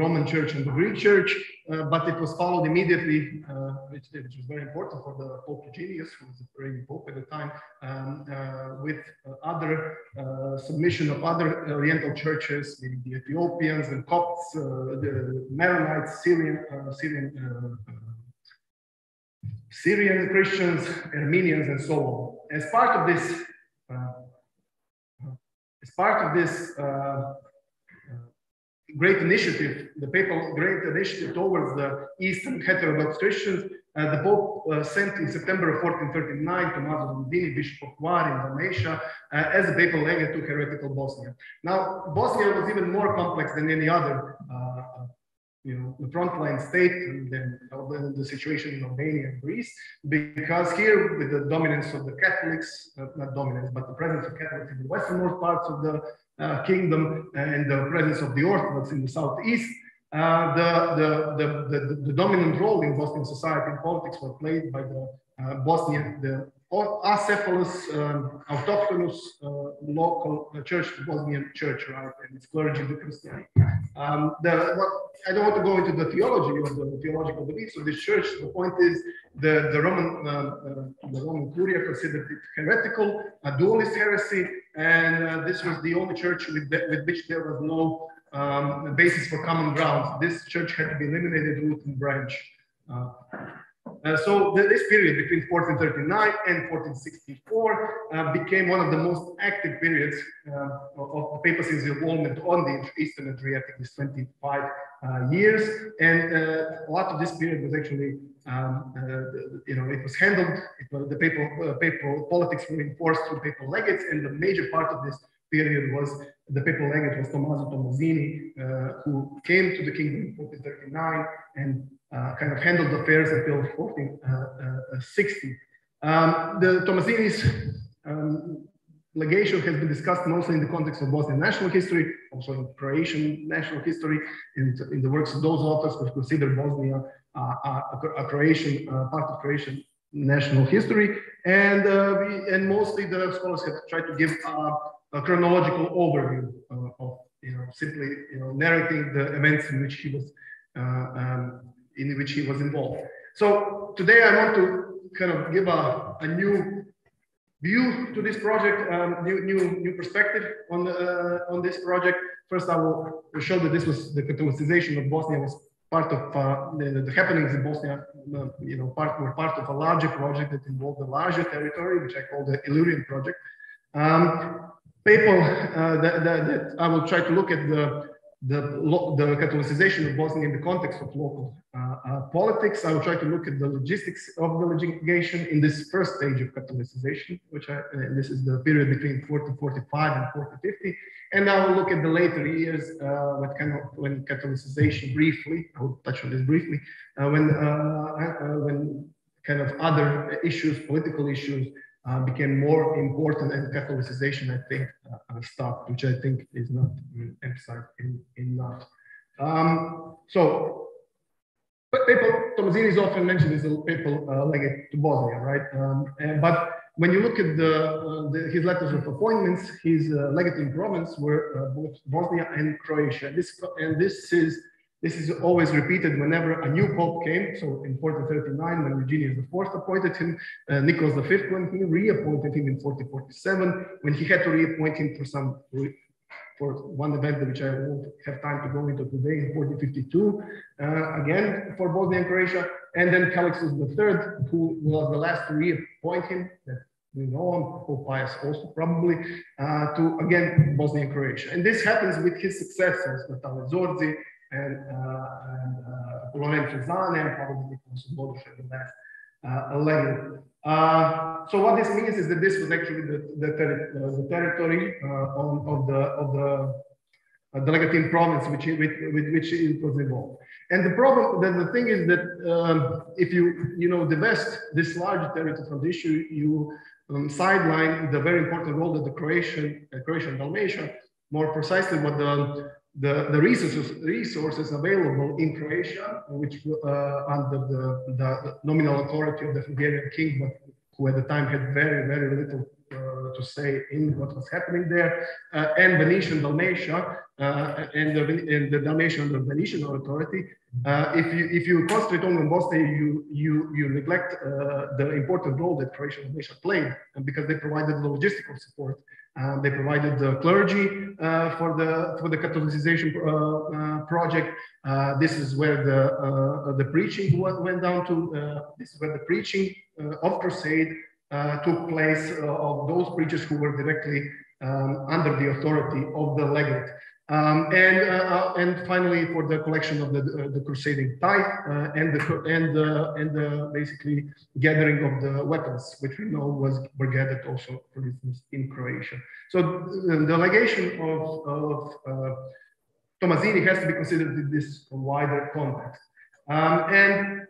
Roman Church and the Greek Church, but it was followed immediately, which was very important for the Pope Eugenius, who was the reigning Pope at the time, with other submission of other Oriental churches, meaning the Ethiopians and Copts, the Maronites, Syrian Christians, Armenians, and so on. As part of this great initiative, the papal great initiative towards the Eastern heterodox Christians, the Pope sent in September of 1439 Tommaso Mondini, Bishop of Hvar in Dalmatia, as a papal legate to heretical Bosnia. Now, Bosnia was even more complex than any other the frontline state than the situation in Albania and Greece, because here, with the dominance of the Catholics, not dominance, but the presence of Catholics in the westernmost parts of the kingdom and the presence of the Orthodox in the southeast, the dominant role in Bosnian society and politics were played by the Bosnian, the acephalous, autochthonous local church, the Bosnian church, right, and its clergy, the Christianity. I don't want to go into the theology of the theological beliefs of this church. The point is the Roman Curia considered it heretical, a dualist heresy, and this was the only church with which there was no basis for common ground. This church had to be eliminated root and branch. So this period between 1439 and 1464 became one of the most active periods of the papacy's involvement on the Eastern Adriatic, these 25 years. And a lot of this period was actually, it was handled, the papal politics were enforced through papal legates, and the major part of this period was the papal legate was Tommaso Tomasini, who came to the kingdom in 1439 and kind of handled affairs until 1460. The Tomasini's legation has been discussed mostly in the context of Bosnian national history, also in Croatian national history, in the works of those authors who consider Bosnia a Croatian part of Croatian national history, and mostly the scholars have tried to give a chronological overview of simply narrating the events in which he was involved. So today I want to kind of give a new view to this project, new perspective on this project. First, I will show that this was the Catholicization of Bosnia was part of the happenings in Bosnia. Were part of a larger project that involved a larger territory, which I call the Illyrian project. That I will try to look at the Catholicization of Bosnia in the context of local politics. I will try to look at the logistics of the legation in this first stage of Catholicization, which this is the period between 1445 and 1450. And I will look at the later years when Catholicization briefly, I will touch on this briefly, when kind of other issues, political issues, became more important, and Catholicization, I think, stopped, which I think is not emphasized enough. So, papal Tomasini is often mentioned as a papal legate to Bosnia, right? But when you look at his letters of appointments, his legate in province were both Bosnia and Croatia. This is always repeated whenever a new pope came. So in 1439, when Eugenius IV appointed him, Nicholas V, when he reappointed him in 1447, when he had to reappoint him for one event which I won't have time to go into today, in 1452, again for Bosnia and Croatia, and then Calixtus III, who was the last to reappoint him, that we know him, Pope Pius also probably, to again Bosnia and Croatia. And this happens with his successors, Natale Zorzi, and Lorenzo Zane, and probably also Boduša, the last legate. So what this means is that this was actually the territory of the legatine province with which it was involved. And the problem, the thing is that if you divest this large territory from the issue, you sideline the very important role that the Croatian Dalmatia, more precisely what the resources available in Croatia, which under the nominal authority of the Hungarian king, but who at the time had very, very little to say in what was happening there, and Venetian Dalmatia, and the Dalmatian under Venetian authority. If you concentrate on Bosnia, you neglect the important role that Croatian Dalmatia played, because they provided the logistical support. They provided the clergy for the Catholicization project. This is where the preaching went down to. This is where the preaching of crusade took place of those preachers who were directly under the authority of the legate. And finally, for the collection of the crusading tithe and the basically gathering of the weapons, which we know were gathered also, for instance, in Croatia. So the legation of Tomasini has to be considered in this wider context. And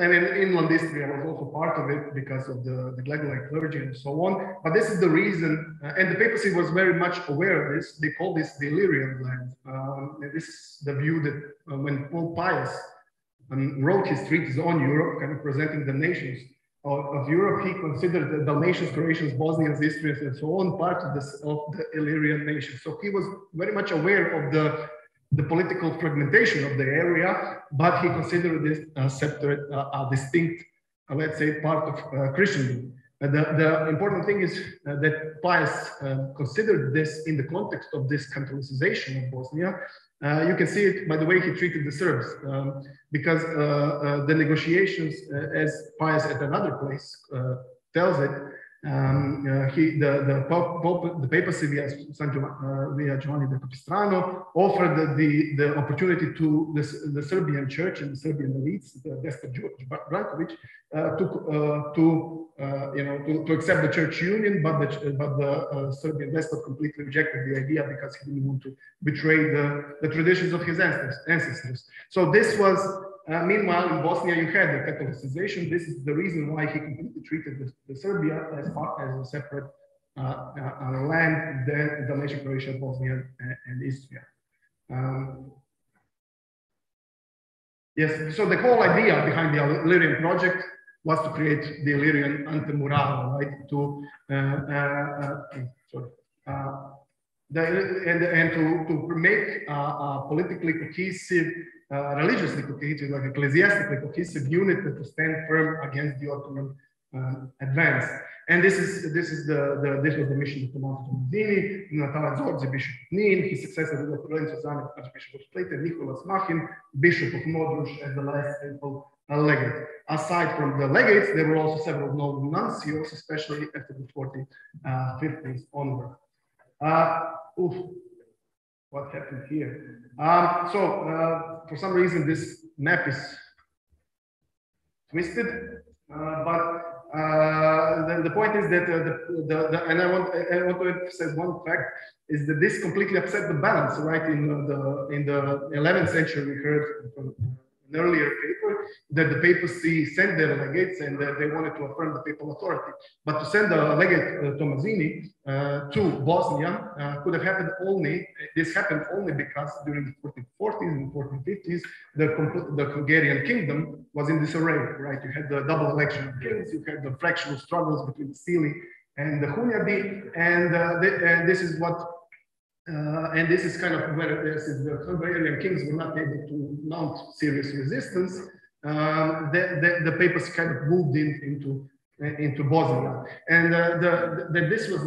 in inland history, I was also part of it because of the Glegolite clergy and so on. But this is the reason, and the papacy was very much aware of this. They call this the Illyrian land. This is the view that when Pope Pius wrote his treatise on Europe, kind of presenting the nations of Europe, he considered the Dalmatians, Croatians, Bosnians, Istrians, and so on part of the Illyrian nation. So he was very much aware of the political fragmentation of the area, but he considered this a separate, distinct, let's say, part of Christendom. The important thing is that Pius considered this in the context of this Catholicization of Bosnia. You can see it by the way he treated the Serbs, because the negotiations, as Pius at another place tells it, the papacy via Giovanni da Capistrano offered the opportunity to the Serbian church and the Serbian elites, the Despot George Brankovic, to accept the church union, but the Serbian despot completely rejected the idea because he didn't want to betray the traditions of his ancestors. So this was. Meanwhile, in Bosnia, you had the Catholicization. This is the reason why he completely treated the Serbia as a separate land, then Dalmatia, Croatia, Bosnia, and Istria. Yes, so the whole idea behind the Illyrian project was to create the Illyrian antemurale, right? To make a politically cohesive, religiously cohesive, like ecclesiastically cohesive unit that to stand firm against the Ottoman advance. And this was the mission of Tommaso Tomasini, Natale Zorzi, Bishop of Nin, his successor Lorenzo Zane, Archbishop of Split, and Nicholas Machin, Bishop of Modruš, as the last papal legate. Aside from the legates, there were also several known nuncios, especially after the 1450s onward. what happened here. For some reason, this map is twisted, but the point is that and I want to emphasize one fact is that this completely upset the balance, right? In the 11th century, we heard from an earlier paper that the papacy sent their legates and they wanted to affirm the papal authority. But to send a legate Tommasini to Bosnia could have happened only, this happened only because during the 1440s and 1450s, the Hungarian kingdom was in disarray, right? You had the double election of kings, you had the fractional struggles between the Stili and the Hunyadi, and this is what and this is kind of where the Hungarian kings were not able to mount serious resistance. The papacy kind of moved into Bosnia, and this was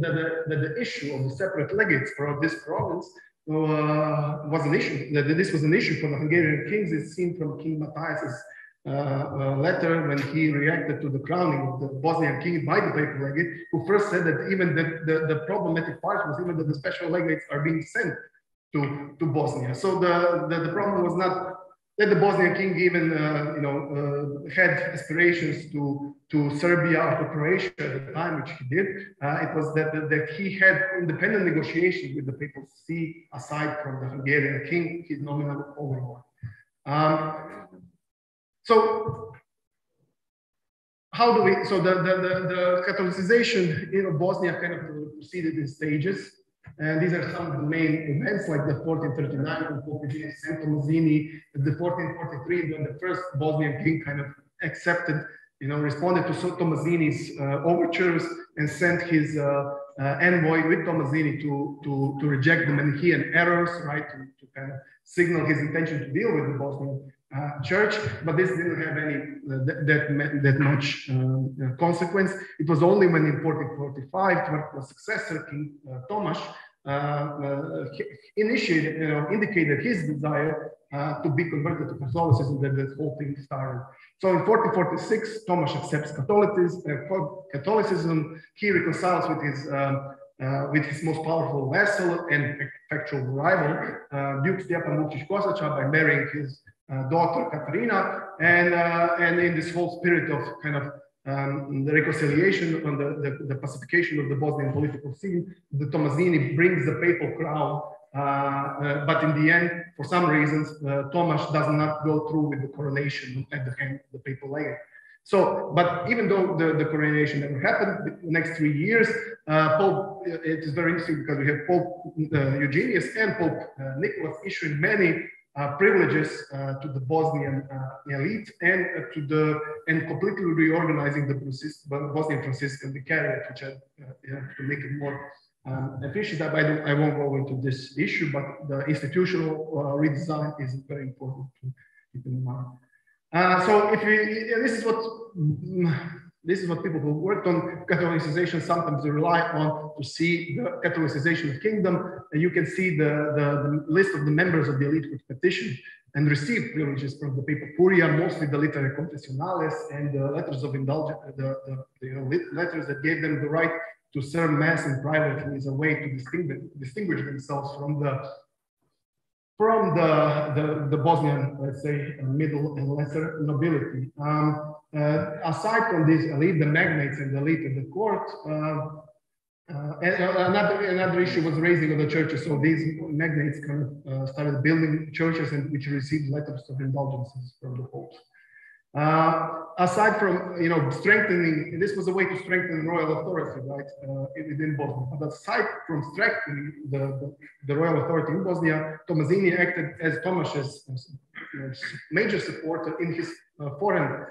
the issue of the separate legates for this province was an issue. That this was an issue for the Hungarian kings. It's seen from King Matthias's letter when he reacted to the crowning of the Bosnian king by the papal legate, who first said that even the problematic part was even that the special legates are being sent to Bosnia. So the problem was not that the Bosnian king even had aspirations to Serbia or to Croatia at the time, which he did. It was that he had independent negotiations with the papal see aside from the Hungarian king, his nominal overlord. So how do we? So the Catholicization in Bosnia kind of proceeded in stages, and these are some of the main events, like the 1439 when Pope St. Tommasini, the 1443 when the first Bosnian king kind of accepted, responded to Tommasini's overtures and sent his envoy with Tommasini to reject the Manichaean errors, right? To kind of signal his intention to deal with the Bosnian church, but this didn't have any that much consequence. It was only when in 1445 the successor King Tomasz indicated his desire to be converted to Catholicism that this whole thing started. So in 1446, Tomasz accepts Catholicism. He reconciles with his most powerful vassal and factual rival, Duke Stjepan Vukčić-Kosača, by marrying his daughter Katarina, and in this whole spirit of kind of the reconciliation and the pacification of the Bosnian political scene, the Tommasini brings the papal crown, but in the end, for some reasons, Tomasz does not go through with the coronation at the hand of the papal legate. So, but even though the coronation never happened, the next 3 years, it is very interesting because we have Pope Eugenius and Pope Nicholas issuing many privileges to the Bosnian elite and completely reorganizing the Bosnian Franciscan Vicariate, which to make it more efficient. I won't go into this issue, but the institutional redesign is very important to keep in mind. So this is what people who worked on Catholicization sometimes rely on to see the Catholicization of kingdom. And you can see the list of the members of the elite who petitioned and received privileges from the papal curia, mostly the Literae Confessionales and the letters of indulgence, the letters that gave them the right to serve mass in private as a way to distinguish themselves from the Bosnian, let's say, middle and lesser nobility. Aside from this elite, the magnates and the elite of the court, another issue was raising of the churches. So these magnates kind of started building churches and which received letters of indulgences from the popes. Aside from strengthening, this was a way to strengthen royal authority, right, within Bosnia. But aside from strengthening the royal authority in Bosnia, Tommasini acted as Tomaš's major supporter in his foreign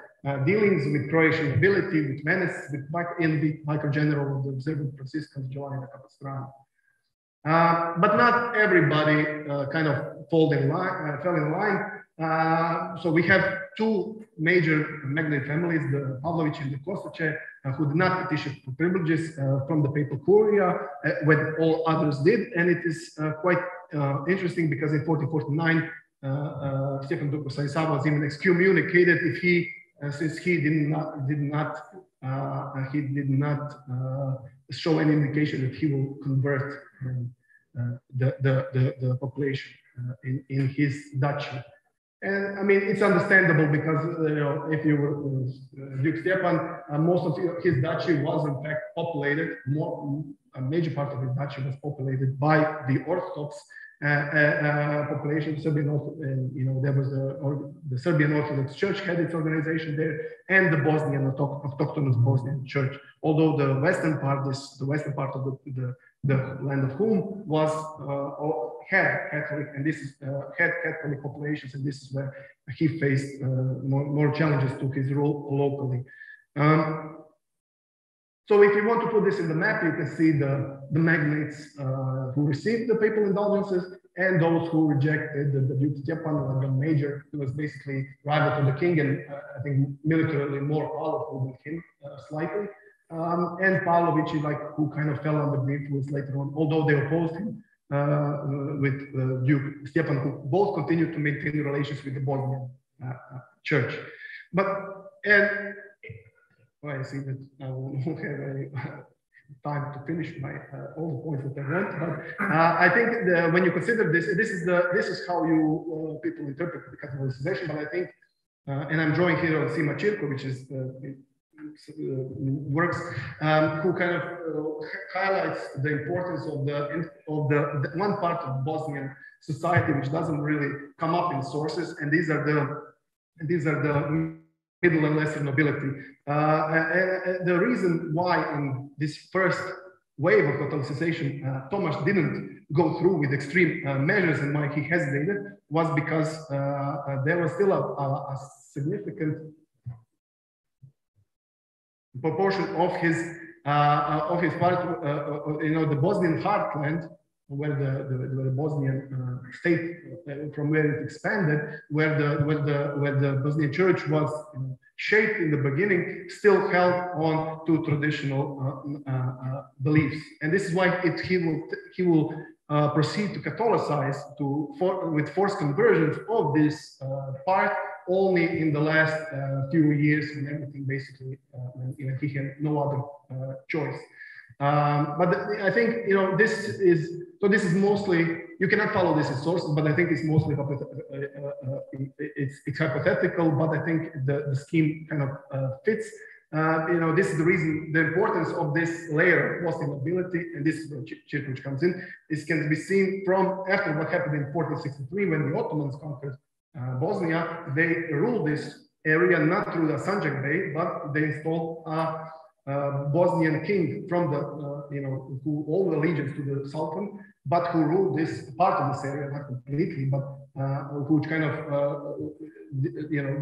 dealings with Croatian nobility, with Venice, with the Vicar-General of the Observant Franciscans, Giovanni da Capistrano. But not everybody kind of fell in line. So we have two major magnate families, the Pavlović and the Kosače, who did not petition for privileges from the papal curia, when all others did. And it is quite interesting because in 1449, Stefan Duko was even excommunicated if he, since he did not show any indication that he will convert the population in his duchy. And I mean, it's understandable because, if you were Duke Stjepan, most of his duchy was in fact populated, a major part of his duchy was populated by the Orthodox population. Serbian, there was the Serbian Orthodox Church had its organization there, and the Bosnian autochthonous Bosnian Church. Although the western part of the land of Hum was had Catholic, and this is had Catholic populations, and this is where he faced more challenges to his role locally. So if you want to put this in the map, you can see the magnates who received the papal indulgences and those who rejected. The Duke Stjepan, the major, who was basically rival to the king and I think militarily more powerful than him slightly. And Pavlovich, who kind of fell under the influence later on, although they opposed him with Duke Stjepan, who both continued to maintain relations with the Bosnian church. I see that I won't have any time to finish all the points that I want, but I think when you consider this is how you people interpret the Catholicization. But I think, and I'm drawing here on Sima Cirko, which is works who kind of highlights the importance of the one part of Bosnian society which doesn't really come up in sources, and these are the middle and lesser nobility. The reason why in this first wave of Catholicization, Tomasz didn't go through with extreme measures and why he hesitated was because there was still a significant proportion of his part, the Bosnian heartland, where the Bosnian state, from where it expanded, where the Bosnian church was shaped in the beginning, still held on to traditional beliefs, and this is why he will proceed to Catholicize with forced conversions of this part only in the last few years, when everything basically when he had no other choice. But I think this is mostly, you cannot follow this in sources, but I think it's mostly it's hypothetical. But I think the scheme kind of fits. This is the reason, the importance of this layer of Bosnian nobility, and this is where Cirkovic comes in. This can be seen from after what happened in 1463 when the Ottomans conquered Bosnia. They ruled this area not through the Sanjak Bey, but they installed a Bosnian king from the, who owed allegiance to the Sultan, but who ruled this part of this area, not completely, but who kind of,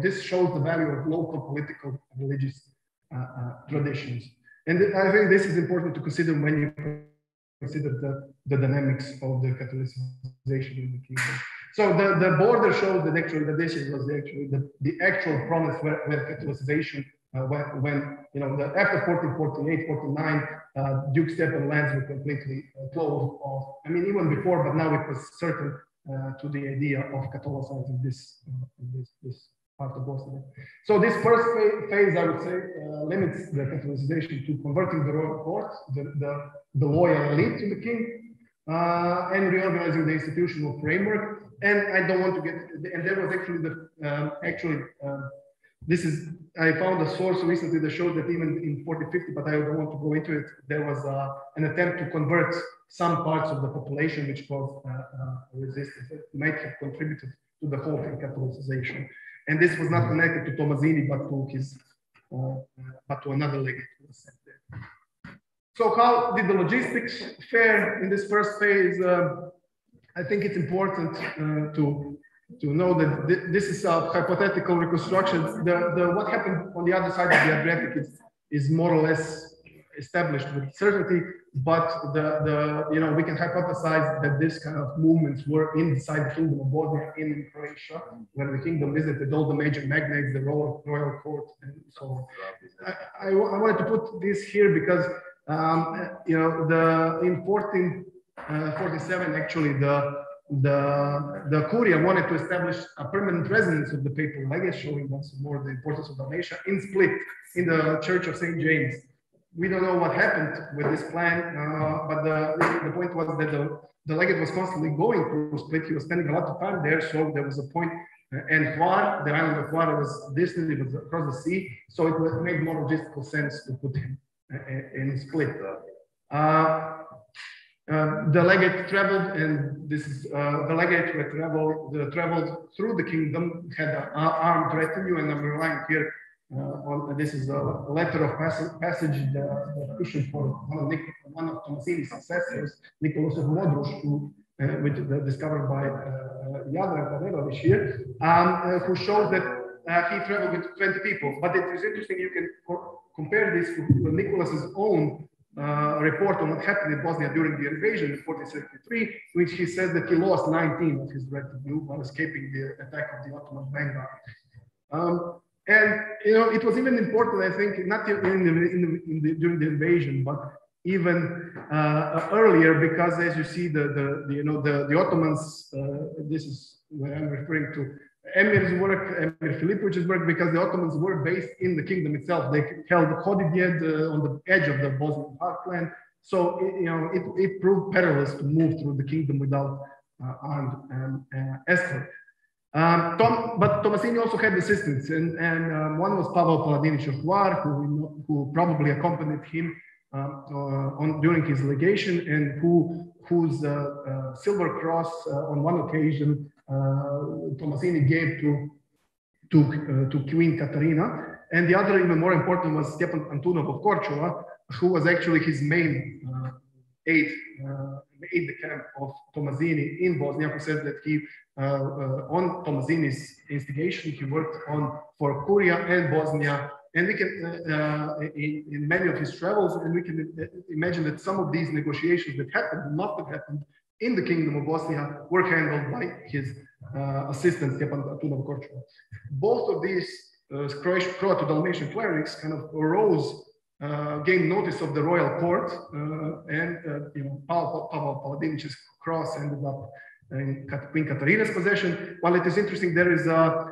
this shows the value of local political and religious traditions. And I think this is important to consider when you consider the dynamics of the Catholicization in the kingdom. So the border shows that actually the this was actually the actual promise where Catholicization when after 1448, 49, Duke Stjepan lands were completely closed off. I mean, even before, but now it was certain to the idea of Catholicizing this part of Bosnia. So this first phase, I would say, limits the Catholicization to converting the royal court, the loyal elite to the king, and reorganizing the institutional framework. And I don't want to get, and there was actually this is, I found a source recently that showed that even in 1450, but I don't want to go into it, there was an attempt to convert some parts of the population which was resistant. It might have contributed to the whole Catholicization. And this was not connected to Tommasini, but to his, but to another legate who was sent there. So how did the logistics fare in this first phase? I think it's important to know that this is a hypothetical reconstruction. What happened on the other side of the Adriatic is more or less established with certainty, but we can hypothesize that this kind of movements were inside the Kingdom of Bosnia in Croatia, when the kingdom visited all the major magnates, the royal court, and so on. I wanted to put this here because in 1447 actually the Curia wanted to establish a permanent residence of the papal legate, showing once more the importance of Dalmatia in Split, in the Church of St. James. We don't know what happened with this plan, but the point was that the legate was constantly going through Split. He was spending a lot of time there, so there was a point. And Hvar, the island of Hvar, was distant, it was across the sea, so it made more logistical sense to put him in Split. The legate traveled, and this is the legate who traveled through the kingdom, had an armed retinue, and I'm relying here on this is a letter of passage the issued for one of Tomasini's successors, Nicholas of Modrush, which discovered by Jadran Kaderovic here, who shows that he traveled with 20 people. But it is interesting, you can compare this to Nicholas's own report on what happened in Bosnia during the invasion in 1473, which he says that he lost 19 of his retinue while escaping the attack of the Ottoman vanguard. And it was even important, I think, not during the invasion, but even earlier, because as you see, the Ottomans, this is where I'm referring to Emir's work, Emir Filipovic's work, because the Ottomans were based in the kingdom itself. They held Hodidjed on the edge of the Bosnian heartland, so it proved perilous to move through the kingdom without armed escort. But Tomasini also had assistants, and one was Pavel Paladinic of Hvar, who probably accompanied him during his legation, and whose silver cross on one occasion Tomasini gave to Queen Katarina, and the other, even more important, was Stjepan Antunov of Korčula, who was actually his main aide-de-camp of Tomasini in Bosnia, who said that he, on Tomasini's instigation, he worked for Curia and Bosnia, and we can, in many of his travels, and we can imagine that some of these negotiations that happened, must have happened in the Kingdom of Bosnia, were handled by his assistant, Stjepan Antunov of Korčula. Both of these Croato-Dalmatian clerics kind of arose, gained notice of the royal court, and Pavel Paladinic's cross ended up in Queen Katarina's possession. While it is interesting, there is the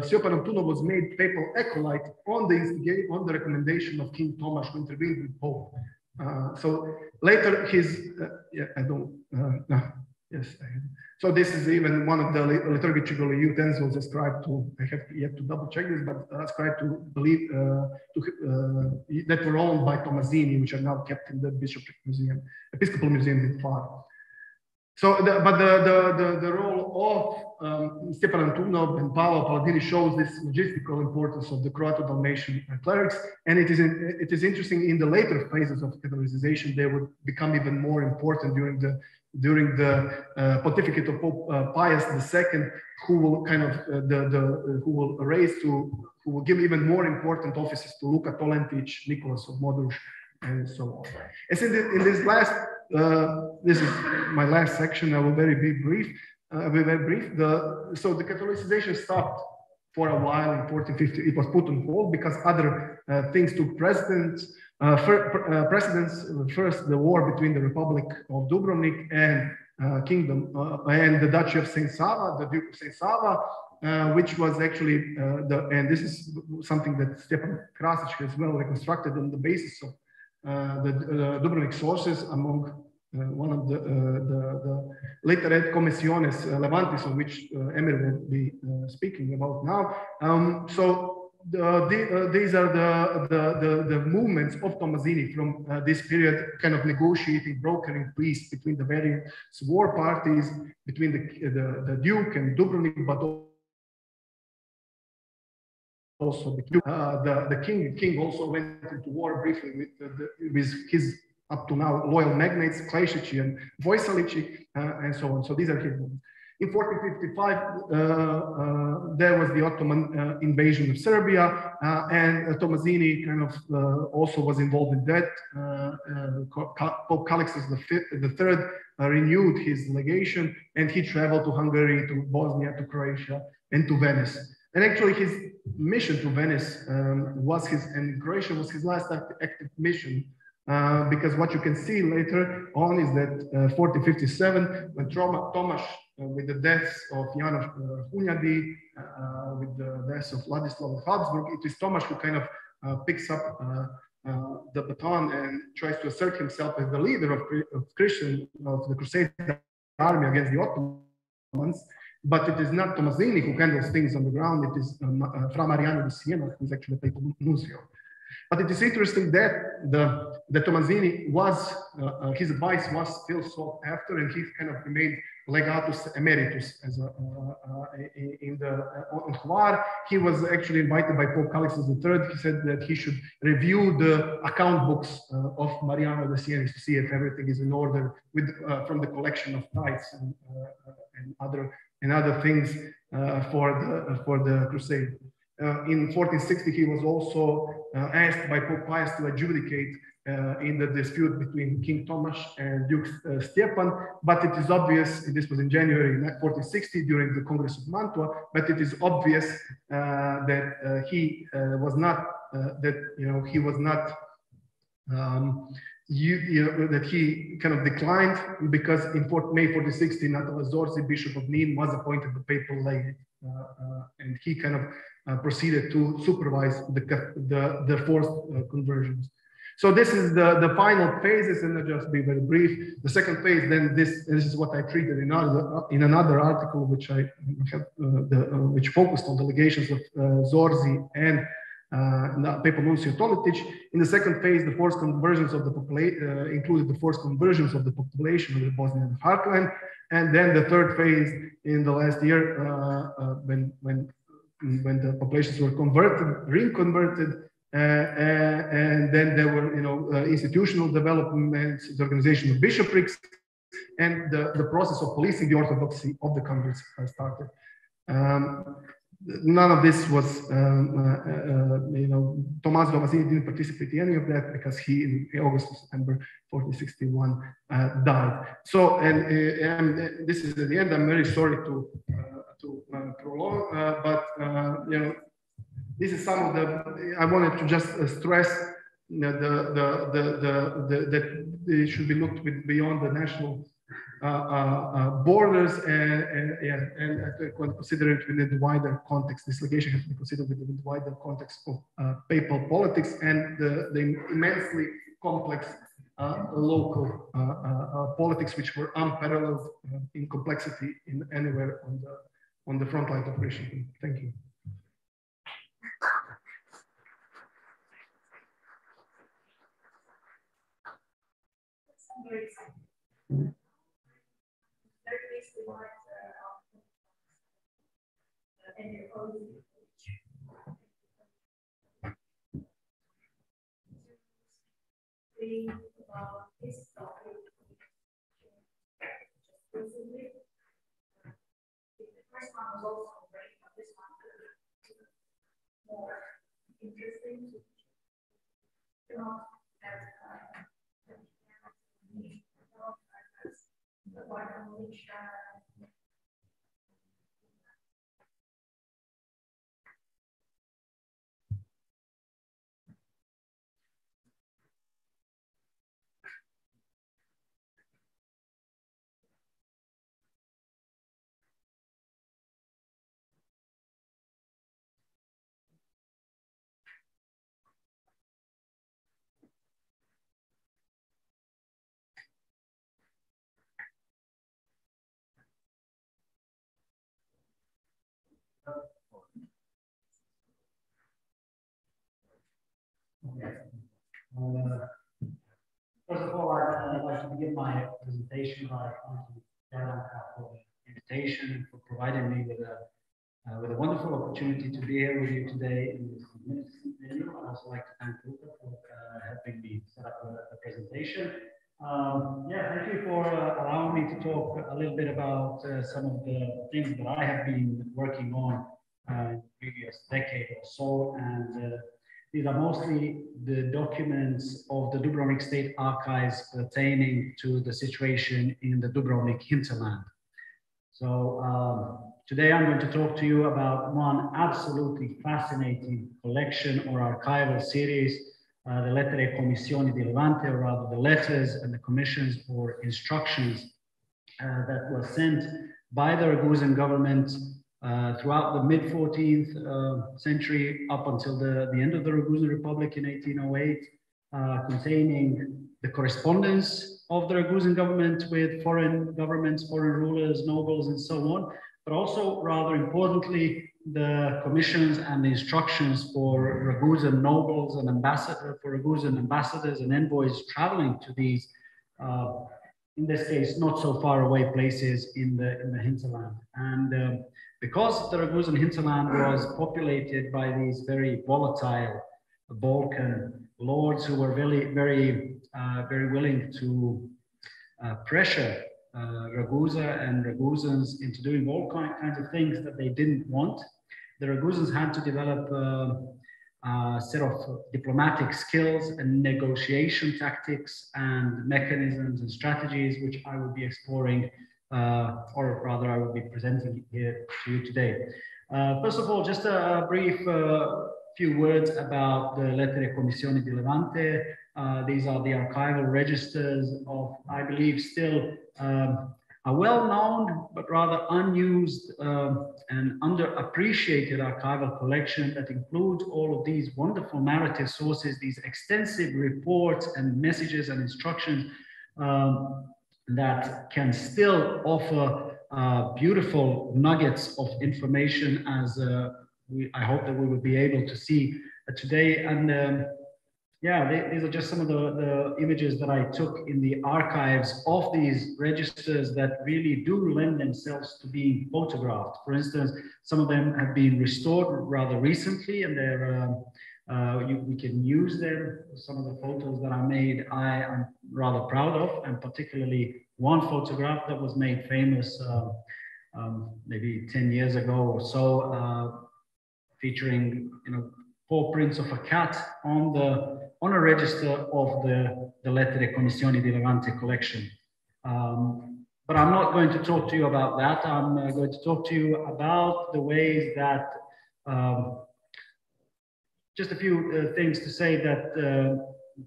Stjepan Antunov was made papal acolyte on the recommendation of King Tomasz, who intervened with Pope. So later so this is even one of the liturgical utensils ascribed to, I have yet to double check this, but ascribed to believe that were owned by Tomasini, which are now kept in the Episcopal Museum in Hvar. So, the role of Stjepan Antunov and Pavel Paladini shows this logistical importance of the Croato-Dalmatian clerics, and it is interesting in the later phases of Catholicization, they would become even more important during the pontificate of Pope Pius II, who will kind of who will give even more important offices to Luka Tolentic, Nicholas of Modrush, and so on. As in this last, this is my last section. I will be brief. So the Catholicization stopped for a while in 1450. It was put on hold because other things took precedence. First, the war between the Republic of Dubrovnik and Kingdom and the Duchy of Saint Sava, the Duke of Saint Sava, which was actually and this is something that Stjepan Krasic has well reconstructed on the basis of the Dubrovnik sources, among one of the later Ed Commissiones Levantis, on which Emir will be speaking about now. So these are the movements of Tomasini from this period, kind of negotiating, brokering peace between the various war parties, between the Duke and Dubrovnik, but also the king also went into war briefly with his up to now loyal magnates, Klesici and Vojsalici, and so on. So these are his movements. In 1455, there was the Ottoman invasion of Serbia, and Tomasini kind of also was involved in that. Pope Calixtus III renewed his legation, and he traveled to Hungary, to Bosnia, to Croatia, and to Venice. And actually, his mission to Venice and Croatia was his last active mission. Because what you can see later on is that 1457, when Tomasz, with the deaths of János Hunyadi, with the deaths of Ladislav of Habsburg, it is Tomasz who kind of picks up the baton and tries to assert himself as the leader of the Crusade army against the Ottomans. But it is not Tomasini who handles things on the ground. It is Fra Mariano di Siena, who is actually the papal nuncio. But it is interesting that the Tomasini was, his advice was still sought after, and he kind of remained legatus emeritus as in on Hvar. He was actually invited by Pope Calixtus III. He said that he should review the account books of Mariano de Siena to see if everything is in order with from the collection of tithes and other things for the crusade. In 1460, he was also asked by Pope Pius to adjudicate in the dispute between King Tomasz and Duke Stjepan, but it is obvious, this was in January 1460 during the Congress of Mantua, but it is obvious that he was not, he was not, that he kind of declined, because in May 1460, Natale Zorzi, Bishop of Nin, was appointed the papal legate, and he kind of proceeded to supervise the forced conversions. So this is the final phases, and I'll just be very brief. The second phase, then this is what I treated in another article, which I have, which focused on the legations of Zorzi and Papal Nuncio Toletic. In the second phase, the forced conversions of the population included the forced conversions of the population of the Bosnian heartland, and then the third phase in the last year, when the populations were reconverted. And then there were, institutional developments, the organization of bishoprics, and the process of policing the orthodoxy of the converts started. None of this was, Tommaso Tomasini didn't participate in any of that, because he, in August or September 1461, died. So, and this is at the end. I'm very sorry to prolong, but this is some of the. I wanted to just stress that it should be looked with beyond the national borders, and consider it within the wider context. This legation has to be considered within the wider context of papal politics and the immensely complex local politics, which were unparalleled in complexity in anywhere on the front line of Christianity. Thank you. This topic recently. The first one was also great, but this one more interesting. First of all, I'd like to begin my presentation by thanking Cardinal for the invitation and for providing me with a wonderful opportunity to be here with you today in this magnificent venue. I'd also like to thank Luca for helping me set up the presentation. Thank you for allowing me to talk a little bit about some of the things that I have been working on in the previous decade or so, and these are mostly the documents of the Dubrovnik State Archives pertaining to the situation in the Dubrovnik hinterland. So today I'm going to talk to you about one absolutely fascinating collection or archival series, the Lettere e Commissioni di Levante, or rather the letters and the commissions or instructions that were sent by the Ragusan government throughout the mid-14th century up until the end of the Ragusan Republic in 1808, containing the correspondence of the Ragusan government with foreign governments, foreign rulers, nobles, and so on, but also, rather importantly, the commissions and the instructions for Ragusan nobles and Ragusan ambassadors and envoys traveling to these, in this case, not so far away places in the hinterland. And because the Ragusan hinterland was populated by these very volatile Balkan lords who were very willing to pressure Ragusa and Ragusans into doing all kinds of things that they didn't want, the Ragusans had to develop a set of diplomatic skills and negotiation tactics and mechanisms and strategies, which I will be exploring, or rather I will be presenting here to you today. First of all, just a brief few words about the Lettere Commissioni di Levante. These are the archival registers of, I believe, still a well-known but rather unused and underappreciated archival collection that includes all of these wonderful narrative sources, these extensive reports and messages and instructions that can still offer beautiful nuggets of information, as I hope that we will be able to see today. And yeah, these are just some of the images that I took in the archives of these registers that really do lend themselves to being photographed. For instance, some of them have been restored rather recently, and they're we can use them. Some of the photos that I made, I am rather proud of, and particularly one photograph that was made famous maybe 10 years ago or so, featuring, you know, paw prints of a cat on a register of the Lettere Commissioni di Levante collection. But I'm not going to talk to you about that. I'm going to talk to you about the ways that, just a few things to say that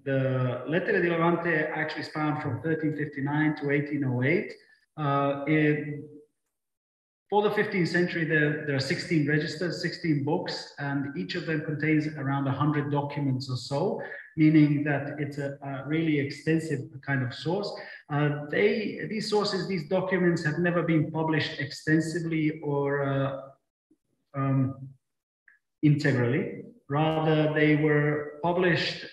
the Lettere di Levante actually spanned from 1359 to 1808. For the 15th century, there are 16 registers, 16 books, and each of them contains around 100 documents or so, meaning that it's a really extensive kind of source. These sources, these documents have never been published extensively or integrally. Rather, they were published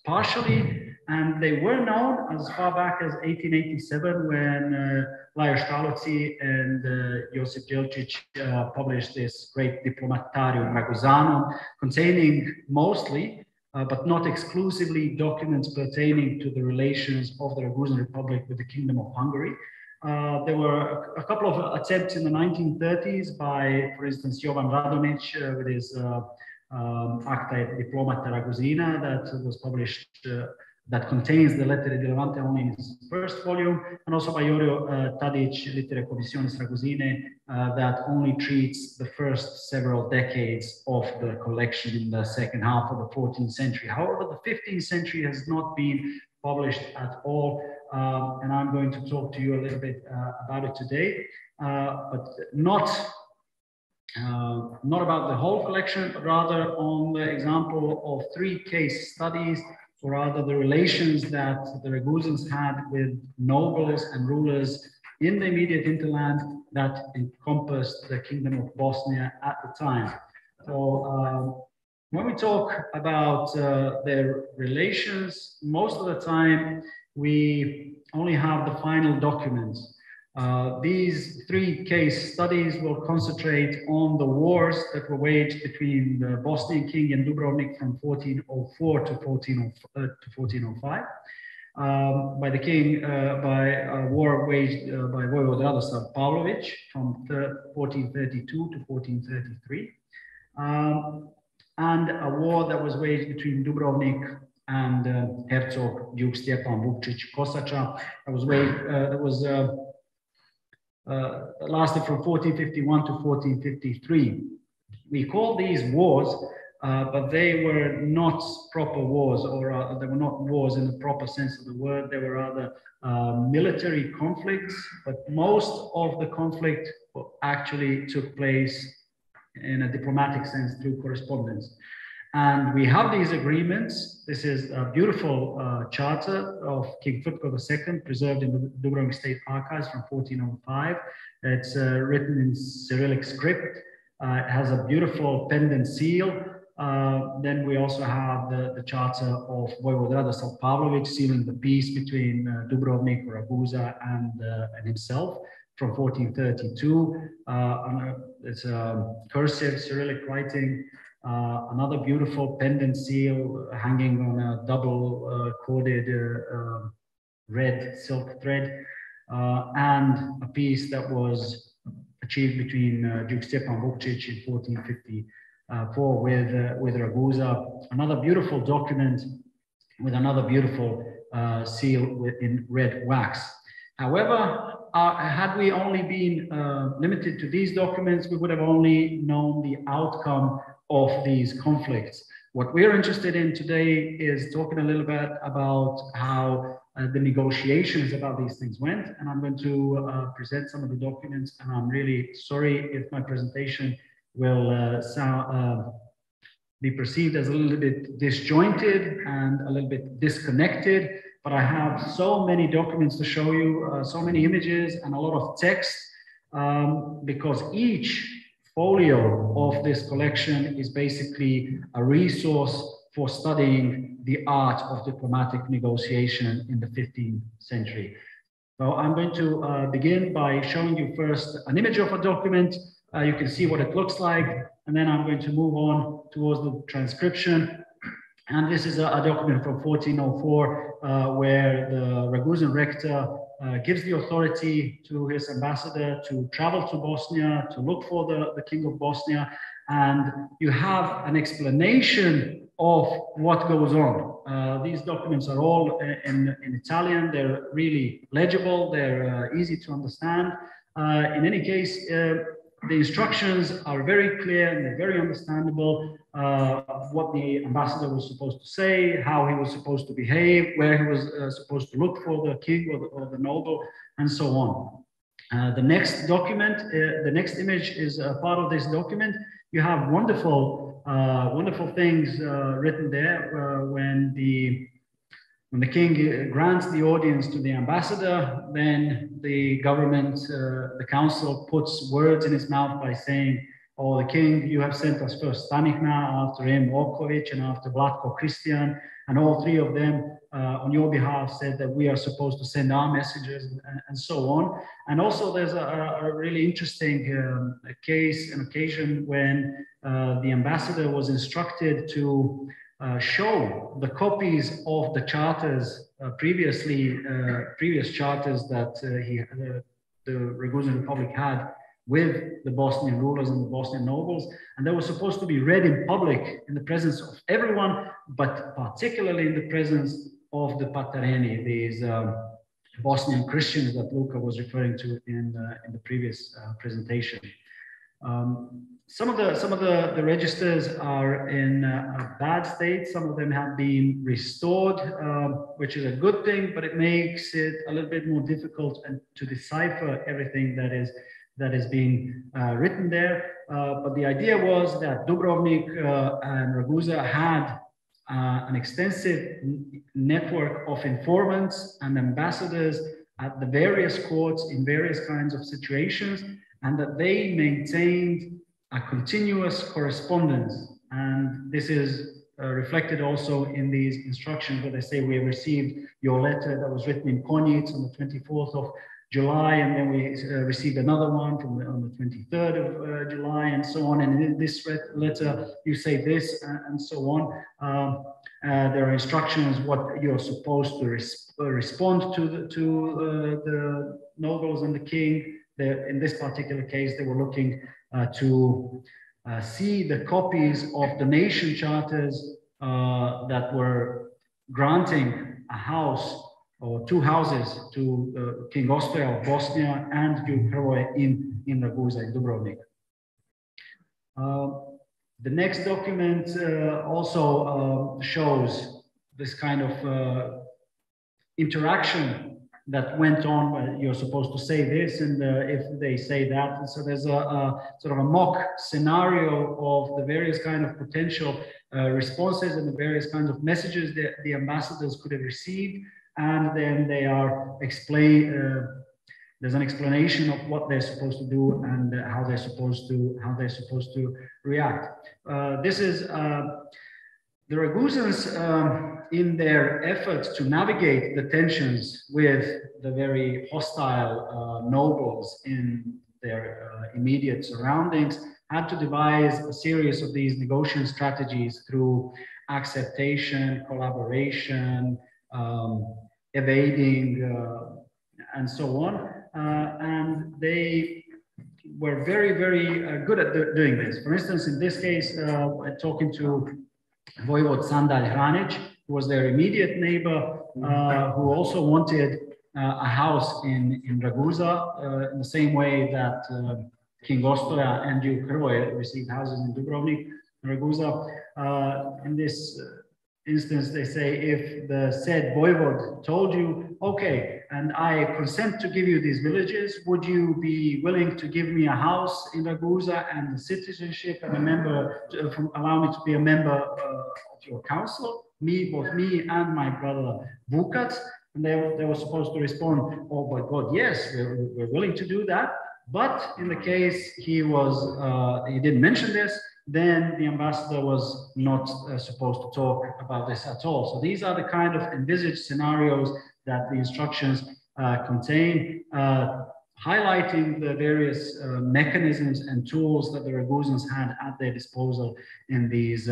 partially, and they were known as far back as 1887 when Lajos Talocsi and Josip Jelčić published this great Diplomatarium Raguzanum, containing mostly, but not exclusively, documents pertaining to the relations of the Ragusan Republic with the Kingdom of Hungary. There were a couple of attempts in the 1930s by, for instance, Jovan Radonic with his Acta et Diplomata Ragusina that was published, that contains the Lettere di Levante only in its first volume, and also by Jorio Tadic, Lettere Commissionis Ragusine, that only treats the first several decades of the collection in the second half of the 14th century. However, the 15th century has not been published at all, and I'm going to talk to you a little bit about it today, but not about the whole collection, but rather on the example of 3 case studies, or rather the relations that the Ragusans had with nobles and rulers in the immediate hinterland that encompassed the Kingdom of Bosnia at the time. So when we talk about their relations, most of the time we only have the final documents. These 3 case studies will concentrate on the wars that were waged between the Bosnian king and Dubrovnik from 1404 to 1405 by the king, by a war waged by Vojvoda Radoslav Pavlović from 1432 to 1433, and a war that was waged between Dubrovnik and Herzog Duke Stjepan Vukčić Kosača that was lasted from 1451 to 1453. We call these wars, but they were not proper wars, or they were not wars in the proper sense of the word. They were rather military conflicts, but most of the conflict actually took place in a diplomatic sense through correspondence. And we have these agreements. This is a beautiful charter of King Futko II, preserved in the Dubrovnik State Archives from 1405. It's written in Cyrillic script. It has a beautiful pendant seal. Then we also have the charter of Voivod Radoslav Pavlović sealing the peace between Dubrovnik, Ragusa, and himself from 1432. It's a cursive Cyrillic writing. Another beautiful pendant seal hanging on a double corded red silk thread, and a peace that was achieved between Duke Stjepan Vukčić in 1454 with Ragusa. Another beautiful document with another beautiful seal in red wax. However, had we only been limited to these documents, we would have only known the outcome of these conflicts. What we're interested in today is talking a little bit about how the negotiations about these things went, and I'm going to present some of the documents, and I'm really sorry if my presentation will be perceived as a little bit disjointed and a little bit disconnected, but I have so many documents to show you, so many images and a lot of text, because each folio of this collection is basically a resource for studying the art of diplomatic negotiation in the 15th century. So I'm going to begin by showing you first an image of a document. You can see what it looks like, and then I'm going to move on towards the transcription. And this is a document from 1404 where the Ragusan rector gives the authority to his ambassador to travel to Bosnia, to look for the king of Bosnia, and you have an explanation of what goes on. These documents are all in Italian. They're really legible. They're easy to understand. In any case, the instructions are very clear and they're very understandable. What the ambassador was supposed to say, how he was supposed to behave, where he was supposed to look for the king or the noble, and so on. The next document, the next image is a part of this document. You have wonderful, wonderful things written there when the king grants the audience to the ambassador, then the government, the council puts words in his mouth by saying, "Oh, the king, you have sent us first Stanichna, after him Okovic, and after Vlatko Christian," and all three of them on your behalf said that we are supposed to send our messages, and so on. And also there's a really interesting case, an occasion when the ambassador was instructed to show the copies of the charters previous charters that the Ragusan Republic had with the Bosnian rulers and the Bosnian nobles, and they were supposed to be read in public in the presence of everyone, but particularly in the presence of the Patareni, these Bosnian Christians that Luca was referring to in the previous presentation. Some of the registers are in a bad state. Some of them have been restored, which is a good thing, but it makes it a little bit more difficult and to decipher everything that is being written there. But the idea was that Dubrovnik and Ragusa had an extensive network of informants and ambassadors at the various courts in various kinds of situations, and that they maintained a continuous correspondence. And this is reflected also in these instructions where they say, "We have received your letter that was written in Konjic on the 24th of July, and then we received another one on the 23rd of July, and so on. And in this letter, you say this, and so on." There are instructions what you're supposed to respond to the nobles and the king. In this particular case, they were looking to see the copies of the nation charters that were granting a house or two houses to King Ostoja of Bosnia and Duke Hrvoje in Ragusa, in Dubrovnik. The next document also shows this kind of interaction that went on. You're supposed to say this, and if they say that, and so there's a sort of a mock scenario of the various kind of potential responses and the various kinds of messages that the ambassadors could have received, and then they are explained. There's an explanation of what they're supposed to do and how they're supposed to react. This is the Ragusans, in their efforts to navigate the tensions with the very hostile nobles in their immediate surroundings, had to devise a series of these negotiation strategies through acceptation, collaboration, evading, and so on. And they were very, very good at doing this. For instance, in this case, talking to Voivod Sandal Hranic, who was their immediate neighbor, who also wanted a house in Ragusa, in the same way that King Ostoja and Duke Hrvoje received houses in Dubrovnik, Ragusa. In this instance, they say, if the said voivod told you, okay, and I consent to give you these villages, would you be willing to give me a house in Ragusa and the citizenship and a member, allow me to be a member of your council? Both me and my brother Vukac. And they were supposed to respond, oh, by God, yes, we're willing to do that. But in the case he didn't mention this, then the ambassador was not supposed to talk about this at all. So these are the kind of envisaged scenarios that the instructions contain, highlighting the various mechanisms and tools that the Ragusans had at their disposal in these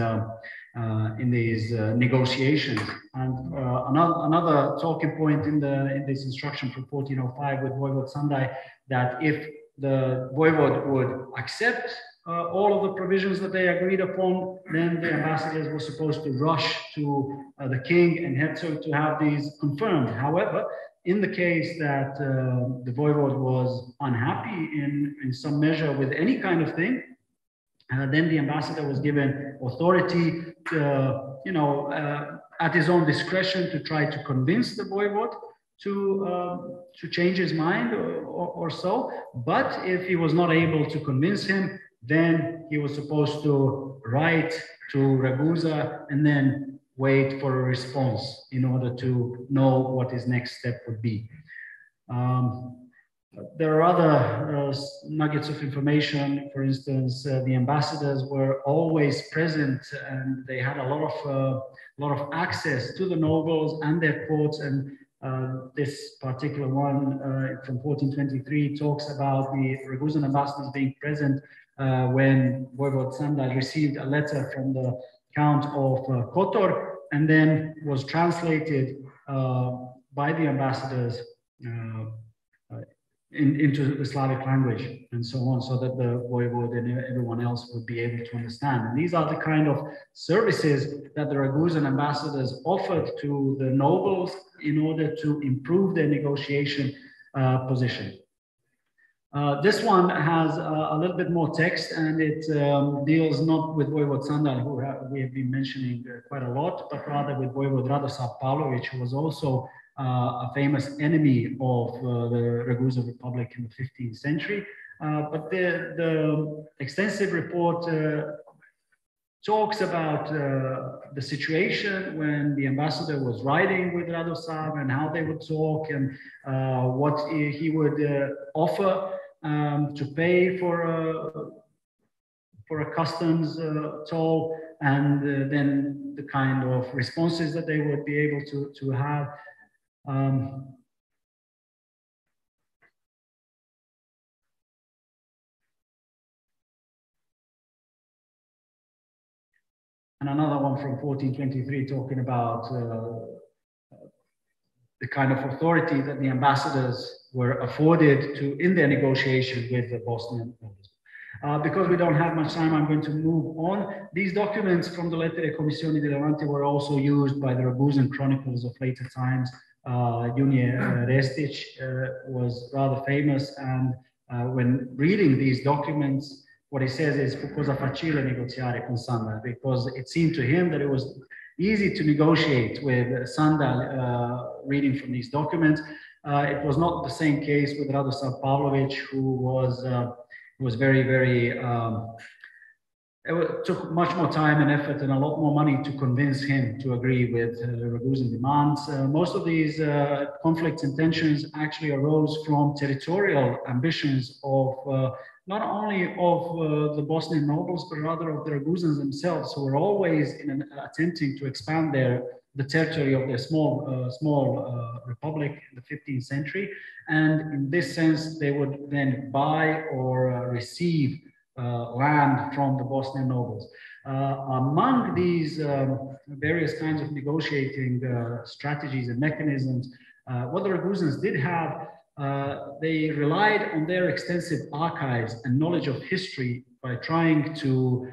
negotiations. And another talking point in this instruction from 1405 with Voivod Sandai, that if the voivod would accept all of the provisions that they agreed upon, then the ambassadors were supposed to rush to the king and hertzog to have these confirmed. However, in the case that the voivod was unhappy in some measure with any kind of thing, then the ambassador was given authority to, at his own discretion, to try to convince the voivod to change his mind or so. But if he was not able to convince him, then he was supposed to write to Ragusa and then wait for a response in order to know what his next step would be. There are other nuggets of information. For instance, the ambassadors were always present, and they had a lot of access to the nobles and their courts. And this particular one from 1423 talks about the Ragusan ambassadors being present when Voivod Sandal received a letter from the Count of Kotor, and then was translated by the ambassadors into the Slavic language and so on, so that the voivod and everyone else would be able to understand. And these are the kind of services that the Ragusan ambassadors offered to the nobles in order to improve their negotiation position. This one has a little bit more text, and it deals not with Voivod Sandal, who we have been mentioning quite a lot, but rather with Voivod Radoslav Pavlović, who was also a famous enemy of the Ragusa Republic in the 15th century. But the extensive report talks about the situation when the ambassador was riding with Radoslav and how they would talk and what he would offer to pay for a customs toll, and then the kind of responses that they would be able to have. And another one from 1423 talking about the kind of authority that the ambassadors were afforded in their negotiation with the Bosnian nobles. Because we don't have much time, I'm going to move on. These documents from the Lettere Commissioni di Levante were also used by the Ragusan chronicles of later times. Junije Restic was rather famous, and when reading these documents, what he says is cosa facile negoziare con Sandal, because it seemed to him that it was easy to negotiate with Sandal, reading from these documents. It was not the same case with Radoslav Pavlović, who was very, very it took much more time and effort and a lot more money to convince him to agree with Raguzin demands. Most of these conflicts and tensions actually arose from territorial ambitions of not only of the Bosnian nobles, but rather of the Raguzins themselves, who were always attempting to expand the territory of their small republic in the 15th century. And in this sense, they would then buy or receive land from the Bosnian nobles. Among these various kinds of negotiating strategies and mechanisms, what the Raguzins did have, they relied on their extensive archives and knowledge of history by trying to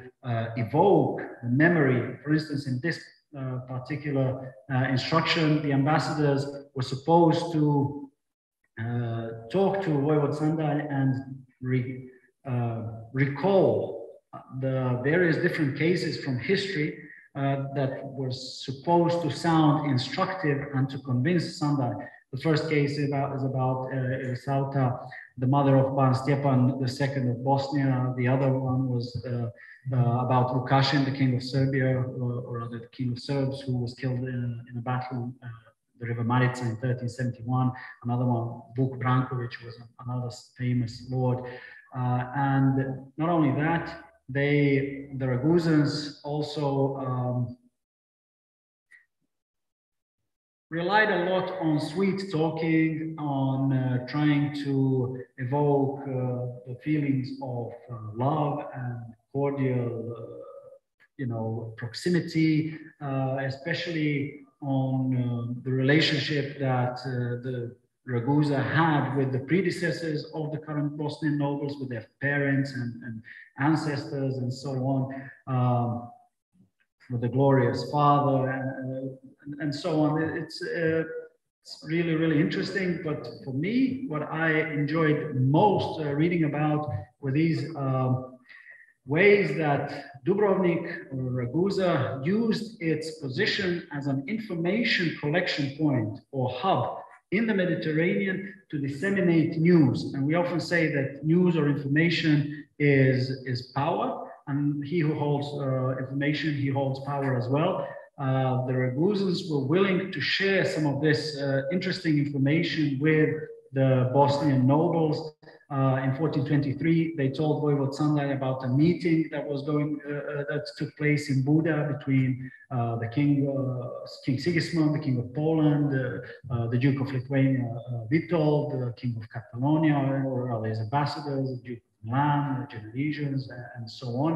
evoke the memory. For instance, in this particular instruction, the ambassadors were supposed to talk to Voivod Sandaj and recall the various different cases from history that were supposed to sound instructive and to convince Sandaj. The first case is about Elisauta, the mother of Ban Stjepan II of Bosnia. The other one was about Vukašin, the king of Serbia, or rather the king of Serbs, who was killed in a battle the River Marica in 1371. Another one, Vuk Branković, was another famous lord. And not only that, the Raguzins also relied a lot on sweet talking, on trying to evoke the feelings of love and cordial, proximity, especially on the relationship that the Raguza had with the predecessors of the current Bosnian nobles, with their parents and ancestors and so on, with the glorious father and so on. It's really, really interesting. But for me, what I enjoyed most reading about were these ways that Dubrovnik or Raguza used its position as an information collection point or hub in the Mediterranean to disseminate news. And we often say that news or information is power, and he who holds information, he holds power as well. The Raguzins were willing to share some of this interesting information with the Bosnian nobles. In 1423, they told Voivod Sandaj about a meeting that was that took place in Buda between the King Sigismund, the King of Poland, the Duke of Lithuania, Witold, the King of Catalonia, or rather his ambassadors, the Duke of Milan, the Genevesians, and so on.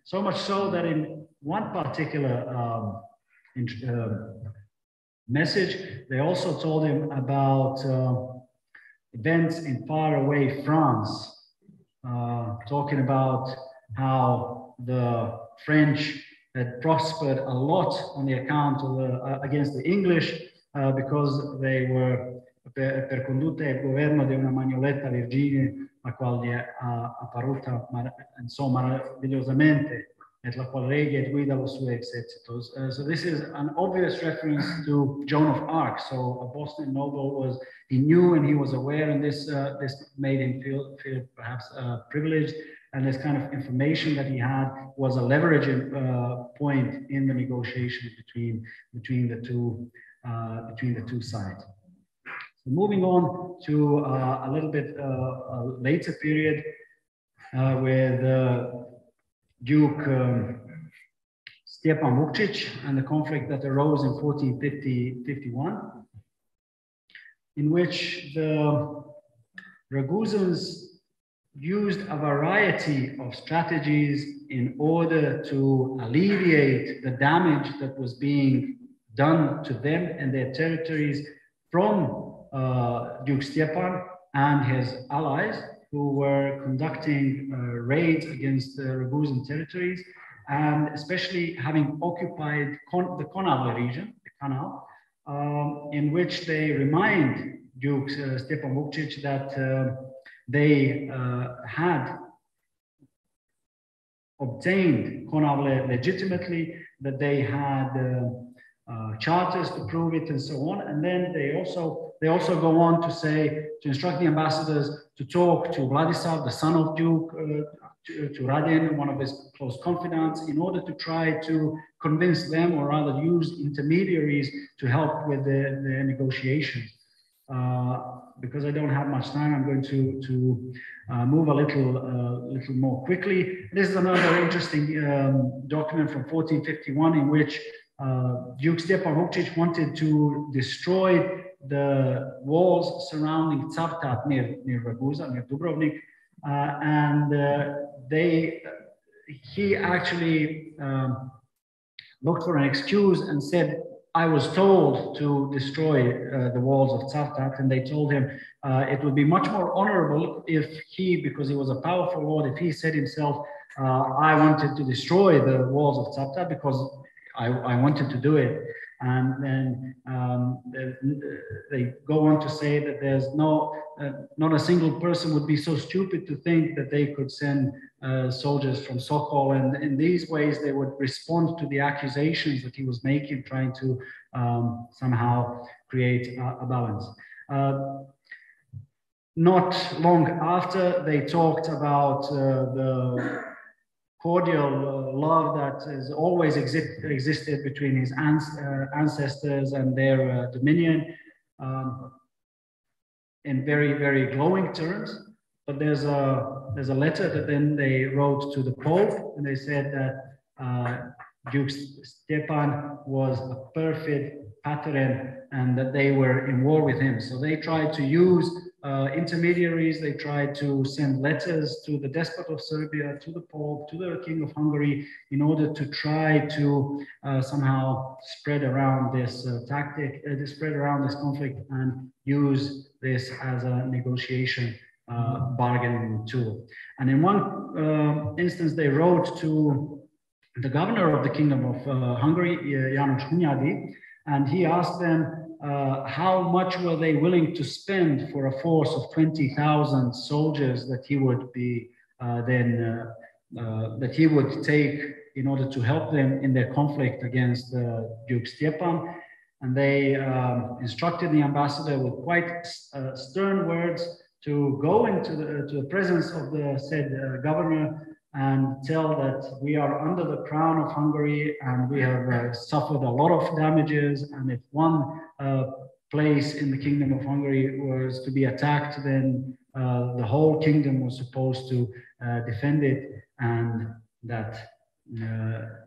So much so that in one particular message, they also told him about events in faraway France, talking about how the French had prospered a lot on the account of against the English because they were per conduta il governo di una Magnoletta Virginia, la quale è apparuta insomma meravigliosamente, et la quale regia et guida lo suo exercito. So this is an obvious reference to Joan of Arc. So a Bosnian noble he knew and he was aware, and this made him feel perhaps privileged. And this kind of information that he had was a leveraging point in the negotiations between the two sides. So moving on to a little bit a later period with Duke Stjepan Vukčić and the conflict that arose in 1451, in which the Raguzins used a variety of strategies in order to alleviate the damage that was being done to them and their territories from Duke Stjepan and his allies, who were conducting raids against the Raguzin territories, and especially having occupied the Konavle region, the Canal, in which they remind Duke Stjepan Vukčić that they had obtained Konavle legitimately, that they had charters to prove it and so on. And then they also go on to say, to instruct the ambassadors to talk to Vladislav, the son of Duke, to Radin, one of his close confidants, in order to try to convince them, or rather use intermediaries to help with the negotiations. Because I don't have much time, I'm going to move a little more quickly. This is another interesting document from 1451 in which Duke Stjepan Vukčić wanted to destroy the walls surrounding Cavtat near Raguza, near Dubrovnik, and he actually looked for an excuse and said, I was told to destroy the walls of Cavtat, and they told him it would be much more honorable if he, because he was a powerful lord, if he said himself, I wanted to destroy the walls of Cavtat because I wanted to do it. And then they go on to say that there's not a single person would be so stupid to think that they could send soldiers from Sokol, and in these ways they would respond to the accusations that he was making, trying to somehow create a balance. Not long after, they talked about the cordial love that has always existed between his ancestors and their dominion, in very, very glowing terms. But there's a letter that then they wrote to the Pope, and they said that Duke Stjepan was a perfid patron and that they were in war with him. So they tried to use intermediaries. They tried to send letters to the despot of Serbia, to the Pope, to the King of Hungary, in order to try to somehow spread around this spread around this conflict and use this as a negotiation bargaining tool. And in one instance, they wrote to the governor of the Kingdom of Hungary, János Hunyadi, and he asked them how much were they willing to spend for a force of 20,000 soldiers that he would be that he would take in order to help them in their conflict against Duke Stjepan. And they instructed the ambassador with quite stern words to go into the presence of the said governor and tell that we are under the crown of Hungary and we have suffered a lot of damages, and if one place in the Kingdom of Hungary was to be attacked, then the whole kingdom was supposed to defend it, and that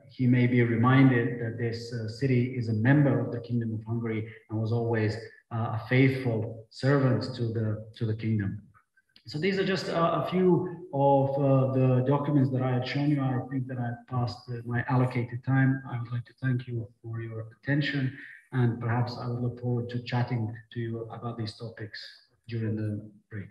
he may be reminded that this city is a member of the Kingdom of Hungary and was always a faithful servant to the kingdom. So these are just a few of the documents that I had shown you. I think that I've passed my allocated time. I would like to thank you for your attention, and perhaps I will look forward to chatting to you about these topics during the break.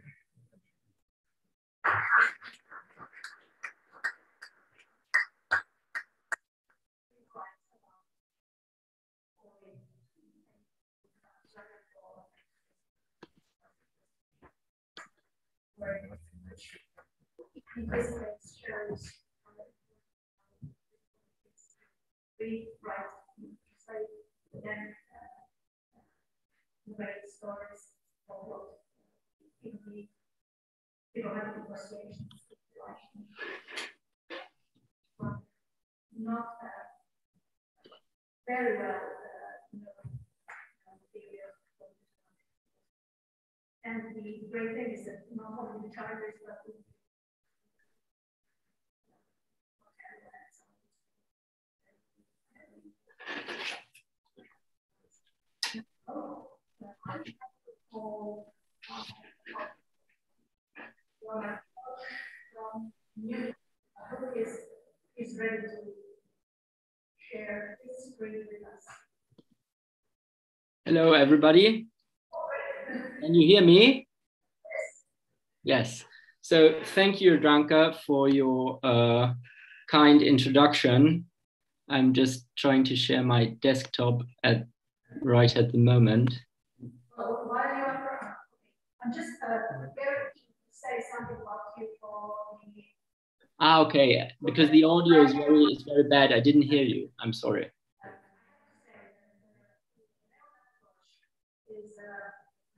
This shows read, write, then write stories of in the diplomatic negotiations. Not very well and the great thing is that not only the charters, but is ready to share his screen with us. Hello, everybody. Can you hear me? Yes. So thank you, Dranka, for your kind introduction. I'm just trying to share my desktop right at the moment. Well, while you're, I'm just very keen to say something about you for the. Ah, okay. Because the audio is very bad. I didn't hear you. I'm sorry.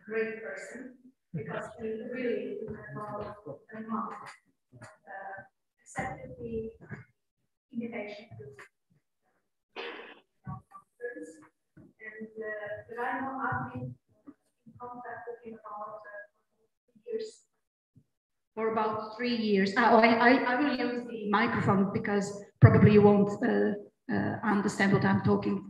great person because he really, about a month, accepted the invitation to conference. And I know I've been in contact with him about years. For about 3 years. I will use the microphone because probably you won't understand what I'm talking.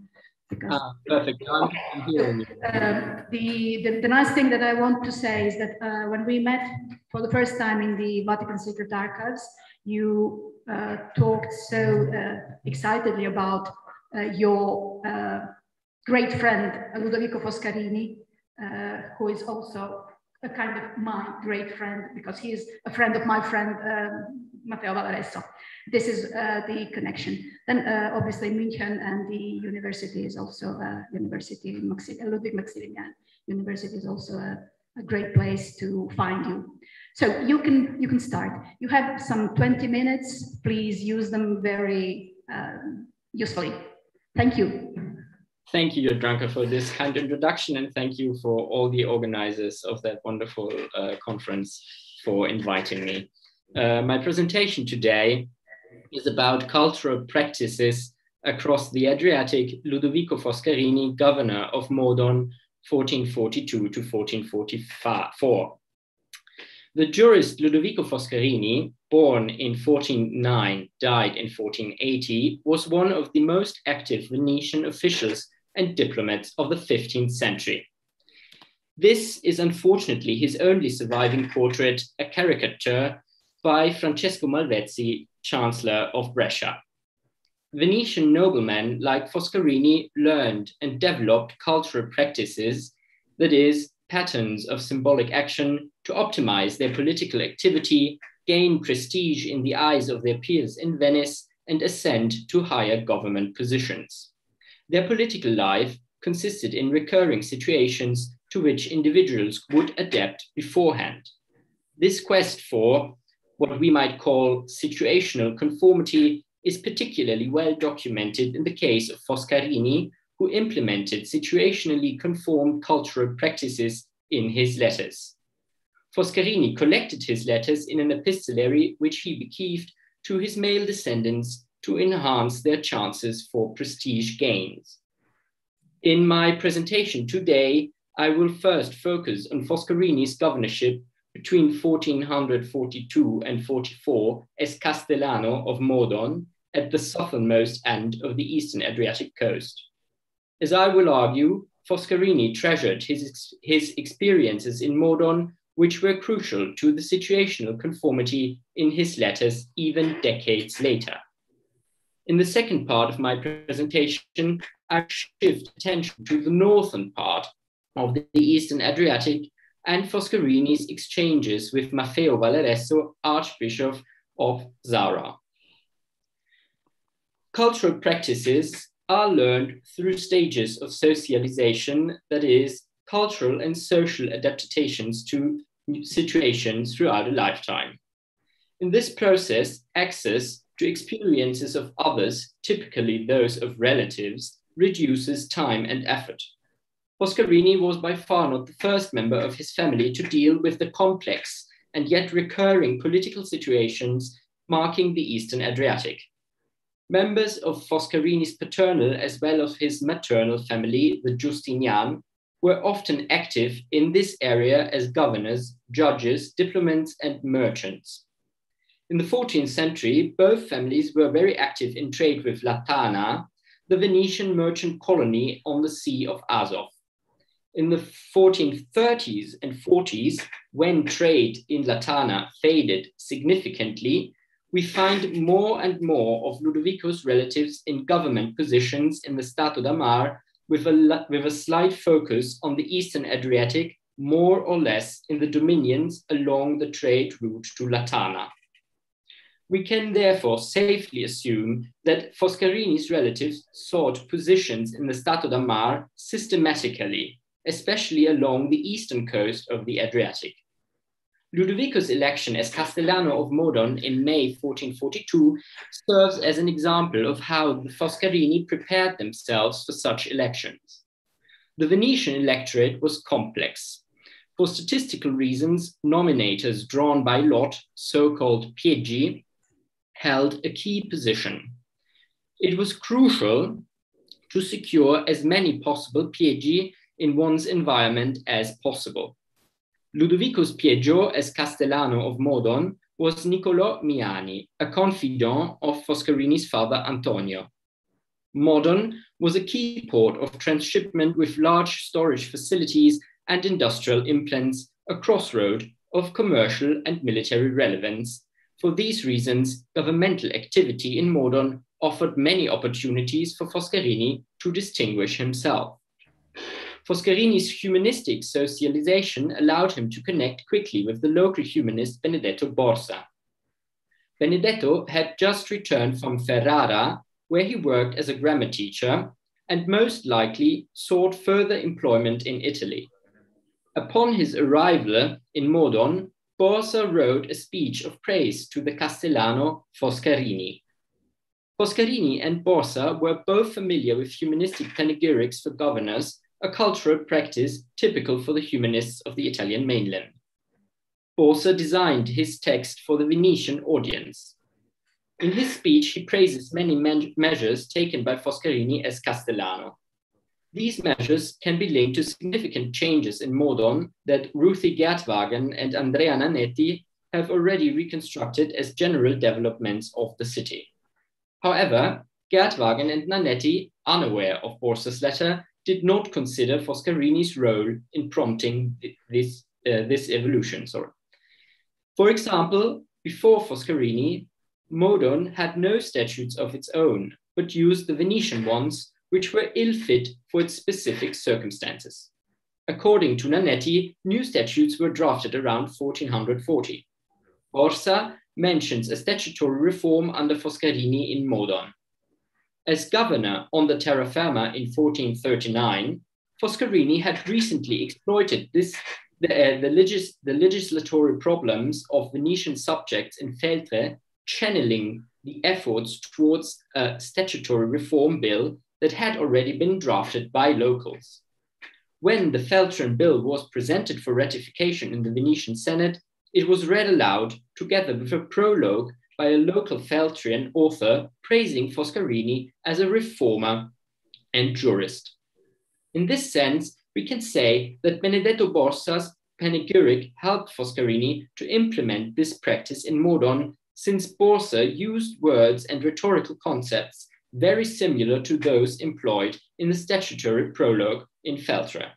Because perfect. I'm hearing you. The nice thing that I want to say is that when we met for the first time in the Vatican Secret Archives, you talked so excitedly about your great friend Ludovico Foscarini, who is also a kind of my great friend because he is a friend of my friend Matteo Valaresso. This is the connection. Then obviously München and the university is also University Ludwig Maximilian University is also a great place to find you. So you can start. You have some 20 minutes. Please use them very usefully. Thank you. Thank you, Jadranka, for this kind introduction, and thank you for all the organizers of that wonderful conference for inviting me. My presentation today is about cultural practices across the Adriatic. Ludovico Foscarini, governor of Modon, 1442 to 1444. The jurist Ludovico Foscarini, born in 1409, died in 1480, was one of the most active Venetian officials and diplomats of the 15th century. This is unfortunately his only surviving portrait, a caricature by Francesco Malvezzi, Chancellor of Brescia. Venetian noblemen like Foscarini learned and developed cultural practices, that is, patterns of symbolic action to optimize their political activity, gain prestige in the eyes of their peers in Venice, and ascend to higher government positions. Their political life consisted in recurring situations to which individuals would adapt beforehand. This quest for what we might call situational conformity is particularly well documented in the case of Foscarini, who implemented situationally conformed cultural practices in his letters. Foscarini collected his letters in an epistolary which he bequeathed to his male descendants to enhance their chances for prestige gains. In my presentation today, I will first focus on Foscarini's governorship between 1442 and 44 as Castellano of Modon at the southernmost end of the eastern Adriatic coast. As I will argue, Foscarini treasured his experiences in Modon, which were crucial to the situational conformity in his letters even decades later. In the second part of my presentation, I shift attention to the northern part of the eastern Adriatic and Foscarini's exchanges with Matteo Valaresso, Archbishop of Zara. Cultural practices are learned through stages of socialization, that is, cultural and social adaptations to situations throughout a lifetime. In this process, access to experiences of others, typically those of relatives, reduces time and effort. Foscarini was by far not the first member of his family to deal with the complex and yet recurring political situations marking the Eastern Adriatic. Members of Foscarini's paternal as well as his maternal family, the Justinian, were often active in this area as governors, judges, diplomats, and merchants. In the 14th century, both families were very active in trade with Latana, the Venetian merchant colony on the Sea of Azov. In the 1430s and 40s, when trade in Latana faded significantly, we find more and more of Ludovico's relatives in government positions in the Stato da Mar, with a slight focus on the Eastern Adriatic, more or less in the dominions along the trade route to Latana. We can therefore safely assume that Foscarini's relatives sought positions in the Stato da Mar systematically, especially along the eastern coast of the Adriatic. Ludovico's election as Castellano of Modon in May 1442 serves as an example of how the Foscarini prepared themselves for such elections. The Venetian electorate was complex. For statistical reasons, nominators drawn by lot, so-called pieggi, held a key position. It was crucial to secure as many possible pieggi in one's environment as possible. Ludovico's Piegio as Castellano of Modon was Niccolò Miani, a confidant of Foscarini's father Antonio. Modon was a key port of transshipment with large storage facilities and industrial implants, a crossroad of commercial and military relevance. For these reasons, governmental activity in Modon offered many opportunities for Foscarini to distinguish himself. Foscarini's humanistic socialization allowed him to connect quickly with the local humanist Benedetto Borsa. Benedetto had just returned from Ferrara, where he worked as a grammar teacher and most likely sought further employment in Italy. Upon his arrival in Modon, Borsa wrote a speech of praise to the Castellano Foscarini. Foscarini and Borsa were both familiar with humanistic panegyrics for governors, a cultural practice typical for the humanists of the Italian mainland. Borsa designed his text for the Venetian audience. In his speech, he praises many measures taken by Foscarini as Castellano. These measures can be linked to significant changes in Modon that Ruthie Gertwagen and Andrea Nanetti have already reconstructed as general developments of the city. However, Gertwagen and Nanetti, unaware of Borsa's letter, did not consider Foscarini's role in prompting this evolution. For example, before Foscarini, Modon had no statutes of its own, but used the Venetian ones, which were ill-fit for its specific circumstances. According to Nanetti, new statutes were drafted around 1440. Borsa mentions a statutory reform under Foscarini in Modon. As governor on the terraferma in 1439, Foscarini had recently exploited the legislatory problems of Venetian subjects in Feltre, channeling the efforts towards a statutory reform bill that had already been drafted by locals. When the Feltran bill was presented for ratification in the Venetian Senate, it was read aloud together with a prologue by a local Feltrian author praising Foscarini as a reformer and jurist. In this sense, we can say that Benedetto Borsa's panegyric helped Foscarini to implement this practice in Modon, since Borsa used words and rhetorical concepts very similar to those employed in the statutory prologue in Feltre.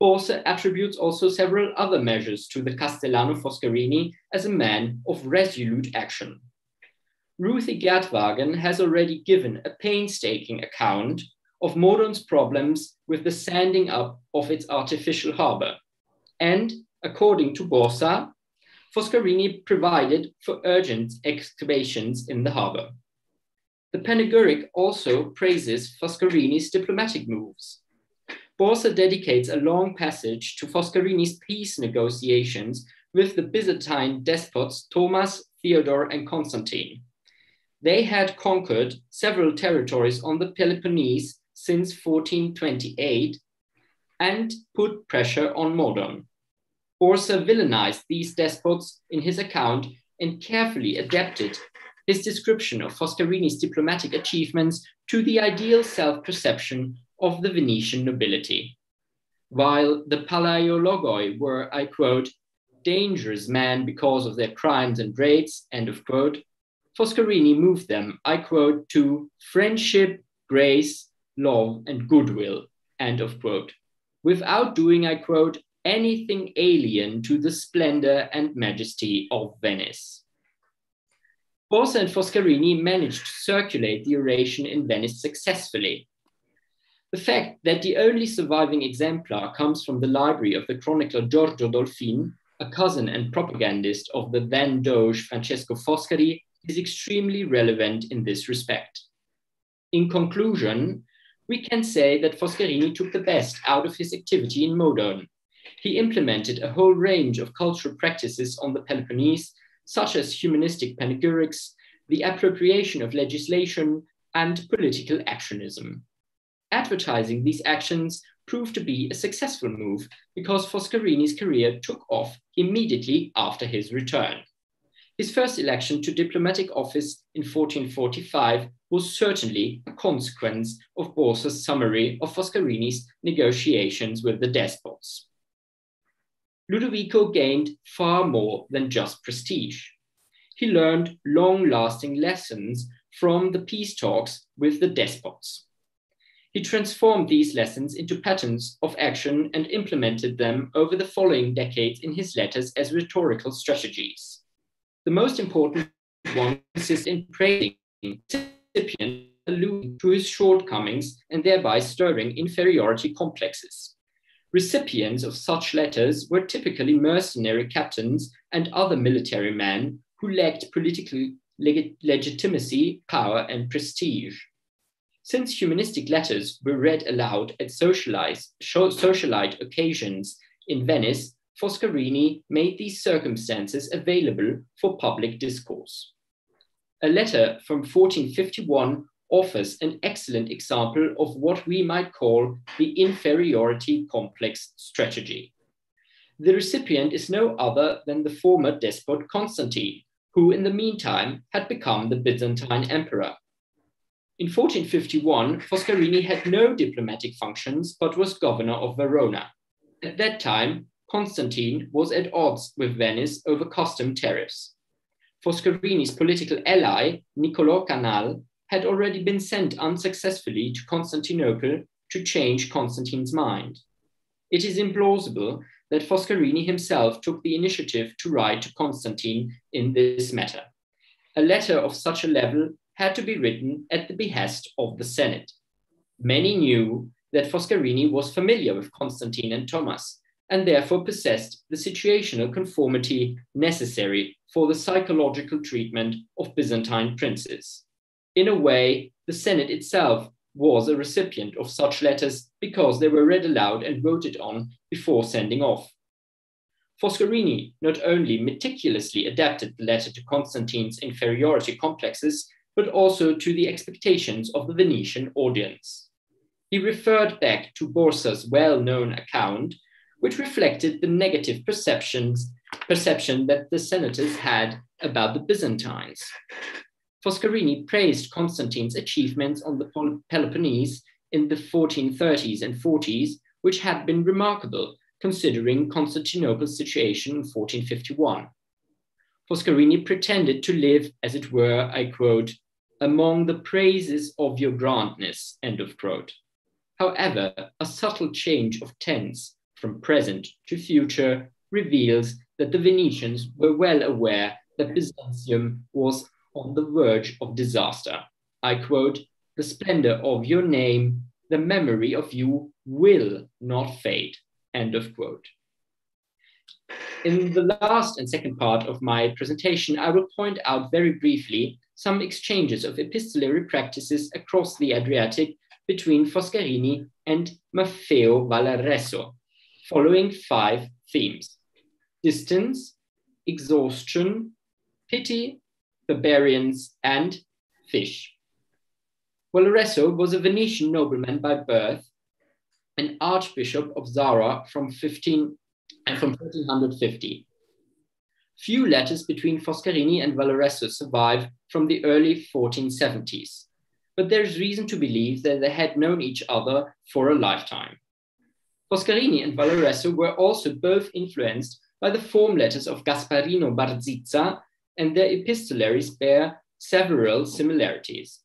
Borsa attributes also several other measures to the Castellano Foscarini as a man of resolute action. Ruthie Gertwagen has already given a painstaking account of Modon's problems with the sanding up of its artificial harbor. And according to Borsa, Foscarini provided for urgent excavations in the harbor. The panegyric also praises Foscarini's diplomatic moves. Borsa dedicates a long passage to Foscarini's peace negotiations with the Byzantine despots Thomas, Theodore, and Constantine. They had conquered several territories on the Peloponnese since 1428 and put pressure on Modon. Borsa villainized these despots in his account and carefully adapted his description of Foscarini's diplomatic achievements to the ideal self-perception of the Venetian nobility. While the Palaiologoi were, I quote, dangerous men because of their crimes and raids, end of quote, Foscarini moved them, I quote, to friendship, grace, love, and goodwill, end of quote, without doing, I quote, anything alien to the splendor and majesty of Venice. Borsa and Foscarini managed to circulate the oration in Venice successfully. The fact that the only surviving exemplar comes from the library of the chronicler Giorgio Dolfin, a cousin and propagandist of the then Doge Francesco Foscari, is extremely relevant in this respect. In conclusion, we can say that Foscarini took the best out of his activity in Modon. He implemented a whole range of cultural practices on the Peloponnese, such as humanistic panegyrics, the appropriation of legislation, and political actionism. Advertising these actions proved to be a successful move because Foscarini's career took off immediately after his return. His first election to diplomatic office in 1445 was certainly a consequence of Borsa's summary of Foscarini's negotiations with the despots. Ludovico gained far more than just prestige. He learned long-lasting lessons from the peace talks with the despots. He transformed these lessons into patterns of action and implemented them over the following decades in his letters as rhetorical strategies. The most important one consists in praising the recipient, alluding to his shortcomings and thereby stirring inferiority complexes. Recipients of such letters were typically mercenary captains and other military men who lacked political legitimacy, power, and prestige. Since humanistic letters were read aloud at socialite occasions in Venice, Foscarini made these circumstances available for public discourse. A letter from 1451 offers an excellent example of what we might call the inferiority complex strategy. The recipient is no other than the former despot Constantine, who in the meantime had become the Byzantine emperor. In 1451, Foscarini had no diplomatic functions but was governor of Verona. At that time, Constantine was at odds with Venice over custom tariffs. Foscarini's political ally, Niccolò Canal, had already been sent unsuccessfully to Constantinople to change Constantine's mind. It is implausible that Foscarini himself took the initiative to write to Constantine in this matter. A letter of such a level had to be written at the behest of the Senate. Many knew that Foscarini was familiar with Constantine and Thomas, and therefore possessed the situational conformity necessary for the psychological treatment of Byzantine princes. In a way, the Senate itself was a recipient of such letters because they were read aloud and voted on before sending off. Foscarini not only meticulously adapted the letter to Constantine's inferiority complexes, but also to the expectations of the Venetian audience. He referred back to Borsa's well-known account, which reflected the negative perception that the senators had about the Byzantines. Foscarini praised Constantine's achievements on the Peloponnese in the 1430s and 40s, which had been remarkable considering Constantinople's situation in 1451. Foscarini pretended to live, as it were, I quote, among the praises of your grandness, end of quote. However, a subtle change of tense from present to future reveals that the Venetians were well aware that Byzantium was on the verge of disaster. I quote, the splendor of your name, the memory of you will not fade, end of quote. In the last and second part of my presentation, I will point out very briefly some exchanges of epistolary practices across the Adriatic between Foscarini and Maffeo Valareso, following 5 themes: distance, exhaustion, pity, barbarians, and fish. Valareso was a Venetian nobleman by birth, an archbishop of Zara from 1450. Few letters between Foscarini and Valareso survive from the early 1470s, but there is reason to believe that they had known each other for a lifetime. Foscarini and Valareso were also both influenced by the form letters of Gasparino Barzizza, and their epistolaries bear several similarities.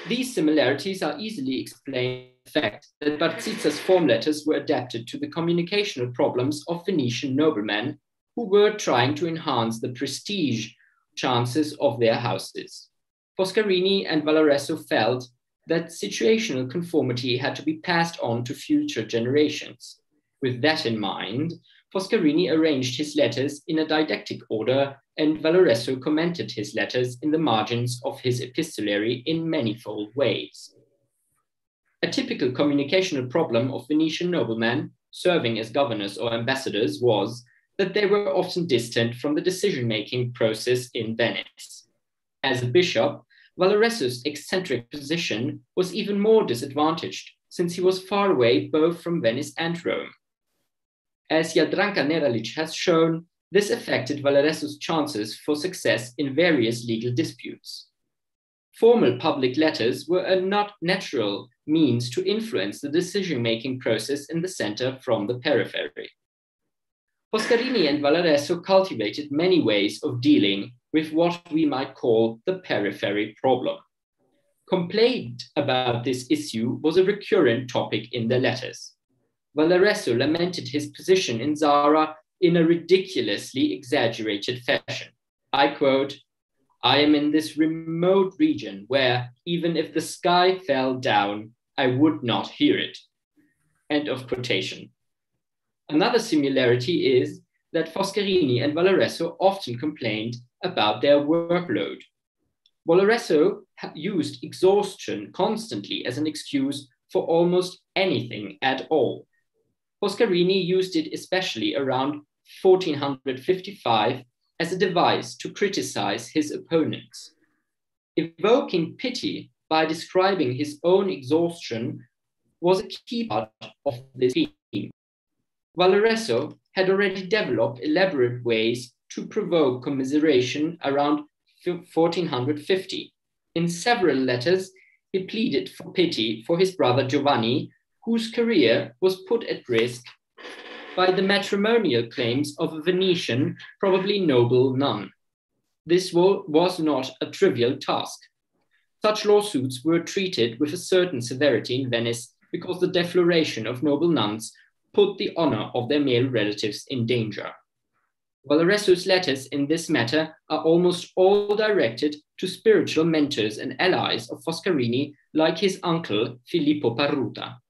These similarities are easily explained by the fact that Barzizza's form letters were adapted to the communicational problems of Venetian noblemen who were trying to enhance the prestige chances of their houses. Foscarini and Valareso felt that situational conformity had to be passed on to future generations. With that in mind, Foscarini arranged his letters in a didactic order, and Valareso commented his letters in the margins of his epistolary in manifold ways. A typical communicational problem of Venetian noblemen serving as governors or ambassadors was that they were often distant from the decision-making process in Venice. As a bishop, Valareso's eccentric position was even more disadvantaged, since he was far away both from Venice and Rome. As Jadranka Neralic has shown, this affected Valaresso's chances for success in various legal disputes. Formal public letters were a not natural means to influence the decision-making process in the center from the periphery. Foscarini and Valaresso cultivated many ways of dealing with what we might call the periphery problem. Complaint about this issue was a recurrent topic in their letters. Valaresso lamented his position in Zara in a ridiculously exaggerated fashion. I quote, "I am in this remote region where even if the sky fell down, I would not hear it." End of quotation. Another similarity is that Foscarini and Valaresso often complained about their workload. Valaresso used exhaustion constantly as an excuse for almost anything at all. Foscarini used it especially around 1455 as a device to criticize his opponents. Evoking pity by describing his own exhaustion was a key part of this theme. Valaresso had already developed elaborate ways to provoke commiseration around 1450. In several letters, he pleaded for pity for his brother Giovanni, whose career was put at risk by the matrimonial claims of a Venetian, probably noble nun. This was not a trivial task. Such lawsuits were treated with a certain severity in Venice because the defloration of noble nuns put the honor of their male relatives in danger. Valaresso's letters in this matter are almost all directed to spiritual mentors and allies of Foscarini, like his uncle Filippo Parruta.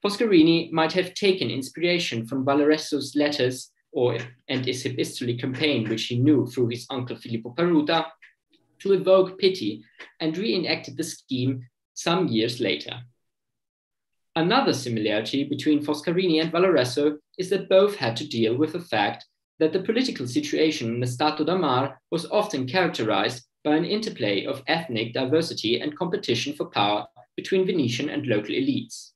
Foscarini might have taken inspiration from Valaresso's letters and his epistolary campaign, which he knew through his uncle Filippo Parruta, to evoke pity and reenacted the scheme some years later. Another similarity between Foscarini and Valaresso is that both had to deal with the fact that the political situation in the Stato da Mar was often characterized by an interplay of ethnic diversity and competition for power between Venetian and local elites.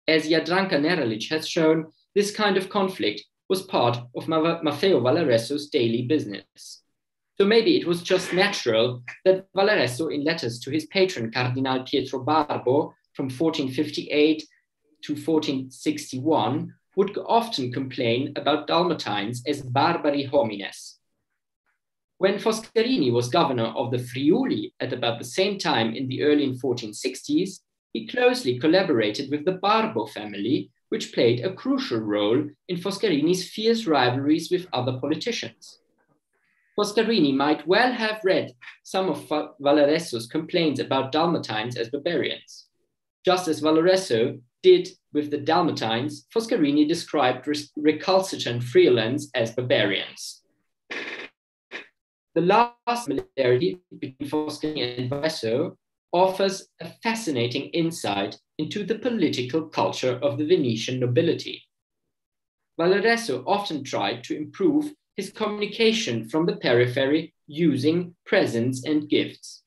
As Jadranka Neralic has shown, this kind of conflict was part of Maffeo Valaresso's daily business. So maybe it was just natural that Valaresso, in letters to his patron Cardinal Pietro Barbo from 1458 to 1461, would often complain about Dalmatines as barbari homines. When Foscarini was governor of the Friuli at about the same time in the early 1460s, he closely collaborated with the Barbo family, which played a crucial role in Foscarini's fierce rivalries with other politicians. Foscarini might well have read some of Valaresso's complaints about Dalmatines as barbarians. Just as Valaresso did with the Dalmatines, Foscarini described recalcitrant freelance as barbarians. The last similarity between Foscarini and Valaresso offers a fascinating insight into the political culture of the Venetian nobility. Valaresso often tried to improve his communication from the periphery using presents and gifts.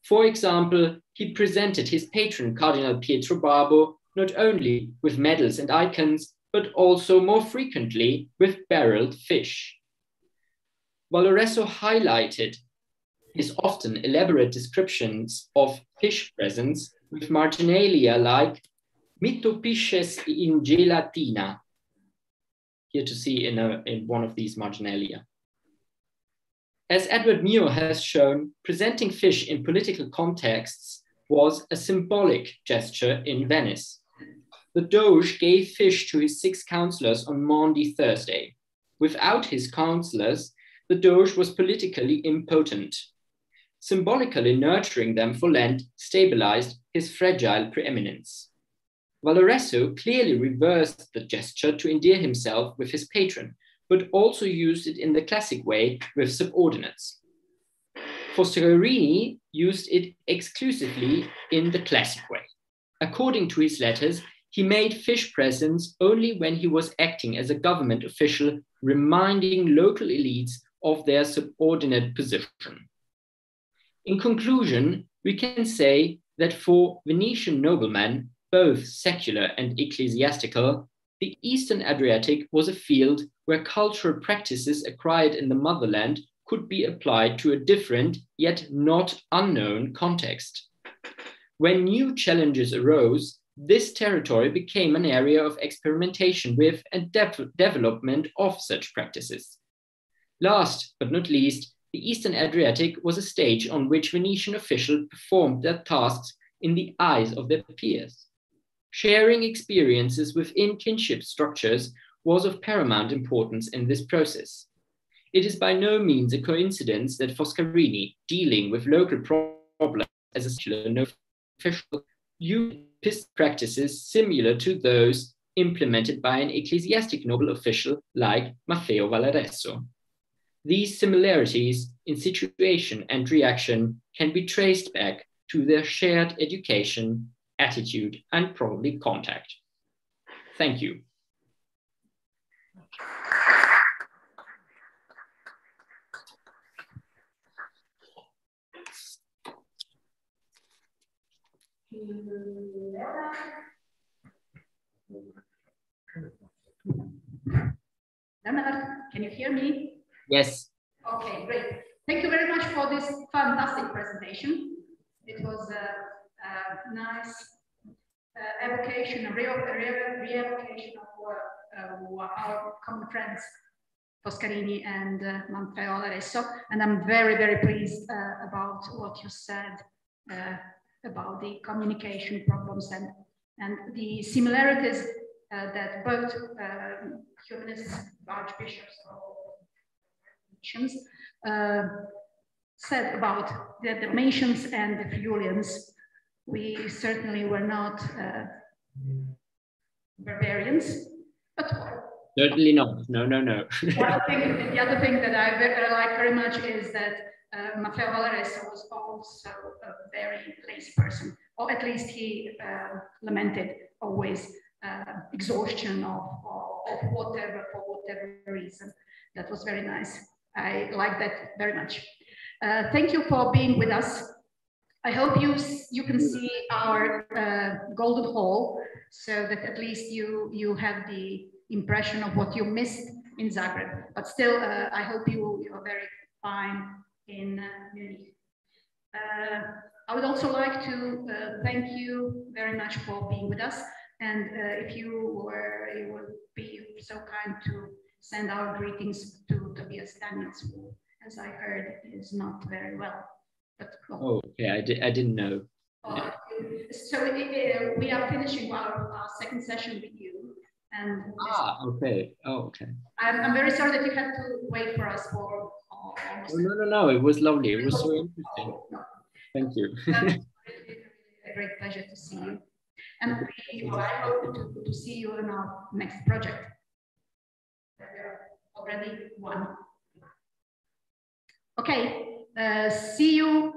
For example, he presented his patron Cardinal Pietro Barbo not only with medals and icons, but also more frequently with barreled fish. Valaresso highlighted his often elaborate descriptions of fish presents with marginalia like "Mitto pisces in gelatina," here to see in one of these marginalia. As Edward Muir has shown, presenting fish in political contexts was a symbolic gesture in Venice. The Doge gave fish to his 6 councillors on Maundy Thursday. Without his councillors, the Doge was politically impotent. Symbolically nurturing them for Lent stabilized his fragile preeminence. Valaresso clearly reversed the gesture to endear himself with his patron, but also used it in the classic way with subordinates. Foscarini used it exclusively in the classic way. According to his letters, he made fish presents only when he was acting as a government official, reminding local elites of their subordinate position. In conclusion, we can say that for Venetian noblemen, both secular and ecclesiastical, the Eastern Adriatic was a field where cultural practices acquired in the motherland could be applied to a different, yet not unknown context. When new challenges arose, this territory became an area of experimentation with and development of such practices. Last but not least, the Eastern Adriatic was a stage on which Venetian officials performed their tasks in the eyes of their peers. Sharing experiences within kinship structures was of paramount importance in this process. It is by no means a coincidence that Foscarini, dealing with local problems as a secular official, used practices similar to those implemented by an ecclesiastic noble official like Maffeo Valaresso. These similarities in situation and reaction can be traced back to their shared education, attitude, and probably contact. Thank you. Leonard, can you hear me? Yes. Okay, great. Thank you very much for this fantastic presentation. It was a nice evocation, a re-evocation of our common friends, Foscarini and Maffeo Valaresso. And I'm very, very pleased about what you said about the communication problems and the similarities that both humanists, archbishops, said about the Dalmatians and the Friulians. We certainly were not barbarians, but certainly not. No, no, no. The other thing that I like very much is that Maffeo Valaresso was also a very lazy person, or at least he lamented always exhaustion of whatever, for whatever reason. That was very nice. I like that very much. Thank you for being with us. I hope you can see our golden hall, so that at least you have the impression of what you missed in Zagreb. But still, I hope you are very fine in Munich. I would also like to thank you very much for being with us. And if you would be so kind to send our greetings to Tobias Daniels, who, as I heard, is not very well. But, oh, okay, I didn't know. So we are finishing our second session with you. And okay. Oh, okay. I'm very sorry that you had to wait for us for almost. Oh, no. It was lovely. It was so interesting. Thank you. A great pleasure to see you. And I hope to see you in our next project. Already one. Okay, see you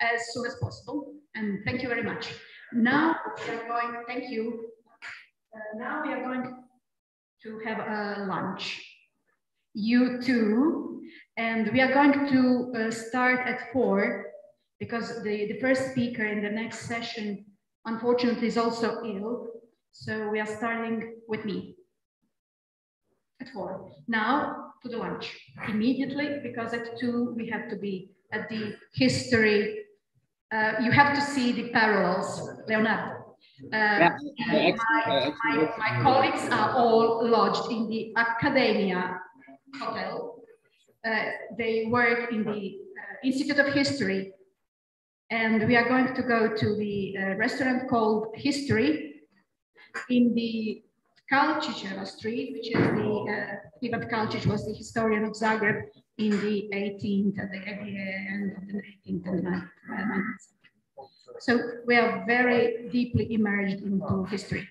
as soon as possible. And thank you very much. Now we are going, thank you. Now we are going to have a lunch. You too. And we are going to start at 4 because the first speaker in the next session, unfortunately, is also ill. So we are starting with me at 4. Now to the lunch immediately, because at 2 we have to be at the history. You have to see the parallels, Leonardo. My colleagues are all lodged in the Academia Hotel. They work in the Institute of History, and we are going to go to the restaurant called History in the Kalčićeva Street, which is the Ivan Kalčić was the historian of Zagreb in the 18th, at the end of the 18th and 19th. So we are very deeply immersed into history.